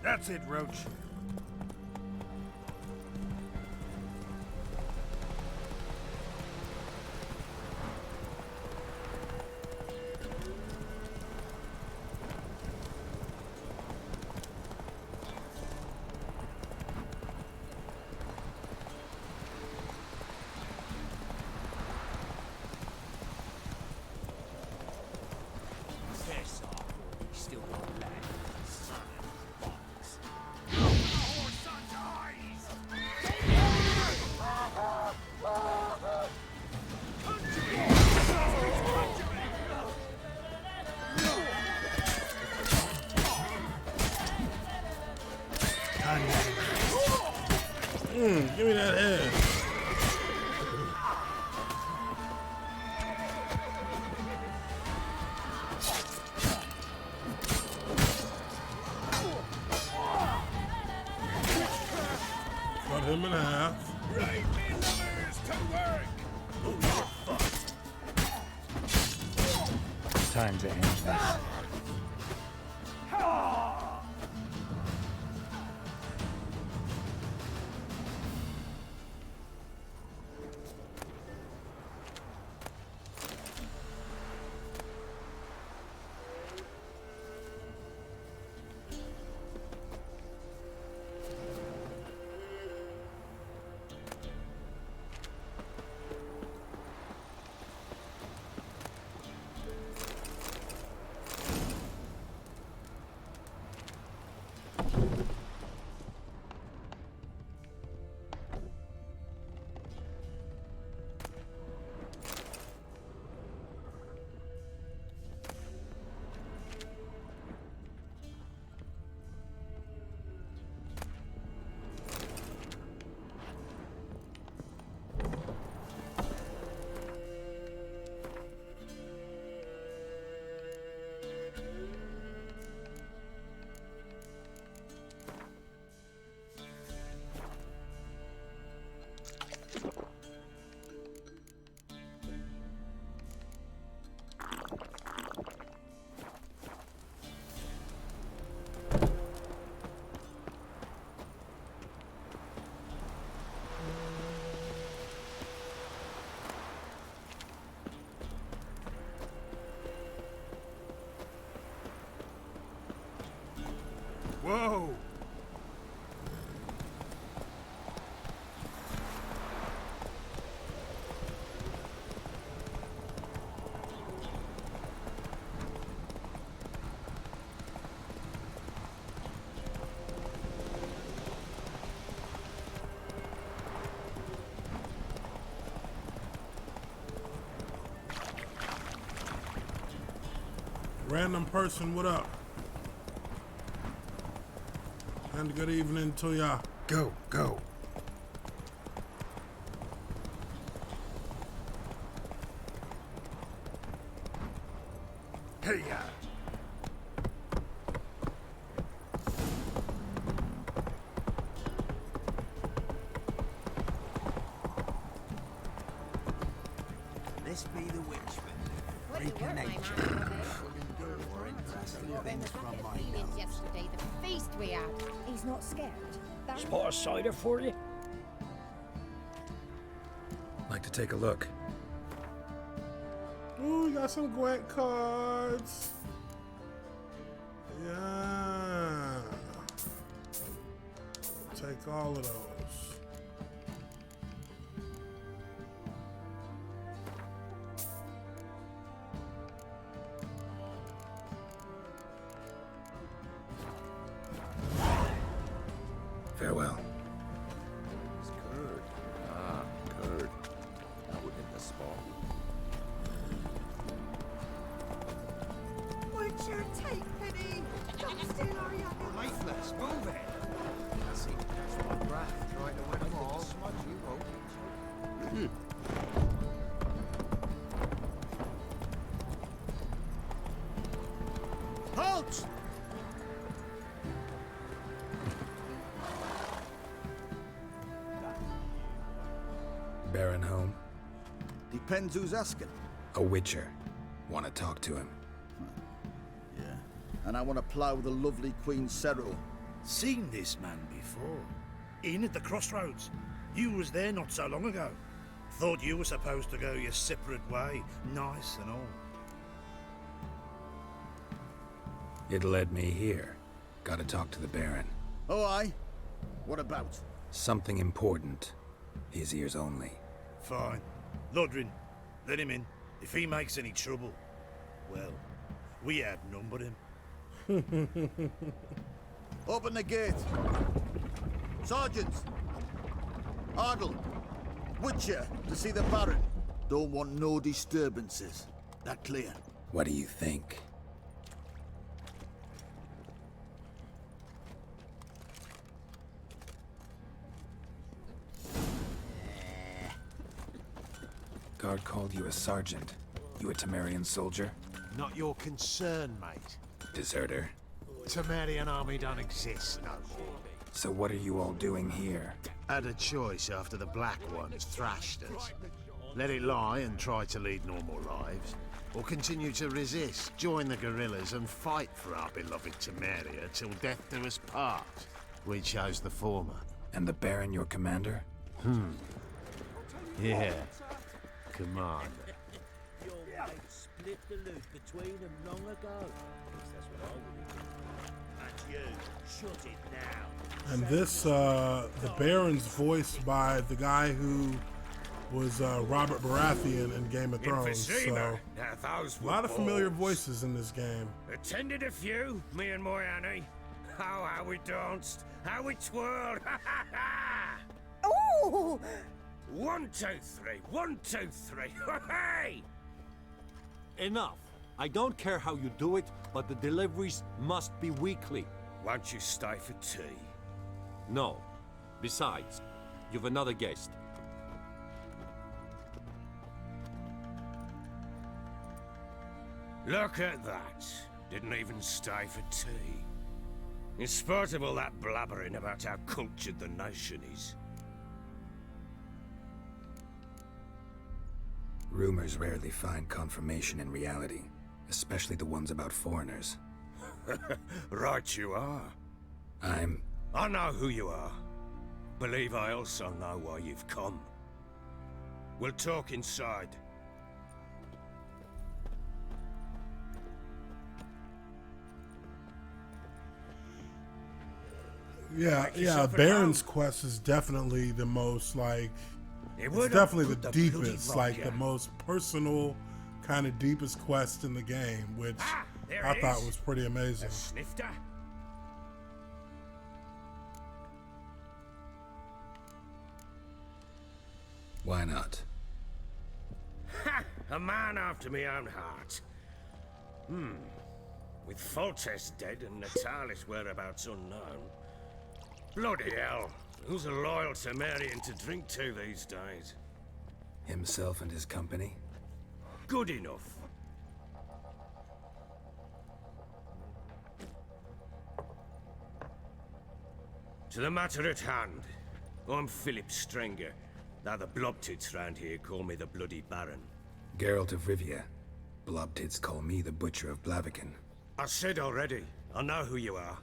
That's it, Roach. Give me that head. Cut him in half. Time to end this. Whoa! Random person, what up? And good evening to ya. Go, go. Hey, ya. This be the witchman. Freak of nature. Things from my nose. Yesterday, the feast we had. He's not scared. Spot a cider for you? Like to take a look. Ooh, we got some Gwent cards. Yeah. Take all of those. Farewell. It's curd. Ah, curd. That would hit the spot. What's your take, Penny? Come still, are you? Lifeless, move it! I see. That's my breath trying to win them all. Smudge you won't. Halt! Baron home? Depends who's asking. A witcher. Want to talk to him. Yeah. And I want to plough the lovely Queen Cyril. Seen this man before. In at the crossroads. You was there not so long ago. Thought you were supposed to go your separate way, nice and all. It led me here. Gotta talk to the Baron. Oh, aye? What about? Something important. His ears only. Fine. Lodrin, let him in. If he makes any trouble, well, we outnumber him. Open the gate. Sergeants! Ardle! Witcher, to see the Baron. Don't want no disturbances. That clear? What do you think? Guard called you a sergeant. You a Temerian soldier? Not your concern, mate. Deserter? Temerian army don't exist no more. So what are you all doing here? Had a choice after the Black Ones thrashed us. Let it lie and try to lead normal lives, or continue to resist, join the guerrillas and fight for our beloved Temeria till death do us part. We chose the former. And the Baron your commander? Yeah. Commander. Your mate split the loot between them long ago. At least that's what I would have. And you, shut it now. And this, the Baron's voiced by the guy who was Robert Baratheon in Game of Thrones. So, a lot of familiar voices in this game. Attended a few, me and my Annie. Oh, how we danced, how we twirled. Ooh! 1, 2, 3, 1, 2, 3. Hey! Enough. I don't care how you do it, but the deliveries must be weekly. Won't you stay for tea? No. Besides, you've another guest. Look at that. Didn't even stay for tea. In spite of all that blabbering about how cultured the nation is. Rumors rarely find confirmation in reality, especially the ones about foreigners. Right you are. I know who you are. Believe I also know why you've come. We'll talk inside. Yeah, Baron's quest is definitely the most, like, it's definitely the deepest, like, the most personal, kind of deepest quest in the game, which I thought was pretty amazing. A snifter? Why not? Ha! A man after my own heart. With Foltest dead and Natalis' whereabouts unknown. Bloody hell. Who's a loyal Temerian to drink to these days? Himself and his company? Good enough. To the matter at hand. I'm Philip Strenger. Now the Blobtits round here call me the Bloody Baron. Geralt of Rivia. Blobtits call me the Butcher of Blaviken. I said already, I know who you are.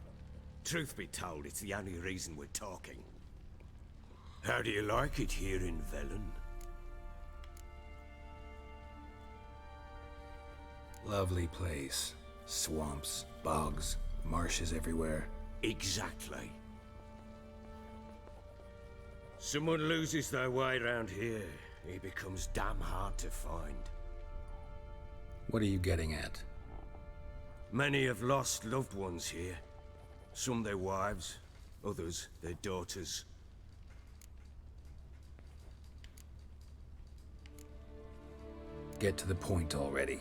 Truth be told, it's the only reason we're talking. How do you like it here in Velen? Lovely place. Swamps, bogs, marshes everywhere. Exactly. Someone loses their way around here, he becomes damn hard to find. What are you getting at? Many have lost loved ones here. Some their wives, others their daughters. Get to the point already.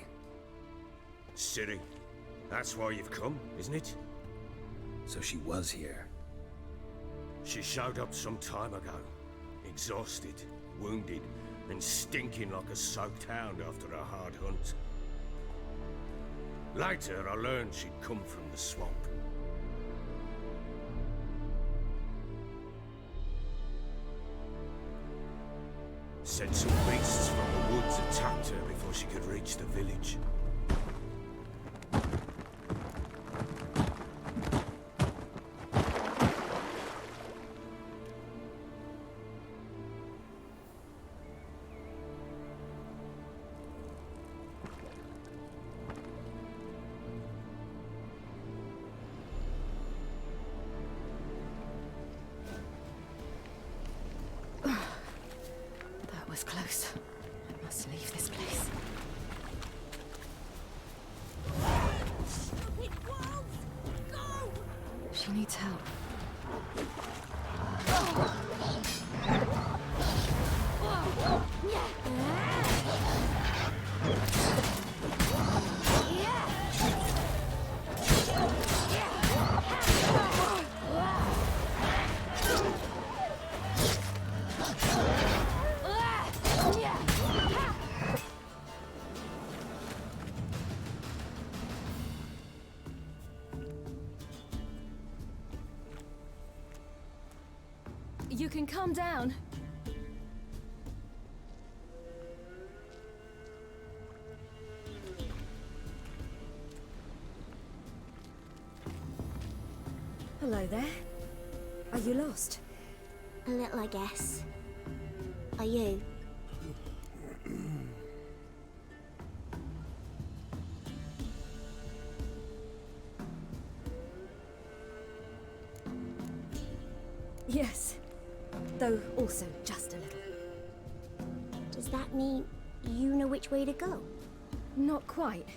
Ciri, that's why you've come, isn't it? So she was here. She showed up some time ago. Exhausted, wounded, and stinking like a soaked hound after a hard hunt. Later, I learned she'd come from the swamp. Said some beasts from the woods attacked her before she could reach the village. That was close. I must leave this place. Stupid wolves! Go! She needs help. You can calm down. Hello there. Are you lost? A little, I guess. Are you? Yes. Though also just a little. Does that mean you know which way to go? Not quite.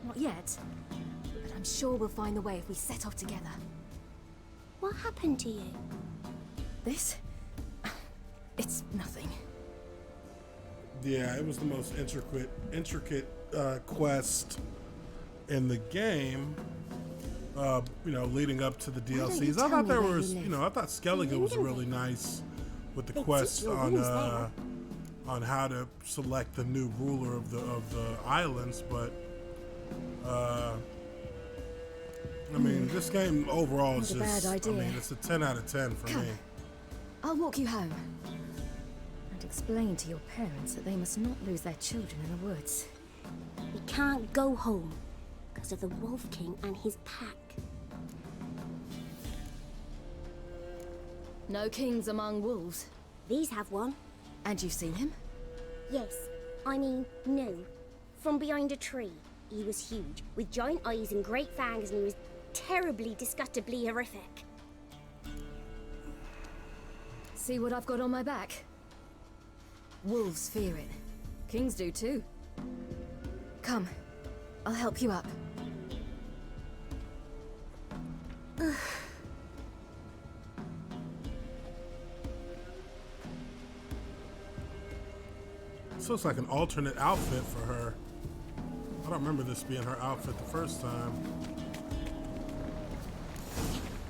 Not yet. But I'm sure we'll find the way if we set off together. What happened to you? This? It's nothing. Yeah, it was the most intricate quest in the game. Leading up to the DLCs. I thought there was, I thought Skellige was really nice with the quest on how to select the new ruler of the islands, but this game overall is just, it's a 10 out of 10 for me. I'll walk you home. And explain to your parents that they must not lose their children in the woods. We can't go home because of the Wolf King and his pack. No kings among wolves. These have one. And you've seen him? Yes. No. From behind a tree. He was huge, with giant eyes and great fangs, and he was terribly, disgustingly horrific. See what I've got on my back? Wolves fear it. Kings do too. Come, I'll help you up. This looks like an alternate outfit for her. I don't remember this being her outfit the first time.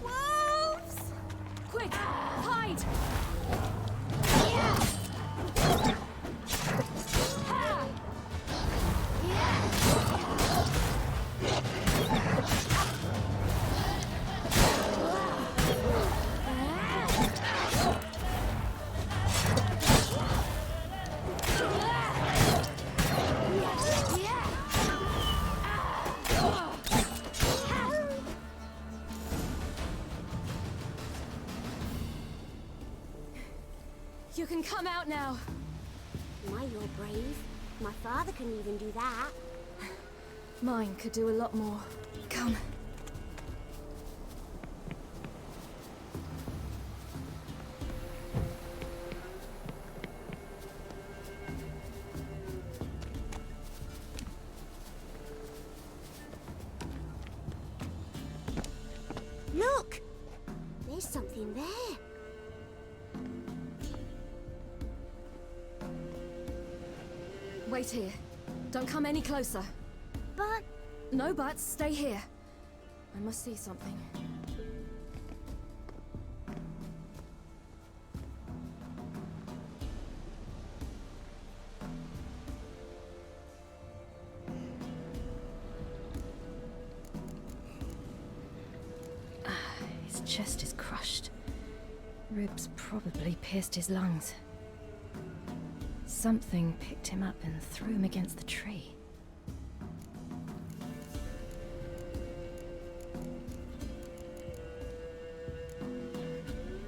Wolves! Quick, hide! can come out now. My, you're brave. My father can even do that. Mine could do a lot more. Come. Look! There's something there. Wait here. Don't come any closer. But... No buts. Stay here. I must see something. His chest is crushed. Ribs probably pierced his lungs. Something picked him up and threw him against the tree.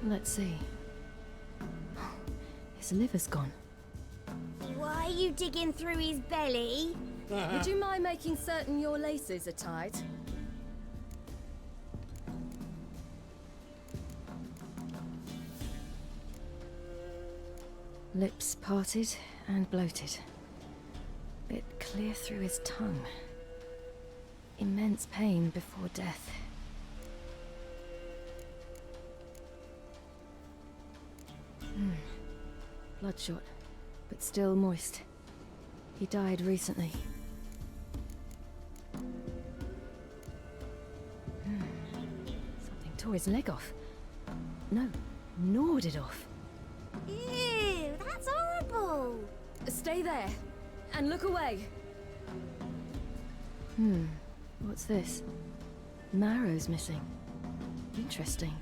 Let's see. His liver's gone. Why are you digging through his belly? Would you mind making certain your laces are tied? Lips parted and bloated. Bit clear through his tongue. Immense pain before death. Bloodshot, but still moist. He died recently. Something tore his leg off. No, gnawed it off. Ew, that's horrible. Stay there, and look away. What's this? Marrow's missing. Interesting.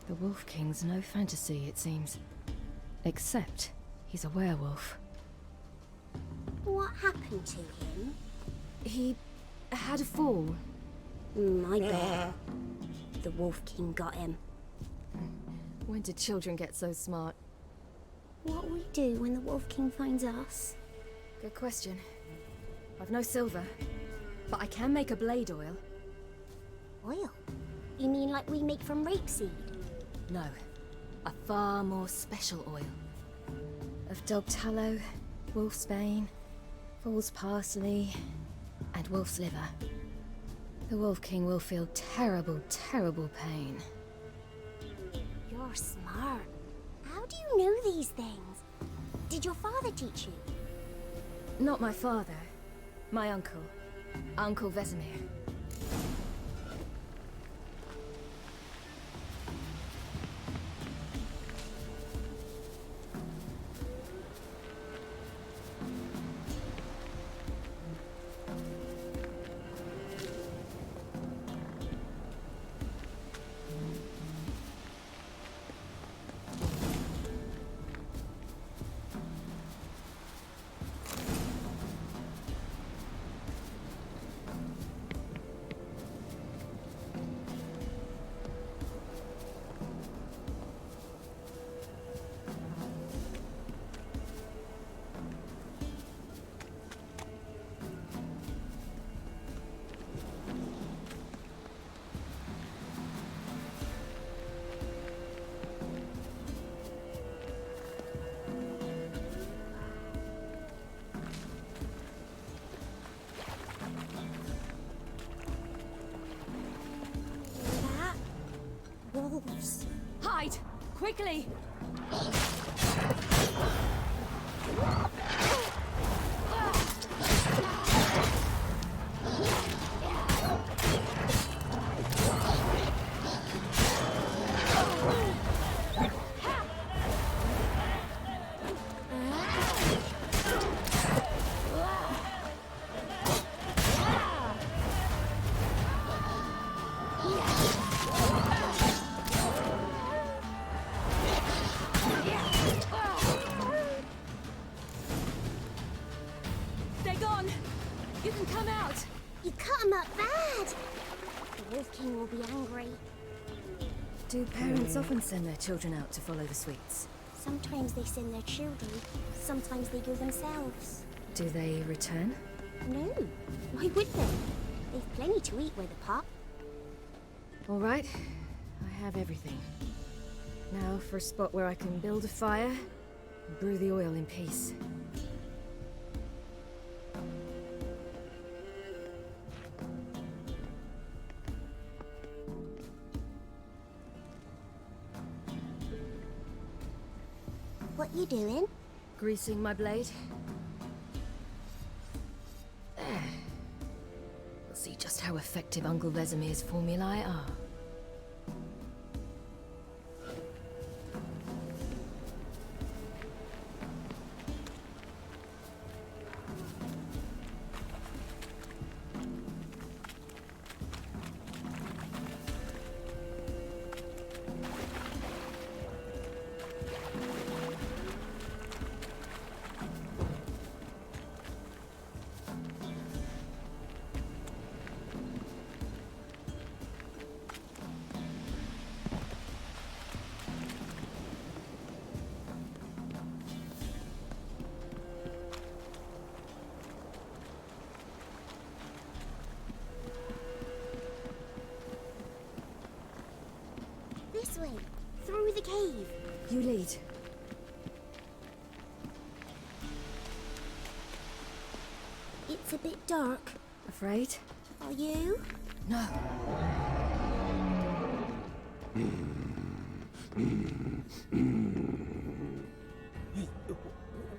The Wolf King's no fantasy, it seems. Except he's a werewolf. What happened to him? He had a fall. I bet. The Wolf King got him. When did children get so smart? What will we do when the Wolf King finds us? Good question. I've no silver, but I can make a blade oil. Oil? You mean like we make from rapeseed? No, a far more special oil. Of dog tallow, wolf's bane, foal's parsley, and wolf's liver. The Wolf King will feel terrible, terrible pain. You're smart. How do you know these things? Did your father teach you? Not my father. My uncle. Uncle Vesemir. Wolves. Hide! Quickly! They're gone! You can come out! You cut him up bad! The Wolf King will be angry. Do parents often send their children out to follow the sweets? Sometimes they send their children, sometimes they go themselves. Do they return? No, why would they? They've plenty to eat where the pop. All right, I have everything. Now for a spot where I can build a fire and brew the oil in peace. What you doing? Greasing my blade. There. We'll see just how effective Uncle Vesemir's formulae are. This way, through the cave. You lead. It's a bit dark. Afraid? Are you? No.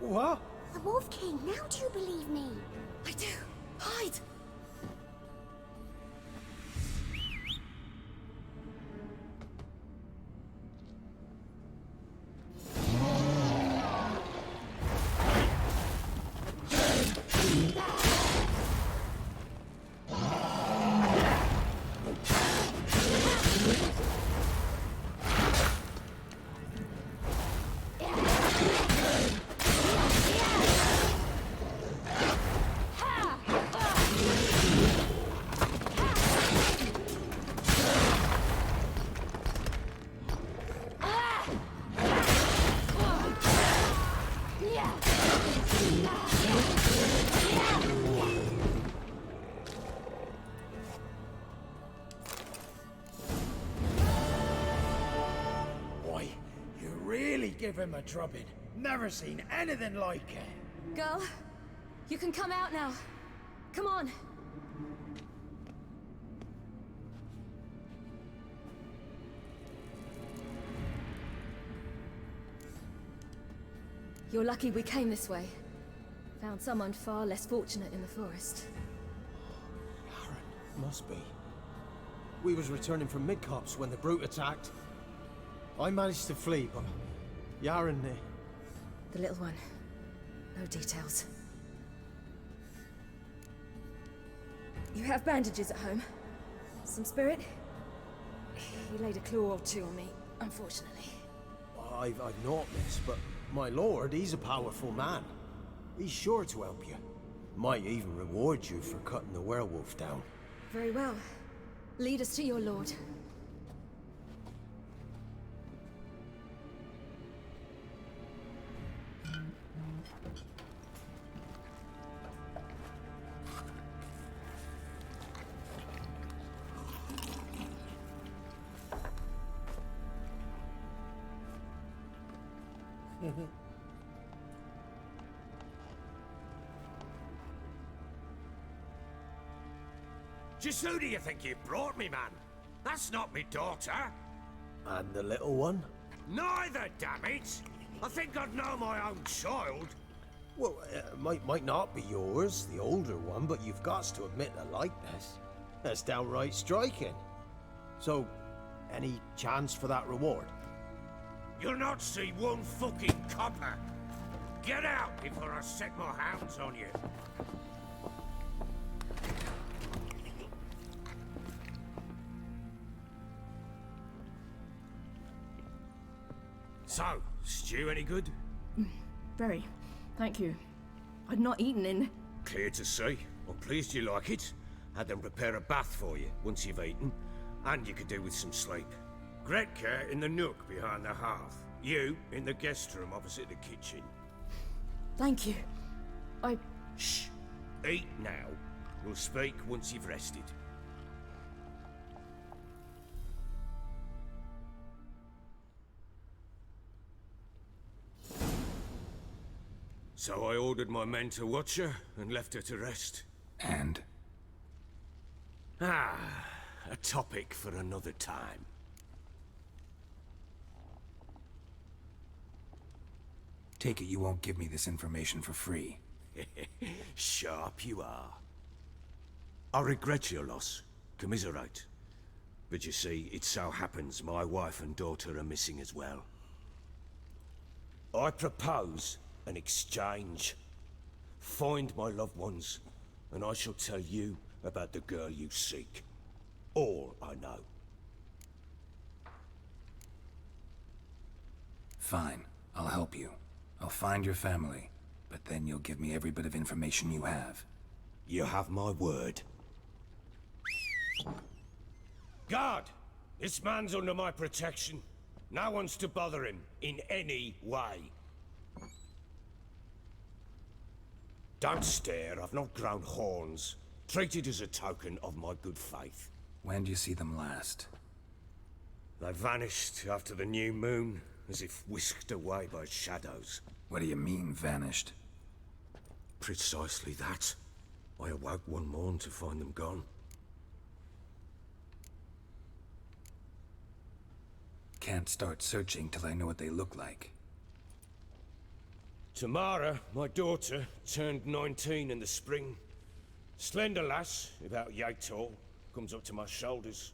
What? The Wolf King, now do you believe me? I do. Hide! Give him a drubbing. Never seen anything like it. Girl, you can come out now. Come on. You're lucky we came this way. Found someone far less fortunate in the forest. Must be. We was returning from Midcops when the brute attacked. I managed to flee, but Yaren... The little one. No details. You have bandages at home? Some spirit? He laid a claw or two on me, unfortunately. I've not, miss, but my lord, he's a powerful man. He's sure to help you. Might even reward you for cutting the werewolf down. Very well. Lead us to your lord. Just who do you think you brought me, man? That's not me daughter. And the little one? Neither, damn it! I think I'd know my own child. Well, might not be yours, the older one, but you've got to admit the likeness. That's downright striking. So, any chance for that reward? You'll not see one fucking copper. Get out before I set my hounds on you. So, stew any good? Very. Thank you. I'd not eaten in... Clear to see. I'm pleased you like it. Had them prepare a bath for you once you've eaten, and you could do with some sleep. Gretka in the nook behind the hearth. You in the guest room opposite the kitchen. Thank you. Shh. Eat now. We'll speak once you've rested. So I ordered my men to watch her and left her to rest. And? A topic for another time. Take it you won't give me this information for free. Sharp you are. I regret your loss. Commiserate. But you see, it so happens my wife and daughter are missing as well. I propose an exchange. Find my loved ones, and I shall tell you about the girl you seek. All I know. Fine, I'll help you. I'll find your family, but then you'll give me every bit of information you have. You have my word. Guard! This man's under my protection. No one's to bother him in any way. Don't stare, I've not grown horns. Treat it as a token of my good faith. When did you see them last? They vanished after the new moon, as if whisked away by shadows. What do you mean, vanished? Precisely that. I awoke one morn to find them gone. Can't start searching till I know what they look like. Tamara, my daughter, turned 19 in the spring. Slender lass, about yay tall, comes up to my shoulders.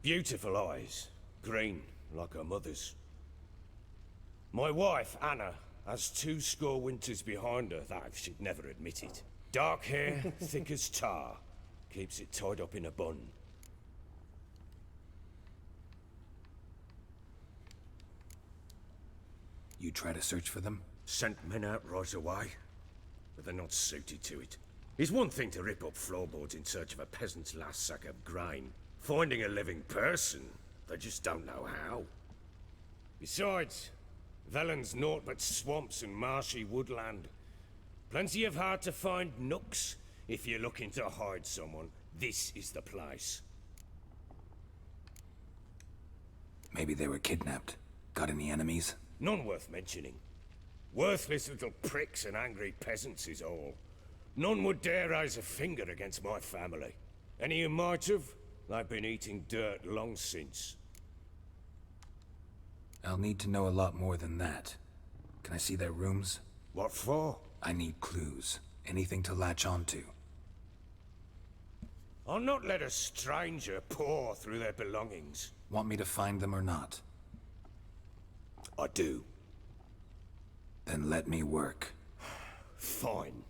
Beautiful eyes, green, like her mother's. My wife, Anna, has 20 winters behind her, though she'd never admit it. Dark hair, thick as tar, keeps it tied up in a bun. You try to search for them? Sent men out right away, but they're not suited to it. It's one thing to rip up floorboards in search of a peasant's last sack of grain. Finding a living person, they just don't know how. Besides, Velen's naught but swamps and marshy woodland. Plenty of hard-to-find nooks. If you're looking to hide someone, this is the place. Maybe they were kidnapped. Got any enemies? None worth mentioning. Worthless little pricks and angry peasants is all. None would dare raise a finger against my family. Any who might have, they've been eating dirt long since. I'll need to know a lot more than that. Can I see their rooms? What for? I need clues. Anything to latch onto. I'll not let a stranger pore through their belongings. Want me to find them or not? I do. Then let me work. Fine.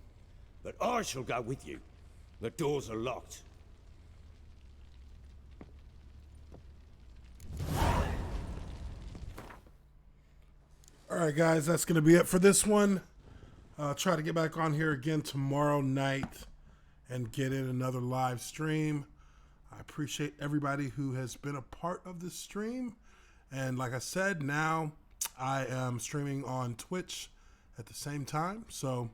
But I shall go with you. The doors are locked. Alright guys, that's going to be it for this one. I'll try to get back on here again tomorrow night and get in another live stream. I appreciate everybody who has been a part of this stream. And like I said, now I am streaming on Twitch at the same time. So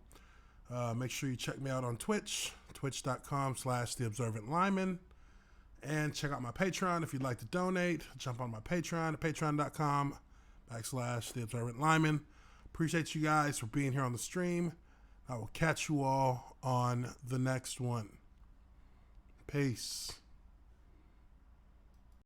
make sure you check me out on Twitch, twitch.com/theobservantlyman. And check out my Patreon if you'd like to donate. Jump on my Patreon at patreon.com/theobservantlyman. Appreciate you guys for being here on the stream. I will catch you all on the next one. Peace.